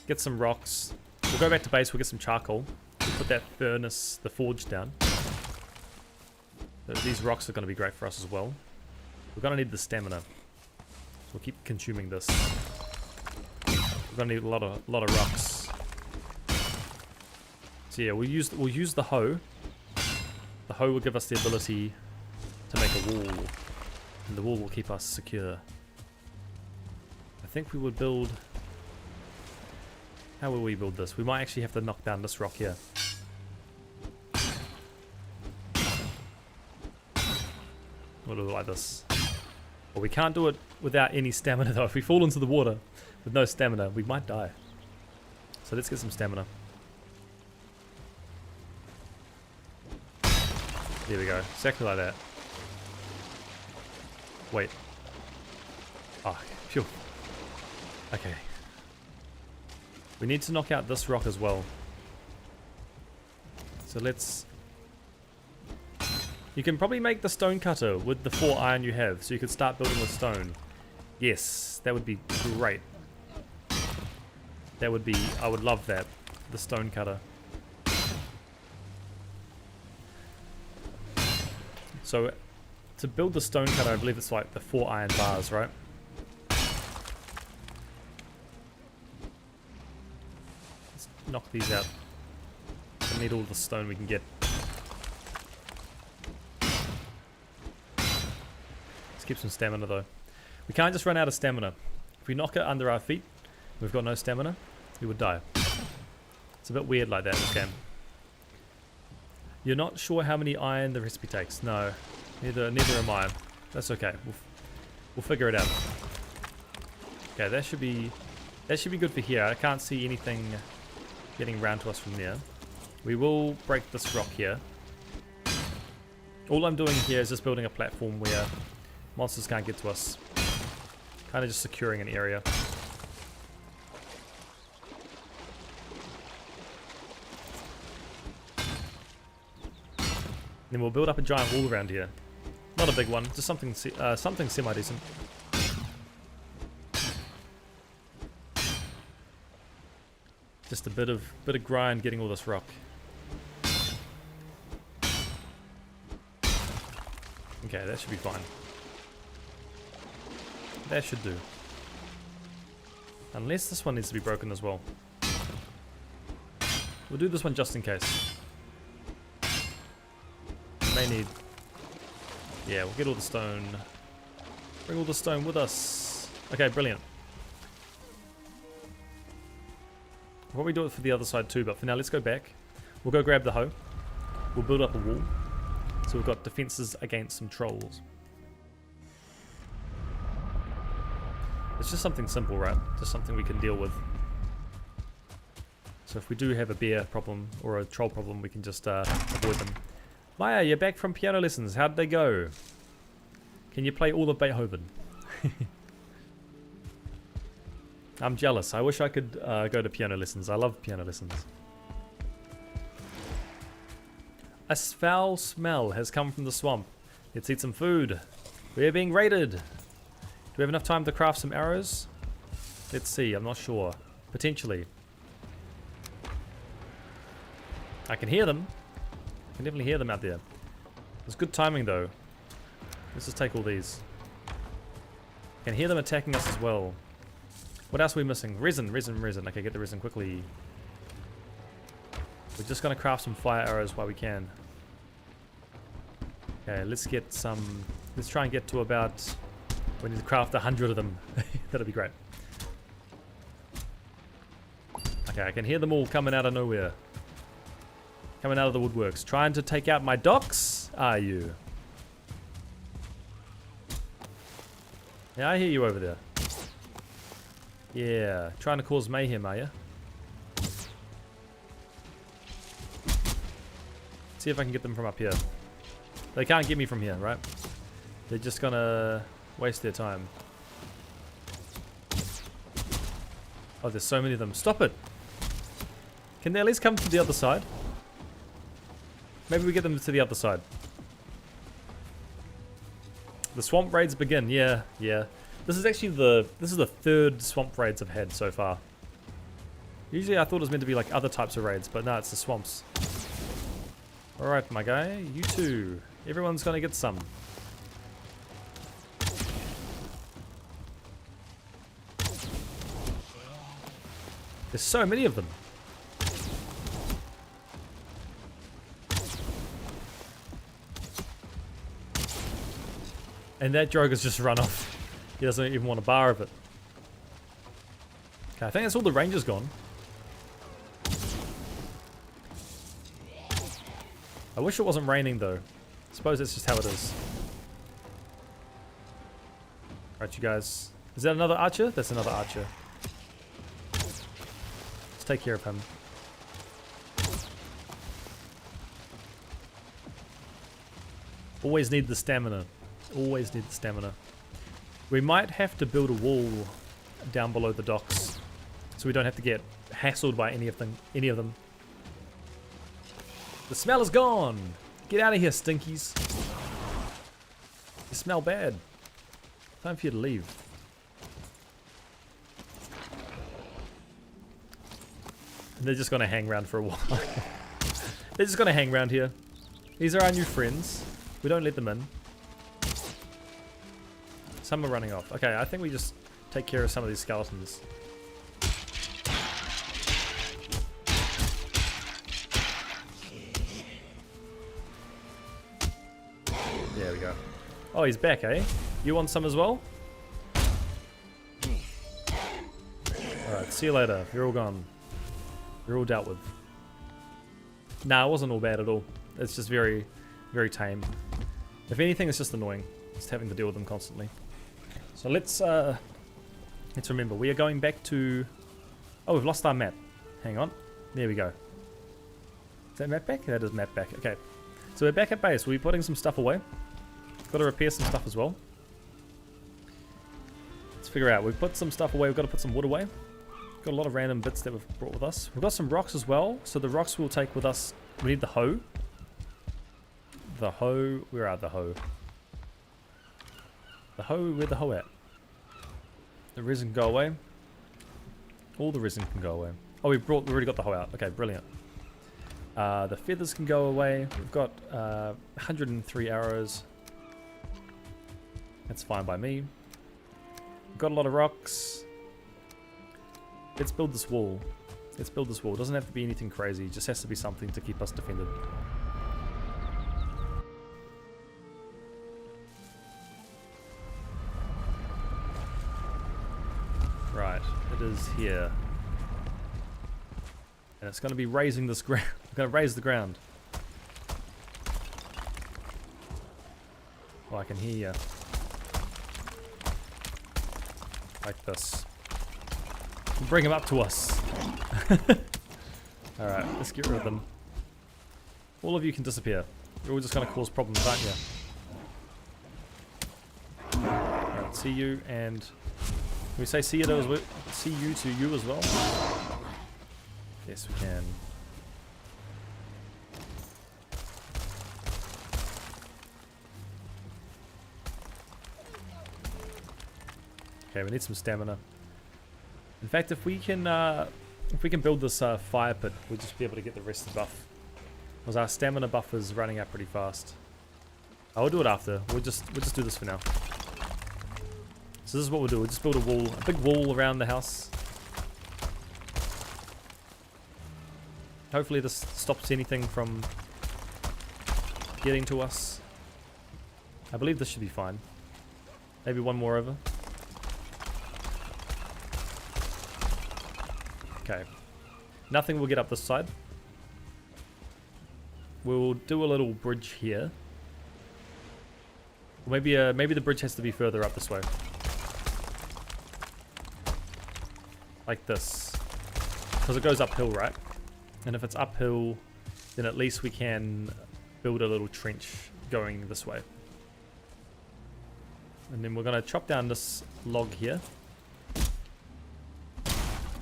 Speaker 1: get some rocks. We'll go back to base. We'll get some charcoal. We'll put that furnace, the forge down. These rocks are going to be great for us as well. We're going to need the stamina. So we'll keep consuming this. We're going to need a lot of rocks. So yeah, we'll use the hoe. The hoe will give us the ability to make a wall, and the wall will keep us secure. I think we would build. How will we build this? We might actually have to knock down this rock here. We'll do it like this. Well, we can't do it without any stamina though. If we fall into the water with no stamina, we might die. So let's get some stamina. There we go. Exactly like that. Wait. Ah, phew. Okay. We need to knock out this rock as well. So let's... You can probably make the stone cutter with the 4 iron you have, so you could start building with stone. Yes, that would be great. That would be... I would love that. The stone cutter. So, to build the stone cutter, I believe it's like the 4 iron bars, right? Let's knock these out. We need all the stone we can get. Let's keep some stamina though. We can't just run out of stamina. If we knock it under our feet, we've got no stamina, we would die. It's a bit weird like that in this game. You're not sure how many iron the recipe takes? No, neither am I. That's okay. We'll figure it out. Okay, that should be good for here. I can't see anything getting around to us from there. We will break this rock here. All I'm doing here is just building a platform where monsters can't get to us. Kind of just securing an area. Then we'll build up a giant wall around here. Not a big one, just something semi-decent. Just a bit of grind getting all this rock. Okay, that should be fine. That should do. Unless this one needs to be broken as well. We'll do this one just in case. May need... Yeah, we'll get all the stone. Bring all the stone with us. Okay, brilliant. We'll probably do it for the other side too, but for now let's go back. We'll go grab the hoe. We'll build up a wall. So we've got defenses against some trolls. It's just something simple, right? Just something we can deal with. So if we do have a bear problem or a troll problem, we can just avoid them. Maya, you're back from piano lessons. How'd they go? Can you play all of Beethoven? I'm jealous. I wish I could go to piano lessons. I love piano lessons. A foul smell has come from the swamp. Let's eat some food. We're being raided. Do we have enough time to craft some arrows? Let's see. I'm not sure. Potentially. I can hear them. I can definitely hear them out there. It's good timing though. Let's just take all these. I can hear them attacking us as well. What else are we missing? Resin. Okay, get the resin quickly. We're just going to craft some fire arrows while we can. Okay, let's get some... Let's try and get to about... We need to craft 100 of them. That'll be great. Okay, I can hear them all coming out of nowhere. Coming out of the woodworks. Trying to take out my docks, are you? Yeah, I hear you over there. Yeah, trying to cause mayhem, are you? See if I can get them from up here. They can't get me from here, right? They're just gonna waste their time. Oh, there's so many of them. Stop it! Can they at least come to the other side? Maybe we get them to the other side. The swamp raids begin. Yeah, yeah. This is actually the third swamp raids I've had so far. Usually I thought it was meant to be like other types of raids, but no, it's the swamps. Alright, my guy. You too. Everyone's gonna get some. There's so many of them. And that Droga's just run off. He doesn't even want a bar of it. Okay, I think that's all the rangers gone. I wish it wasn't raining though. I suppose that's just how it is. Alright, you guys. Is that another archer? That's another archer. Let's take care of him. Always need the stamina. Always need the stamina. We might have to build a wall down below the docks, so we don't have to get hassled by any of them. The smell is gone. Get out of here, stinkies. You smell bad. Time for you to leave. And they're just gonna hang around for a while. They're just gonna hang around here. These are our new friends. We don't let them in. Some are running off. Okay, I think we just take care of some of these skeletons. There we go. Oh, he's back, eh? You want some as well? Alright, see you later. You're all gone. You're all dealt with. Nah, it wasn't all bad at all. It's just very, very tame. If anything, it's just annoying. Just having to deal with them constantly. So let's remember, we are going back to... Oh, we've lost our map. Hang on. There we go. Is that map back? That is map back. Okay. So we're back at base. We're putting some stuff away. Got to repair some stuff as well. Let's figure out. We've put some stuff away. We've got to put some wood away. Got a lot of random bits that we've brought with us. We've got some rocks as well. So the rocks we'll take with us. We need the hoe. The hoe. Where are the hoe? The hoe, where the hoe at? The resin can go away. All the resin can go away. Oh, we already got the hoe out. Okay, brilliant. The feathers can go away. We've got 103 arrows. That's fine by me. We've got a lot of rocks. Let's build this wall. Let's build this wall. It doesn't have to be anything crazy. It just has to be something to keep us defended. Right, it is here. And it's going to be raising this ground. We're going to raise the ground. Oh, I can hear you. Like this. Bring them up to us. Alright, let's get rid of them. All of you can disappear. You're all just going to cause problems, aren't you? Alright, see you, and... Can we say see you to you as well? Yes, we can. Okay, we need some stamina. In fact, if we can build this fire pit, we'll just be able to get the rest of the buff. Because our stamina buff is running out pretty fast. I will do it after. We'll just do this for now. So this is what we'll do. We'll just build a big wall around the house. Hopefully this stops anything from getting to us. I believe this should be fine. Maybe one more over. Okay. Nothing will get up this side. We'll do a little bridge here. Or maybe the bridge has to be further up this way. Like this. Because it goes uphill, right? And if it's uphill, then at least we can build a little trench going this way. And then we're going to chop down this log here.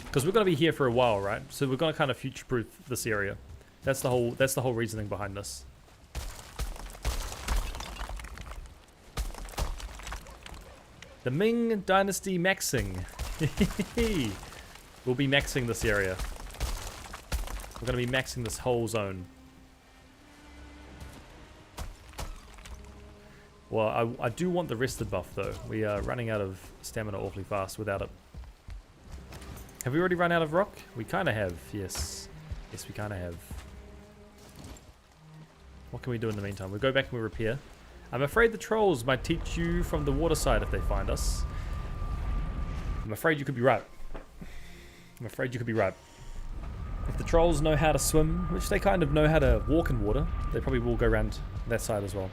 Speaker 1: Because we're going to be here for a while, right? So we're going to kind of future-proof this area. That's the whole reasoning behind this. The Ming Dynasty maxing. We'll be maxing this area. We're going to be maxing this whole zone. Well, I do want the rested buff though. We are running out of stamina awfully fast without it. Have we already run out of rock? We kind of have, yes. Yes, we kind of have. What can we do in the meantime? We go back and we repair. I'm afraid the trolls might teach you from the water side if they find us. I'm afraid you could be right. I'm afraid you could be right. If the trolls know how to swim, which they kind of know how to walk in water, they probably will go around that side as well.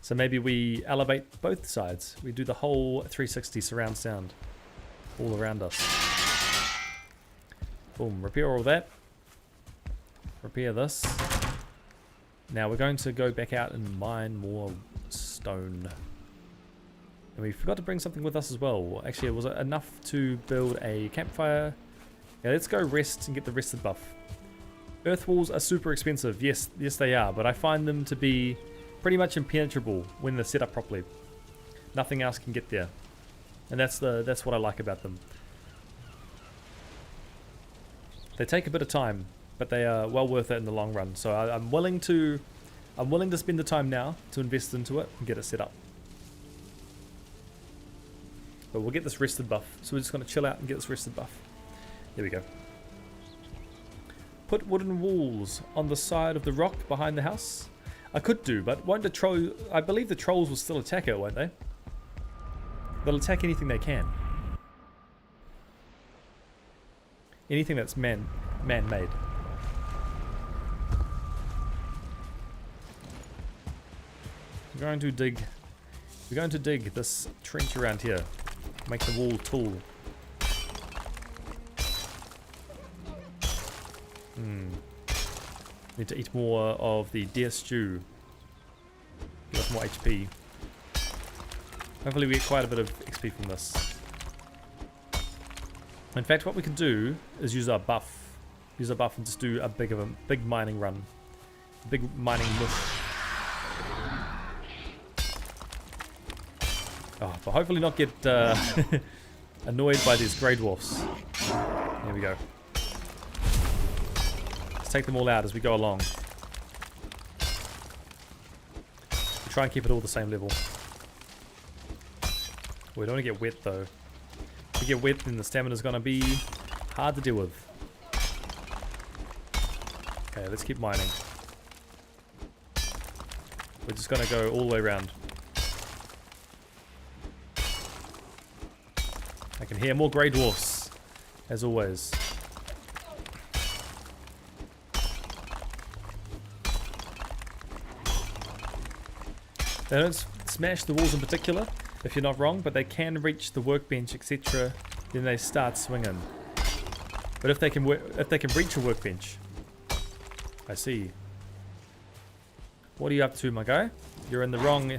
Speaker 1: So maybe we elevate both sides. We do the whole 360 surround sound all around us. Boom, repair all that. Repair this. Now we're going to go back out and mine more stone. And we forgot to bring something with us as well. Actually, it was enough to build a campfire. Yeah, let's go rest and get the rested buff. Earth walls are super expensive. Yes, yes they are. But I find them to be pretty much impenetrable when they're set up properly. Nothing else can get there. And that's what I like about them. They take a bit of time, but they are well worth it in the long run. So I'm willing to spend the time now to invest into it and get it set up. But we'll get this rested buff. So we're just going to chill out and get this rested buff. There we go. Put wooden walls on the side of the rock behind the house. I could do, but won't the troll... I believe the trolls will still attack it, won't they? They'll attack anything they can. Anything that's man-made. We're going to dig this trench around here. Make the wall tall. Need to eat more of the deer stew. Give us more HP. Hopefully we get quite a bit of XP from this. In fact, what we could do is use our buff. Use our buff and just do a big mining run. Big mining mush. Oh, but hopefully not get annoyed by these grey dwarfs. There we go. Let's take them all out as we go along. We try and keep it all the same level. We don't want to get wet though. If we get wet, then the stamina's going to be hard to deal with. Okay, let's keep mining. We're just going to go all the way around. I can hear more grey dwarfs, as always. They don't smash the walls in particular, if you're not wrong, but they can reach the workbench, etc. Then they start swinging. But if they can reach a workbench, I see. What are you up to, my guy? You're in the wrong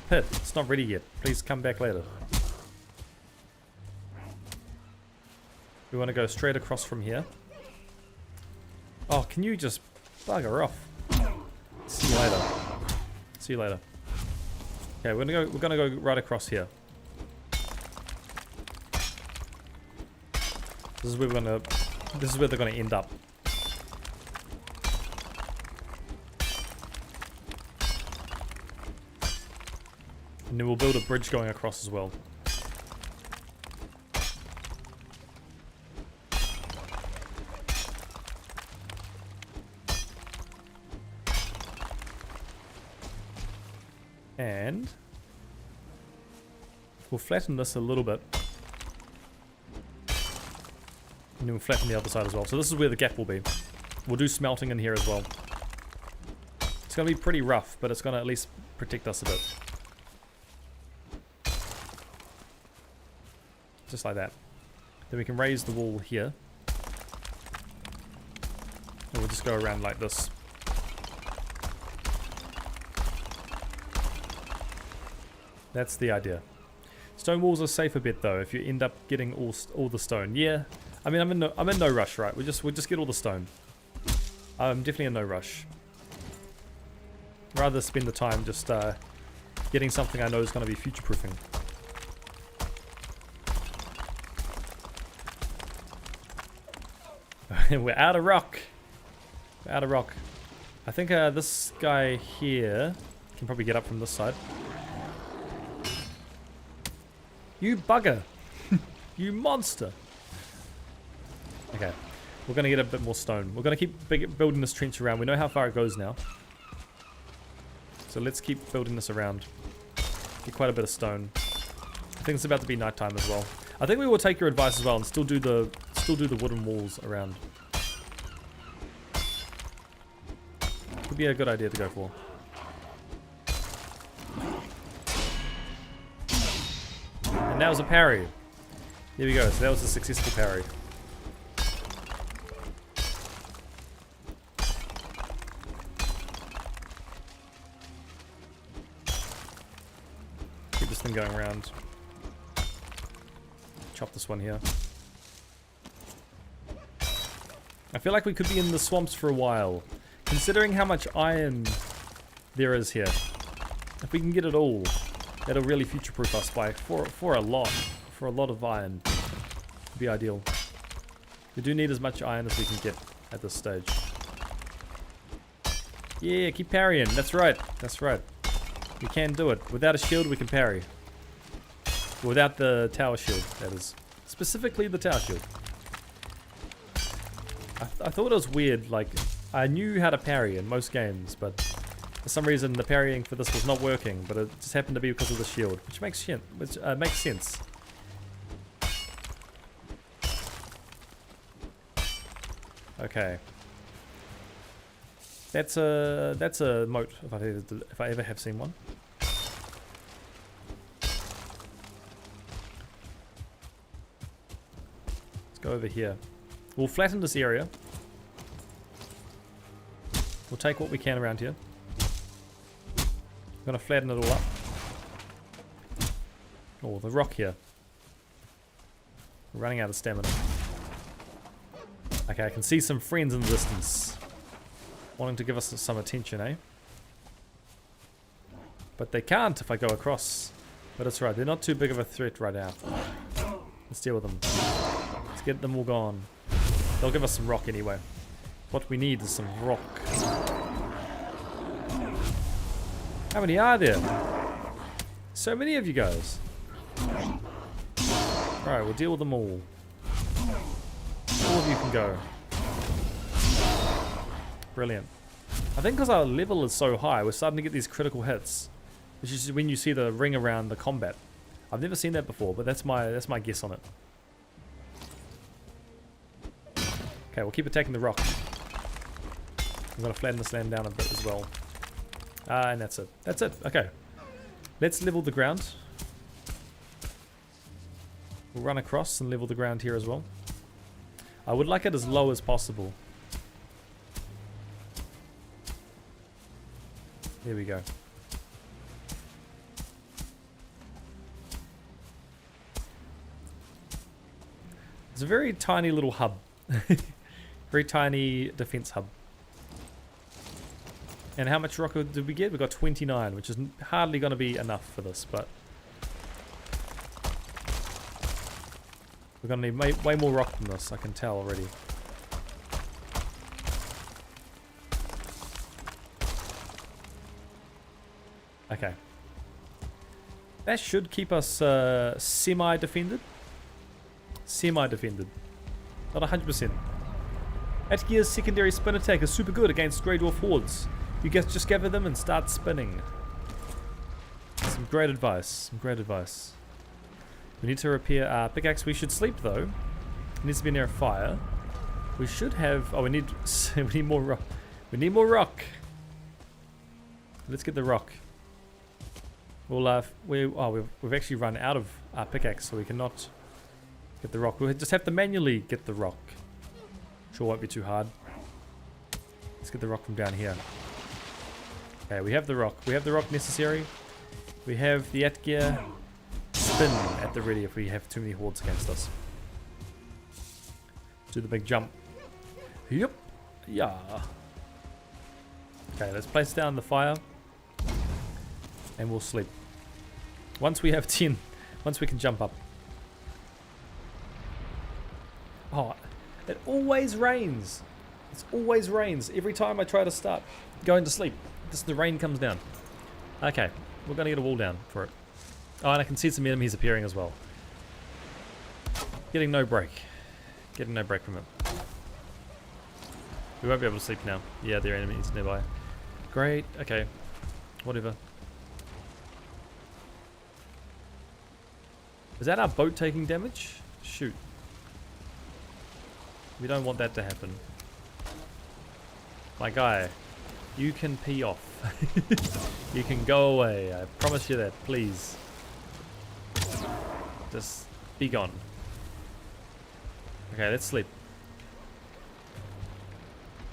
Speaker 1: pit. It's not ready yet. Please come back later. We want to go straight across from here. Oh, can you just bugger off? See you later. See you later. Okay, we're gonna go right across here. This is where they're gonna end up. And then we'll build a bridge going across as well. And we'll flatten this a little bit. And then we'll flatten the other side as well. So this is where the gap will be. We'll do smelting in here as well. It's going to be pretty rough, but it's going to at least protect us a bit. Just like that. Then we can raise the wall here. And we'll just go around like this. That's the idea. Stone walls are safe a bit though if you end up getting all the stone. Yeah, I mean I'm in no rush, right? We'll just get all the stone. I'm definitely in no rush. Rather spend the time just getting something I know is going to be future proofing. We're out of rock. We're out of rock. I think this guy here can probably get up from this side. You bugger. You monster. Okay. We're going to get a bit more stone. We're going to keep building this trench around. We know how far it goes now. So let's keep building this around. Get quite a bit of stone. I think it's about to be nighttime as well. I think we will take your advice as well and still do the wooden walls around. Could be a good idea to go for. And that was a parry. Here we go. So that was a successful parry. Keep this thing going around. Chop this one here. I feel like we could be in the swamps for a while. Considering how much iron there is here. If we can get it all, that'll really future-proof us for a lot of iron. Would be ideal. We do need as much iron as we can get at this stage. Yeah, keep parrying. That's right. That's right. We can do it. Without a shield, we can parry. Without the tower shield, that is. Specifically the tower shield. I thought it was weird, like, I knew how to parry in most games, but for some reason the parrying for this was not working, but it just happened to be because of the shield, which makes sense. Okay. That's a moat, if I ever have seen one. Let's go over here. We'll flatten this area. We'll take what we can around here. I'm gonna flatten it all up. Oh, the rock here. We're running out of stamina. Okay, I can see some friends in the distance. Wanting to give us some attention, eh? But they can't if I go across. But it's right, they're not too big of a threat right now. Let's deal with them. Let's get them all gone. They'll give us some rock anyway. What we need is some rock. How many are there? So many of you guys. Alright, we'll deal with them all. All of you can go. Brilliant. I think because our level is so high, we're starting to get these critical hits. Which is when you see the ring around the combat. I've never seen that before, but that's my guess on it. Okay, we'll keep attacking the rock. I'm going to flatten this land down a bit as well. And that's it. That's it. Okay. Let's level the ground. We'll run across and level the ground here as well. I would like it as low as possible. There we go. It's a very tiny little hub. Very tiny defense hub. And how much rock did we get? We got 29, which is hardly going to be enough for this, but we're going to need way more rock than this, I can tell already. Okay. That should keep us semi-defended. Semi-defended. Not 100%. Atgear's secondary spin attack is super good against Grey Dwarf hordes. You guys just gather them and start spinning. Some great advice. Some great advice. We need to repair our pickaxe. We should sleep though. It needs to be near a fire. We should have... Oh, we need more rock. We need more rock. Let's get the rock. We'll we've actually run out of our pickaxe, so we cannot get the rock. We'll just have to manually get the rock. Sure won't be too hard. Let's get the rock from down here. Okay, we have the rock. We have the rock necessary. We have the Atgear spin at the ready if we have too many hordes against us. Do the big jump. Yep. Yeah. Okay, let's place down the fire. And we'll sleep. Once we have 10, once we can jump up. Oh, It always rains. It always rains every time I try to start going to sleep. The rain comes down. Okay, we're going to get a wall down for it. Oh, and I can see some enemies appearing as well. Getting no break. Getting no break from it. We won't be able to sleep now. Yeah, there are enemies nearby. Great, okay. Whatever. Is that our boat taking damage? Shoot. We don't want that to happen. My guy, you can pee off. You can go away. I promise you that, please. Just be gone. Okay, let's sleep.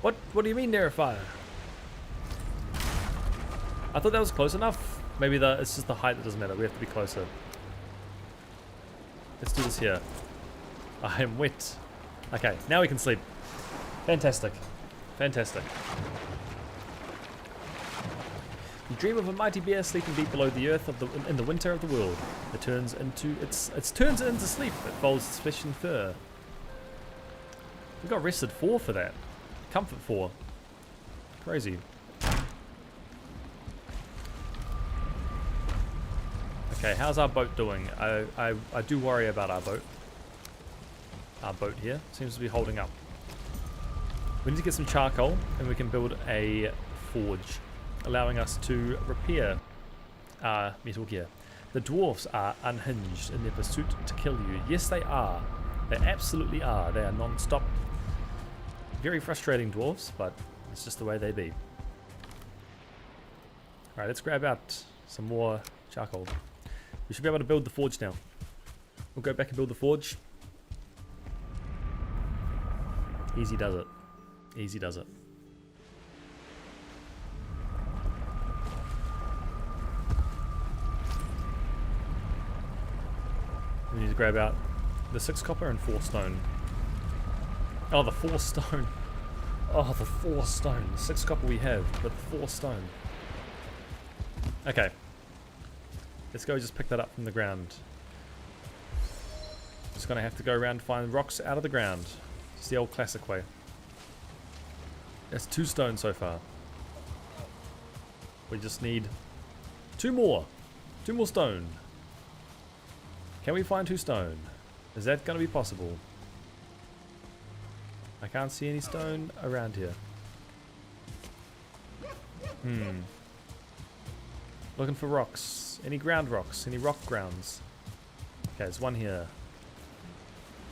Speaker 1: What do you mean near a fire? I thought that was close enough. Maybe it's just the height that doesn't matter. We have to be closer. Let's do this here. I am wet. Okay, now we can sleep. Fantastic. Fantastic. You dream of a mighty bear sleeping deep below the earth in the winter of the world. It turns into sleep. It folds its flesh and fur. We got rested 4 for that. Comfort 4. Crazy. Okay, how's our boat doing? I do worry about our boat. Our boat here seems to be holding up. We need to get some charcoal and we can build a forge, allowing us to repair our metal gear. The dwarves are unhinged in their pursuit to kill you. Yes, they are. They absolutely are. They are non-stop. Very frustrating dwarves, but it's just the way they be. Alright, let's grab out some more charcoal. We should be able to build the forge now. We'll go back and build the forge. Easy does it. Easy does it. We need to grab out the 6 copper and 4 stone. Oh, the 4 stone. Oh, the 4 stone. The 6 copper we have, but 4 stone. Okay. Let's go just pick that up from the ground. Just gonna have to go around and find rocks out of the ground. It's the old classic way. That's 2 stone so far. We just need 2 more. 2 more stone. Can we find 2 stone? Is that gonna be possible? I can't see any stone around here. Looking for rocks. Any ground rocks? Any rock grounds? Okay, there's one here.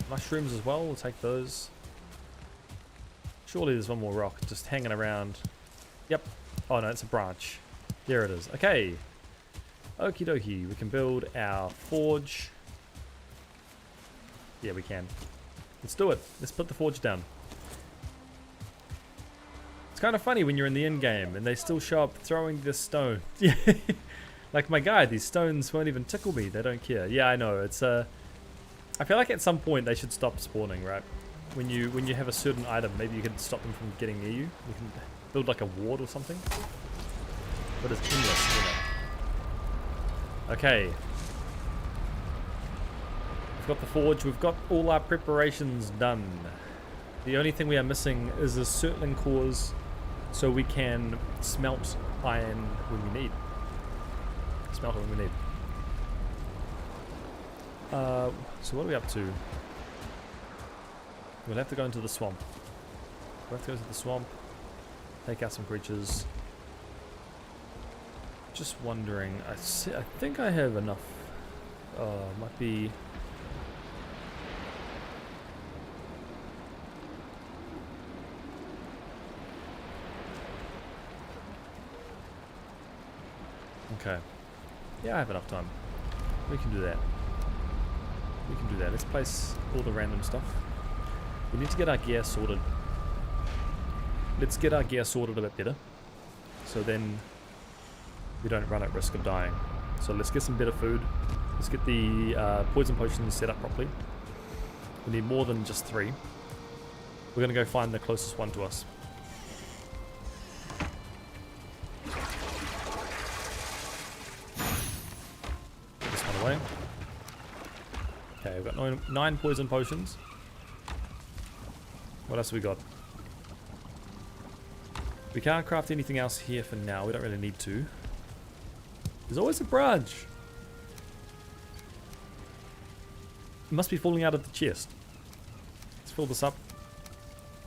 Speaker 1: Mushrooms as well, we'll take those. Surely there's one more rock just hanging around. Yep. Oh no, it's a branch. There it is. Okay. Okie dokie. We can build our forge. Yeah, we can. Let's do it. Let's put the forge down. It's kind of funny when you're in the end game and they still show up throwing this stone. Yeah. Like my guy, these stones won't even tickle me. They don't care. Yeah, I know. It's I feel like at some point they should stop spawning, right? When you have a certain item, maybe you can stop them from getting near you. You can build like a ward or something. But it's endless, isn't it? Okay. We've got the forge. We've got all our preparations done. The only thing we are missing is the circling cores, so we can smelt iron when we need. Smelt it when we need. So what are we up to? We'll have to go into the swamp. We'll have to go to the swamp, take out some creatures. Just wondering, I think I have enough. Might be... Okay. Yeah, I have enough time. We can do that. We can do that. Let's place all the random stuff. We need to get our gear sorted. Let's get our gear sorted a bit better. So then we don't run at risk of dying. So let's get some better food. Let's get the poison potions set up properly. We need more than just 3. We're going to go find the closest one to us. Put this one away. Okay, we've got 9 poison potions. What else have we got? We can't craft anything else here for now. We don't really need to. There's always a branch. It must be falling out of the chest. Let's fill this up.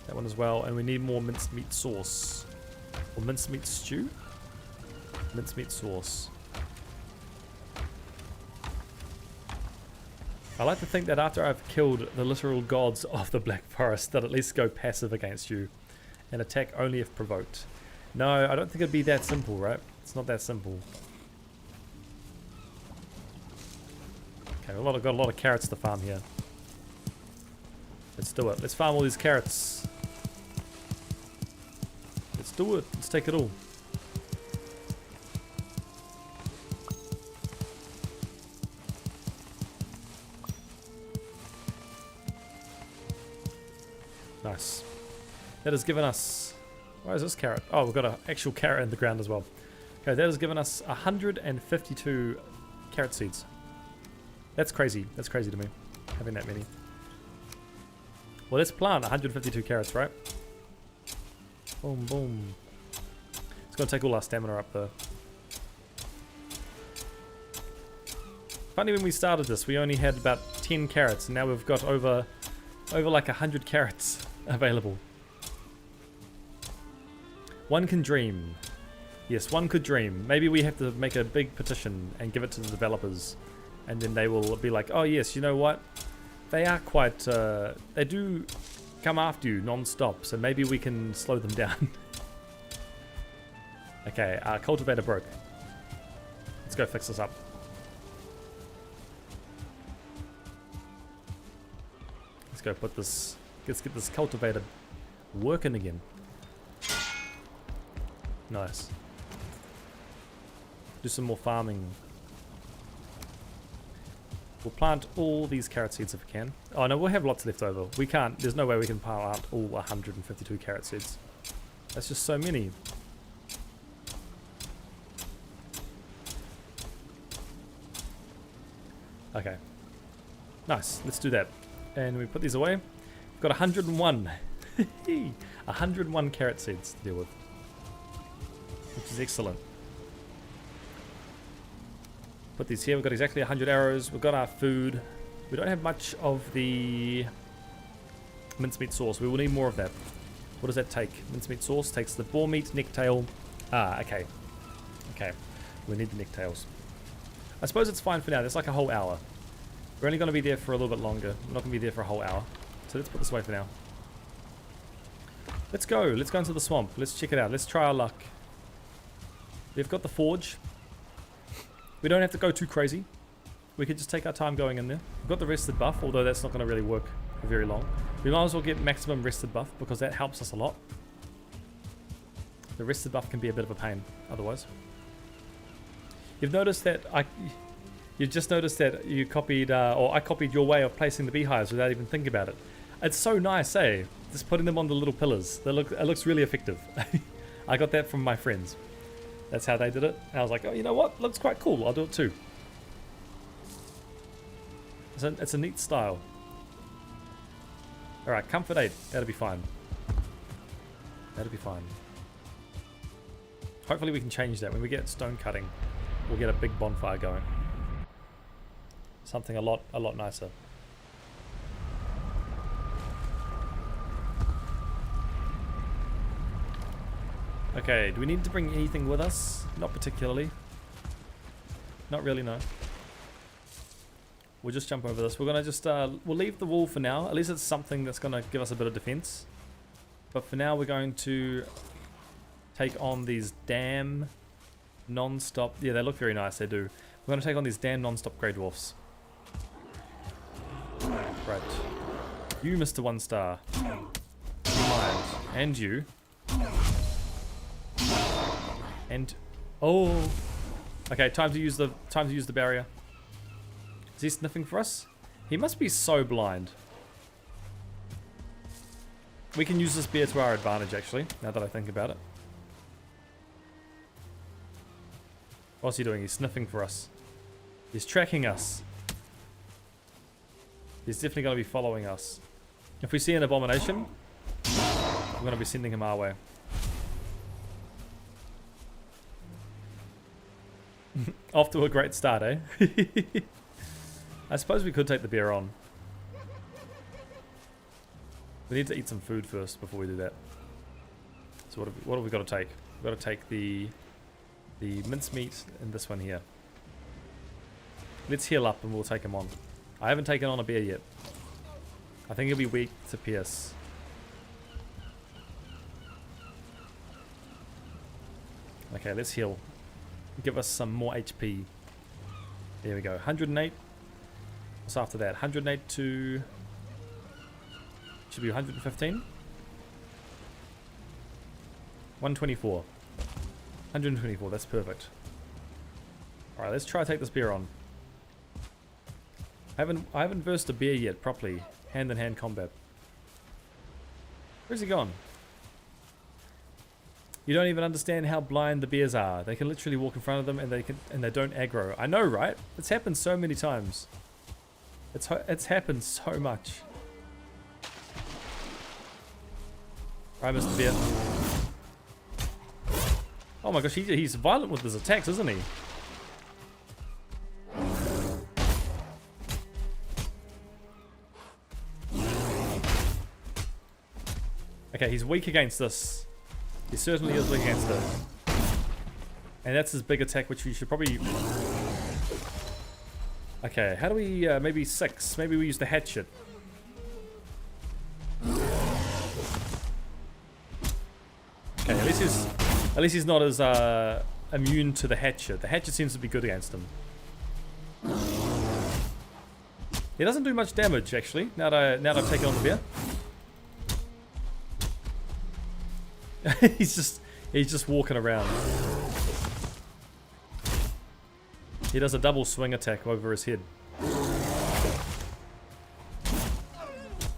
Speaker 1: That one as well. And we need more mincemeat sauce. Or mincemeat stew? Mincemeat sauce. I like to think that after I've killed the literal gods of the Black Forest, that at least go passive against you and attack only if provoked. No, I don't think it'd be that simple, right? It's not that simple. Okay, we've got a lot of carrots to farm here. Let's do it. Let's farm all these carrots. Let's do it. Let's take it all. Nice. That has given us... Why is this carrot? Oh, we've got an actual carrot in the ground as well. Okay, that has given us 152 carrot seeds. That's crazy. That's crazy to me, having that many. Well, let's plant 152 carrots, right? Boom, boom. It's going to take all our stamina up, though. Funny, when we started this, we only had about 10 carrots, and now we've got over like 100 carrots available. One can dream. Yes, one could dream. Maybe we have to make a big petition and give it to the developers, and then they will be like, oh yes, you know what? They are quite, they do come after you non-stop, so maybe we can slow them down. Okay, our cultivator broke. Let's go fix this up. Let's go put this, let's get this cultivator working again. Nice. Do some more farming. We'll plant all these carrot seeds if we can. Oh no, we'll have lots left over. We can't, there's no way we can plant all 152 carrot seeds. That's just so many. Okay. Nice, let's do that. And we put these away. We've got 101. 101 carrot seeds to deal with. Which is excellent. Put these here. We've got exactly 100 arrows. We've got our food. We don't have much of the mincemeat sauce. We will need more of that. What does that take? Mincemeat sauce takes the boar meat, necktail. Ah, okay. Okay. We need the necktails. I suppose it's fine for now. There's like a whole hour. We're only going to be there for a little bit longer. We're not going to be there for a whole hour. So let's put this away for now. Let's go. Let's go into the swamp. Let's check it out. Let's try our luck. We've got the forge. We don't have to go too crazy. We could just take our time going in there. We've got the rested buff, although that's not going to really work for very long. We might as well get maximum rested buff because that helps us a lot. The rested buff can be a bit of a pain otherwise. You've noticed that you just noticed that you copied, or I copied your way of placing the beehives without even thinking about it. It's so nice, eh? Just putting them on the little pillars. It looks really effective. I got that from my friends. That's how they did it. And I was like, oh, you know what? Looks quite cool. I'll do it too. It's a neat style. Alright, comfort 8. That'll be fine. That'll be fine. Hopefully we can change that. When we get stone cutting, we'll get a big bonfire going. Something a lot nicer. Okay, do we need to bring anything with us? Not particularly. Not really, no. We'll just jump over this. We're gonna just, we'll leave the wall for now. At least it's something that's gonna give us a bit of defense. But for now, we're going to take on these damn non-stop... Yeah, they look very nice, they do. We're gonna take on these damn non-stop grey dwarfs. Right. You, Mr. One Star. You mind. And you. And oh, okay. Time to use the barrier. Is he sniffing for us? He must be so blind. We can use this spear to our advantage, actually. Now that I think about it. What's he doing? He's sniffing for us. He's tracking us. He's definitely going to be following us. If we see an abomination, going to be sending him our way. Off to a great start, eh? I suppose we could take the bear on. We need to eat some food first before we do that. So what have we got to take? We've got to take the mincemeat and this one here. Let's heal up and we'll take him on. I haven't taken on a bear yet. I think he'll be weak to pierce. Okay, let's heal. Give us some more HP. There we go. 108. What's after that? 108 to... should be 115. 124. 124, that's perfect. Alright, let's try to take this bear on. I haven't versed a bear yet properly. Hand-in-hand combat. Where's he gone? You don't even understand how blind the bears are. They can literally walk in front of them and they don't aggro. I know, right? It's happened so many times. It's happened so much. Alright, Mr. Bear. Oh my gosh, he's violent with his attacks, isn't he? Okay, he's weak against this. He certainly is weak against it. And that's his big attack, which we should probably... Okay, how do we... maybe 6. Maybe we use the hatchet. Okay, at least he's not as immune to the hatchet. The hatchet seems to be good against him. He doesn't do much damage, actually, now that I've taken on the bear. he's just walking around. He does a double swing attack over his head.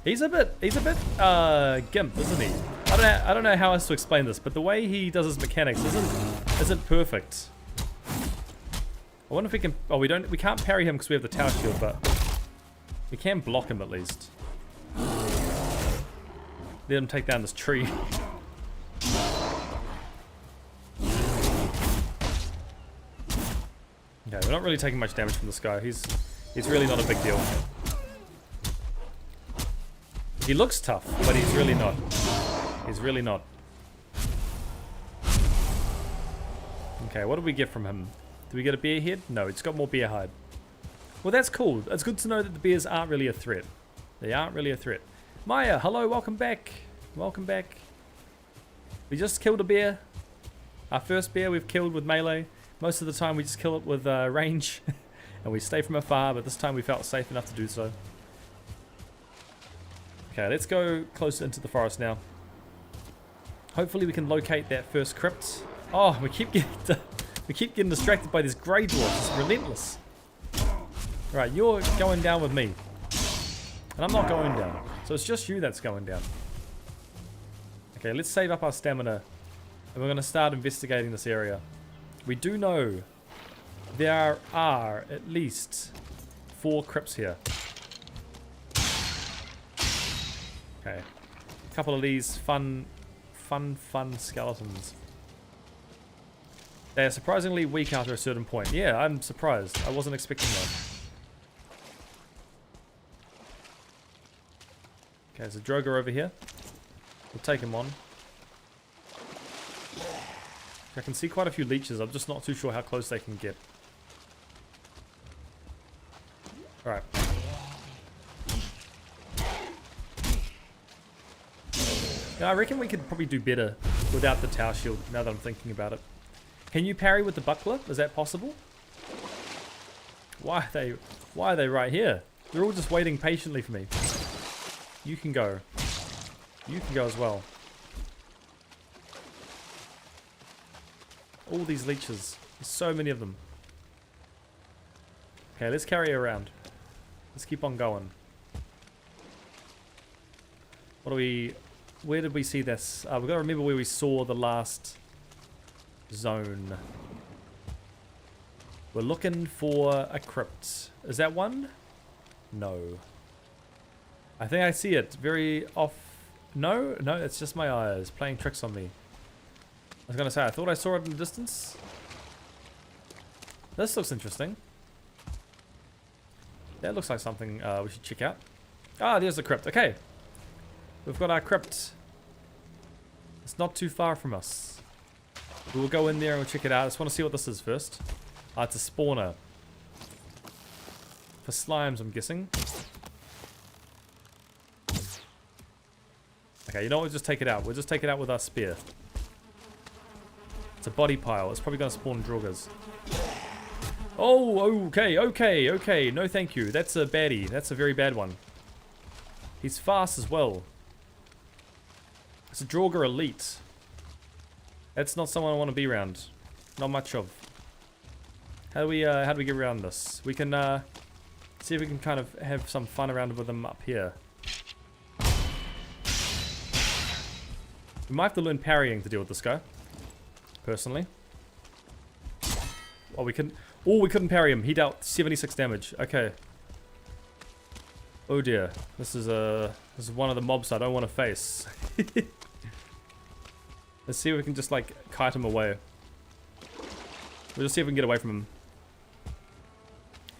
Speaker 1: He's a bit gimp, isn't he? I don't know how else to explain this, but the way he does his mechanics isn't perfect. I wonder if we can... Oh, we can't parry him because we have the tower shield, but we can block him at least. Let him take down this tree. Okay, we're not really taking much damage from this guy. He's really not a big deal. He looks tough, but he's really not. He's really not. Okay, what did we get from him? Did we get a bear head? No, it's got more bear hide. Well, that's cool. It's good to know that the bears aren't really a threat. They aren't really a threat. Maya, hello, welcome back. Welcome back. We just killed a bear. Our first bear we've killed with melee. Most of the time we just kill it with range. And we stay from afar, but this time we felt safe enough to do so. Okay, let's go closer into the forest now. Hopefully we can locate that first crypt. Oh, we keep getting distracted by this grey dwarf. It's relentless. Right, you're going down with me. And I'm not going down. So it's just you that's going down. Okay, let's save up our stamina. And we're going to start investigating this area. We do know there are at least 4 crypts here. Okay. A couple of these fun skeletons. They are surprisingly weak after a certain point. Yeah, I'm surprised. I wasn't expecting that. Okay, there's a Droger over here. We'll take him on. I can see quite a few leeches. I'm just not too sure how close they can get. Alright. Yeah, I reckon we could probably do better without the tower shield, now that I'm thinking about it. Can you parry with the buckler? Is that possible? Why are they right here? They're all just waiting patiently for me. You can go. You can go as well. All these leeches. There's so many of them. Okay, let's carry around. Let's keep on going. Where did we see this? We've got to remember where we saw the last zone. We're looking for a crypt. Is that one? No. I think I see it very off No, it's just my eyes playing tricks on me. I was gonna say, I thought I saw it in the distance. This looks interesting. That looks like something we should check out. Ah, there's the crypt. Okay. We've got our crypt. It's not too far from us. We'll go in there and we'll check it out. I just want to see what this is first. Ah, it's a spawner. For slimes, I'm guessing. Okay, you know what? We'll just take it out. We'll just take it out with our spear. It's a body pile. It's probably going to spawn Draugrs. Oh, okay. No, thank you. That's a baddie. That's a very bad one. He's fast as well. It's a Draugr elite. That's not someone I want to be around. Not much of. How do we get around this? We can see if we can kind of have some fun around with them up here. We might have to learn parrying to deal with this guy. Personally. Oh, we couldn't parry him. He dealt 76 damage. Okay. Oh dear. This is one of the mobs I don't want to face. Let's see if we can just like kite him away. We'll just see if we can get away from him.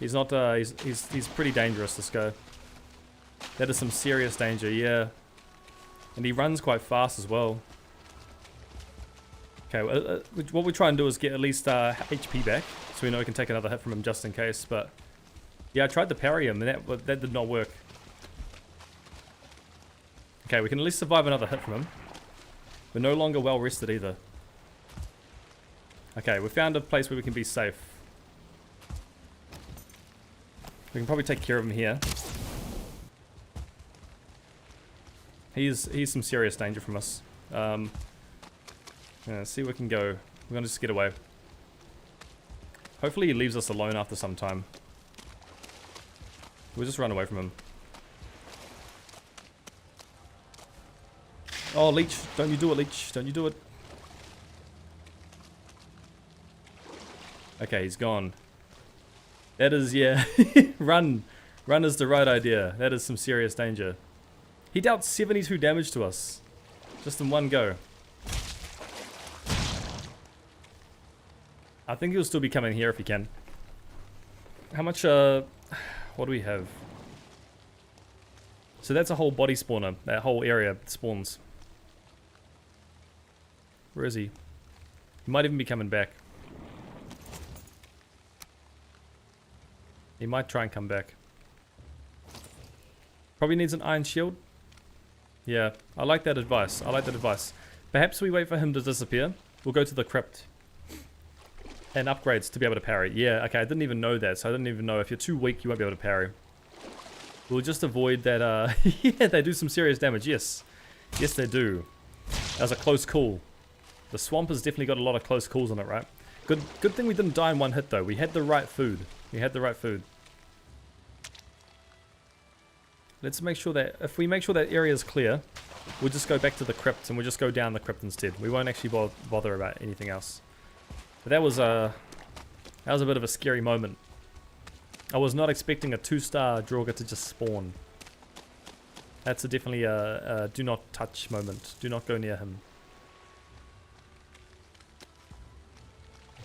Speaker 1: He's not he's pretty dangerous, this guy. That is some serious danger, yeah. And he runs quite fast as well. Okay, what we try and do is get at least HP back, so we know we can take another hit from him just in case. But yeah, I tried to parry him, and that did not work. Okay, we can at least survive another hit from him. We're no longer well rested either. Okay, we found a place where we can be safe. We can probably take care of him here. He's some serious danger from us. Yeah, let's see where we can go. We're gonna just get away. Hopefully he leaves us alone after some time. We'll just run away from him. Oh, Leech. Don't you do it, Leech. Don't you do it. Okay, he's gone. That is, yeah. Run. Run is the right idea. That is some serious danger. He dealt 72 damage to us. Just in one go. I think he'll still be coming here if he can. How much, what do we have? So that's a whole body spawner. That whole area spawns. Where is he? He might even be coming back. He might try and come back. Probably needs an iron shield. Yeah, I like that advice. I like that advice. Perhaps we wait for him to disappear. We'll go to the crypt. And upgrades to be able to parry. Yeah, okay, I didn't even know that. So I didn't even know if you're too weak, you won't be able to parry. We'll just avoid that. Yeah, they do some serious damage. Yes. Yes, they do. That was a close call. The swamp has definitely got a lot of close calls on it, right? Good thing we didn't die in one hit, though. We had the right food. We had the right food. Let's make sure that, if we make sure that area is clear, we'll just go back to the crypt and we'll just go down the crypt instead. We won't actually bother about anything else. But that was a bit of a scary moment. I was not expecting a 2-star Draugr to just spawn. That's definitely a do not touch moment. Do not go near him.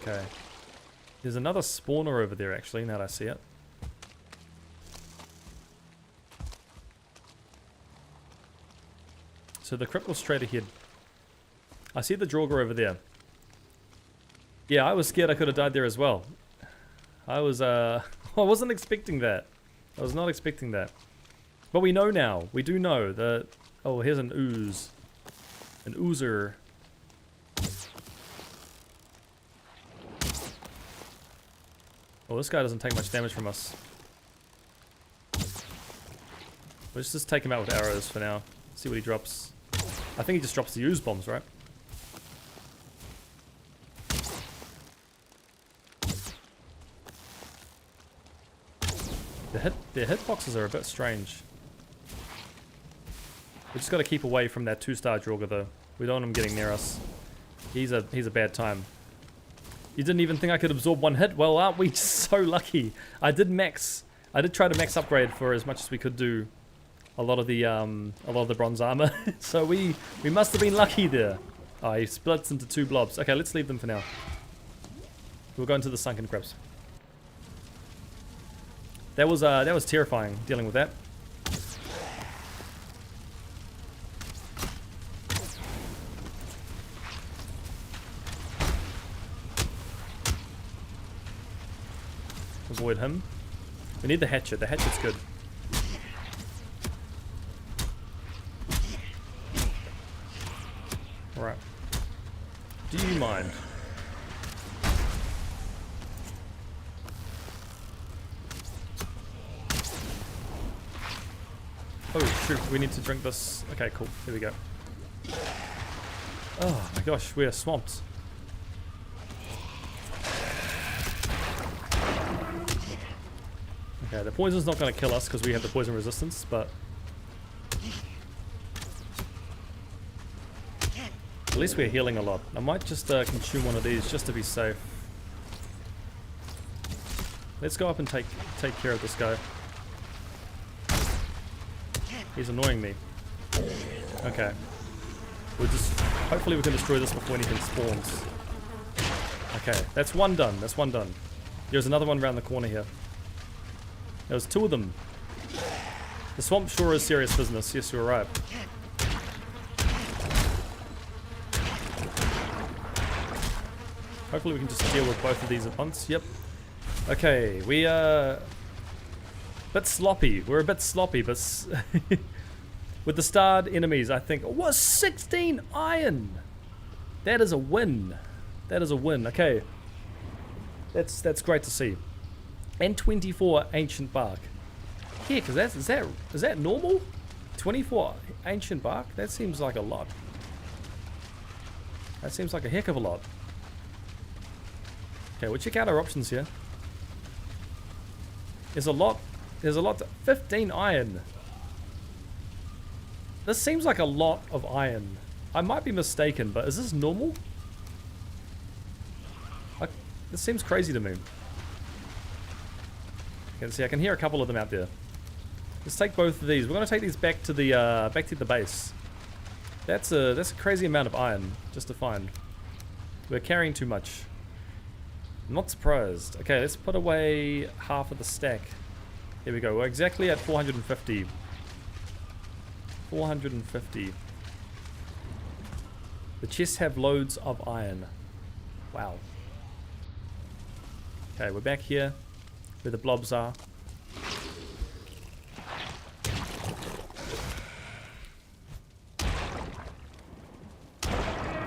Speaker 1: Okay. There's another spawner over there actually, now that I see it. So the crypt was straight ahead. I see the Draugr over there. Yeah, I was scared I could have died there as well. I wasn't expecting that. I was not expecting that. But we know now. We do know that... Oh, here's an ooze. An oozer. Oh, this guy doesn't take much damage from us. Let's just take him out with arrows for now. See what he drops. I think he just drops the ooze bombs, right? Their hitboxes are a bit strange. We just got to keep away from that 2-star Draugr though. We don't want him getting near us. He's a bad time. You didn't even think I could absorb one hit? Well, aren't we just so lucky? I did try to max upgrade for as much as we could do. a lot of the bronze armor. So we must have been lucky there. Oh, he splits into 2 blobs. Okay, let's leave them for now. We'll go into the sunken crypts. That was terrifying dealing with that. Avoid him. We need the hatchet. The hatchet's good. Alright. Do you mind? Oh shoot, we need to drink this. Okay, cool. Here we go. Oh my gosh, we are swamped. Okay, the poison's not going to kill us because we have the poison resistance, but at least we're healing a lot. I might just consume one of these just to be safe. Let's go up and take care of this guy. He's annoying me. Okay. We'll just hopefully we can destroy this before anything spawns. Okay, that's one done. That's one done. There's another one around the corner here. There's 2 of them. The swamp sure is serious business. Yes, you're right. Hopefully we can just deal with both of these at once. Yep. Okay, we are a bit sloppy. We're a bit sloppy, but with the starred enemies, I think. Oh, 16 iron! That is a win. That is a win. Okay. That's great to see. And 24 ancient bark. Heck, is that normal? 24 ancient bark? That seems like a lot. That seems like a heck of a lot. Okay, we'll check out our options here. There's a lot. 15 iron. This seems like a lot of iron. I might be mistaken, but is this normal? This seems crazy to me. Okay, see, I can hear a couple of them out there. Let's take both of these. We're going to take these back to the base. That's a crazy amount of iron just to find. We're carrying too much. I'm not surprised. Okay, let's put away half of the stack. Here we go. We're exactly at 450. 450. The chests have loads of iron. Wow. Okay, we're back here where the blobs are.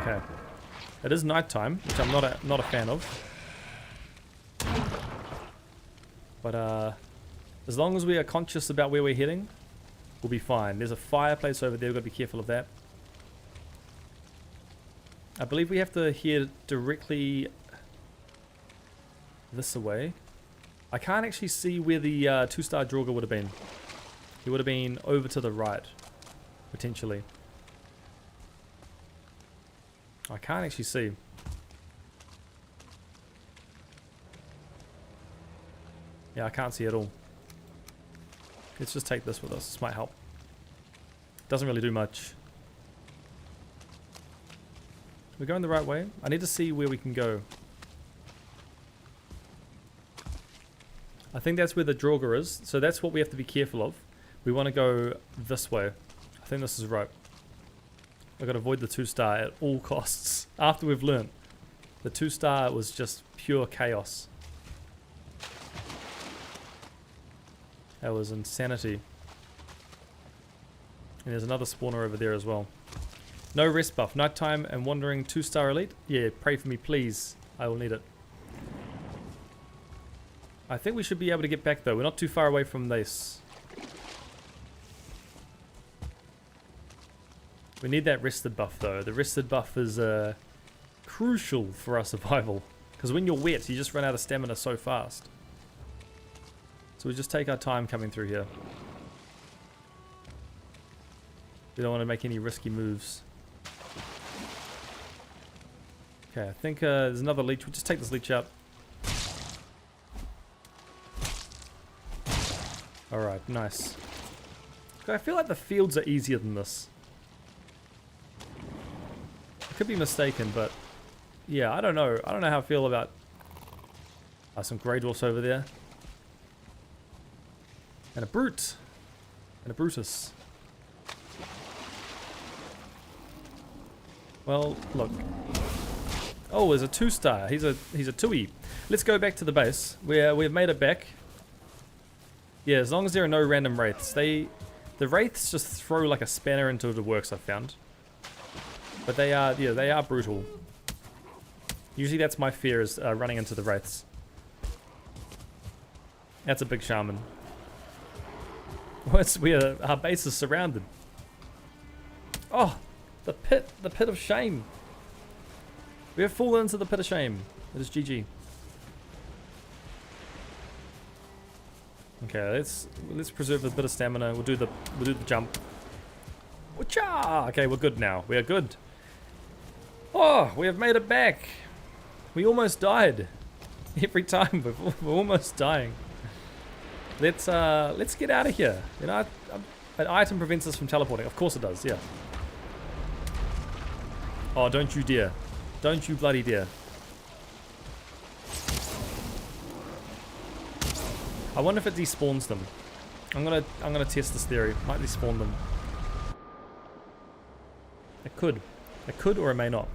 Speaker 1: Okay. It is nighttime, which I'm not a fan of. But as long as we are conscious about where we're heading, we'll be fine. There's a fireplace over there, we've got to be careful of that. I believe we have to head directly this way. I can't actually see where the 2-star Draugr would have been. He would have been over to the right, potentially. I can't actually see. Yeah, I can't see at all. Let's just take this with us. This might help. Doesn't really do much. We're going the right way. I need to see where we can go. I think that's where the Draugr is. So that's what we have to be careful of. We want to go this way. I think this is right. I've got to avoid the 2-star at all costs. After we've learnt. The 2-star was just pure chaos. That was insanity. And there's another spawner over there as well. No rest buff. Nighttime and wandering 2-star elite. Yeah, pray for me please. I will need it. I think we should be able to get back though. We're not too far away from this. We need that rested buff though. The rested buff is crucial for our survival. Because when you're wet, you just run out of stamina so fast. So we just take our time coming through here. We don't want to make any risky moves. Okay, I think there's another leech. We'll just take this leech out. Alright, nice. I feel like the fields are easier than this. I could be mistaken, but yeah, I don't know. I don't know how I feel about some grey dwarfs over there. And a brute. And a Brutus. Well, look. Oh, there's a 2-star. He's a 2E. Let's go back to the base. We've made it back. Yeah, as long as there are no random wraiths. The wraiths just throw like a spanner into the works, I've found. But they are brutal. Usually that's my fear, is running into the wraiths. That's a big shaman. Our base is surrounded. Oh, the pit of shame. We have fallen into the pit of shame. It is GG. Okay, let's preserve a bit of stamina. We'll do the jump. Whatcha! Okay, we're good now. We are good. Oh, we have made it back. We almost died. Every time we're almost dying. Let's get out of here. You know, an item prevents us from teleporting. Of course it does. Yeah. Oh, don't you dare! Don't you bloody dare! I wonder if it despawns them. I'm gonna test this theory. Might despawn them. It could. It could, or it may not.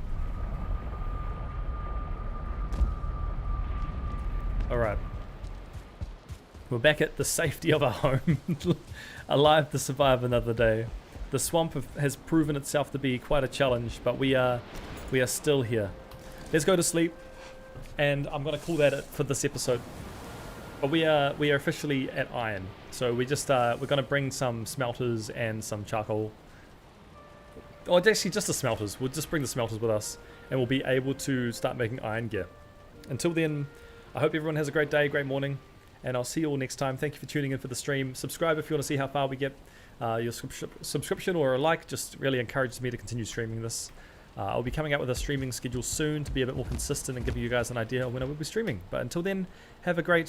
Speaker 1: Alright. We're back at the safety of our home. Alive to survive another day. The swamp has proven itself to be quite a challenge, but we are still here. Let's go to sleep, and I'm gonna call that it for this episode. But we are officially at iron, so we're gonna bring some smelters and some charcoal. Oh, it's actually just the smelters. We'll just bring the smelters with us, and we'll be able to start making iron gear. Until then, I hope everyone has a great day, great morning, and I'll see you all next time. Thank you for tuning in for the stream. Subscribe if you want to see how far we get. Your subscription or a like just really encourages me to continue streaming this. I'll be coming out with a streaming schedule soon to be a bit more consistent and give you guys an idea of when I will be streaming. But until then, have a great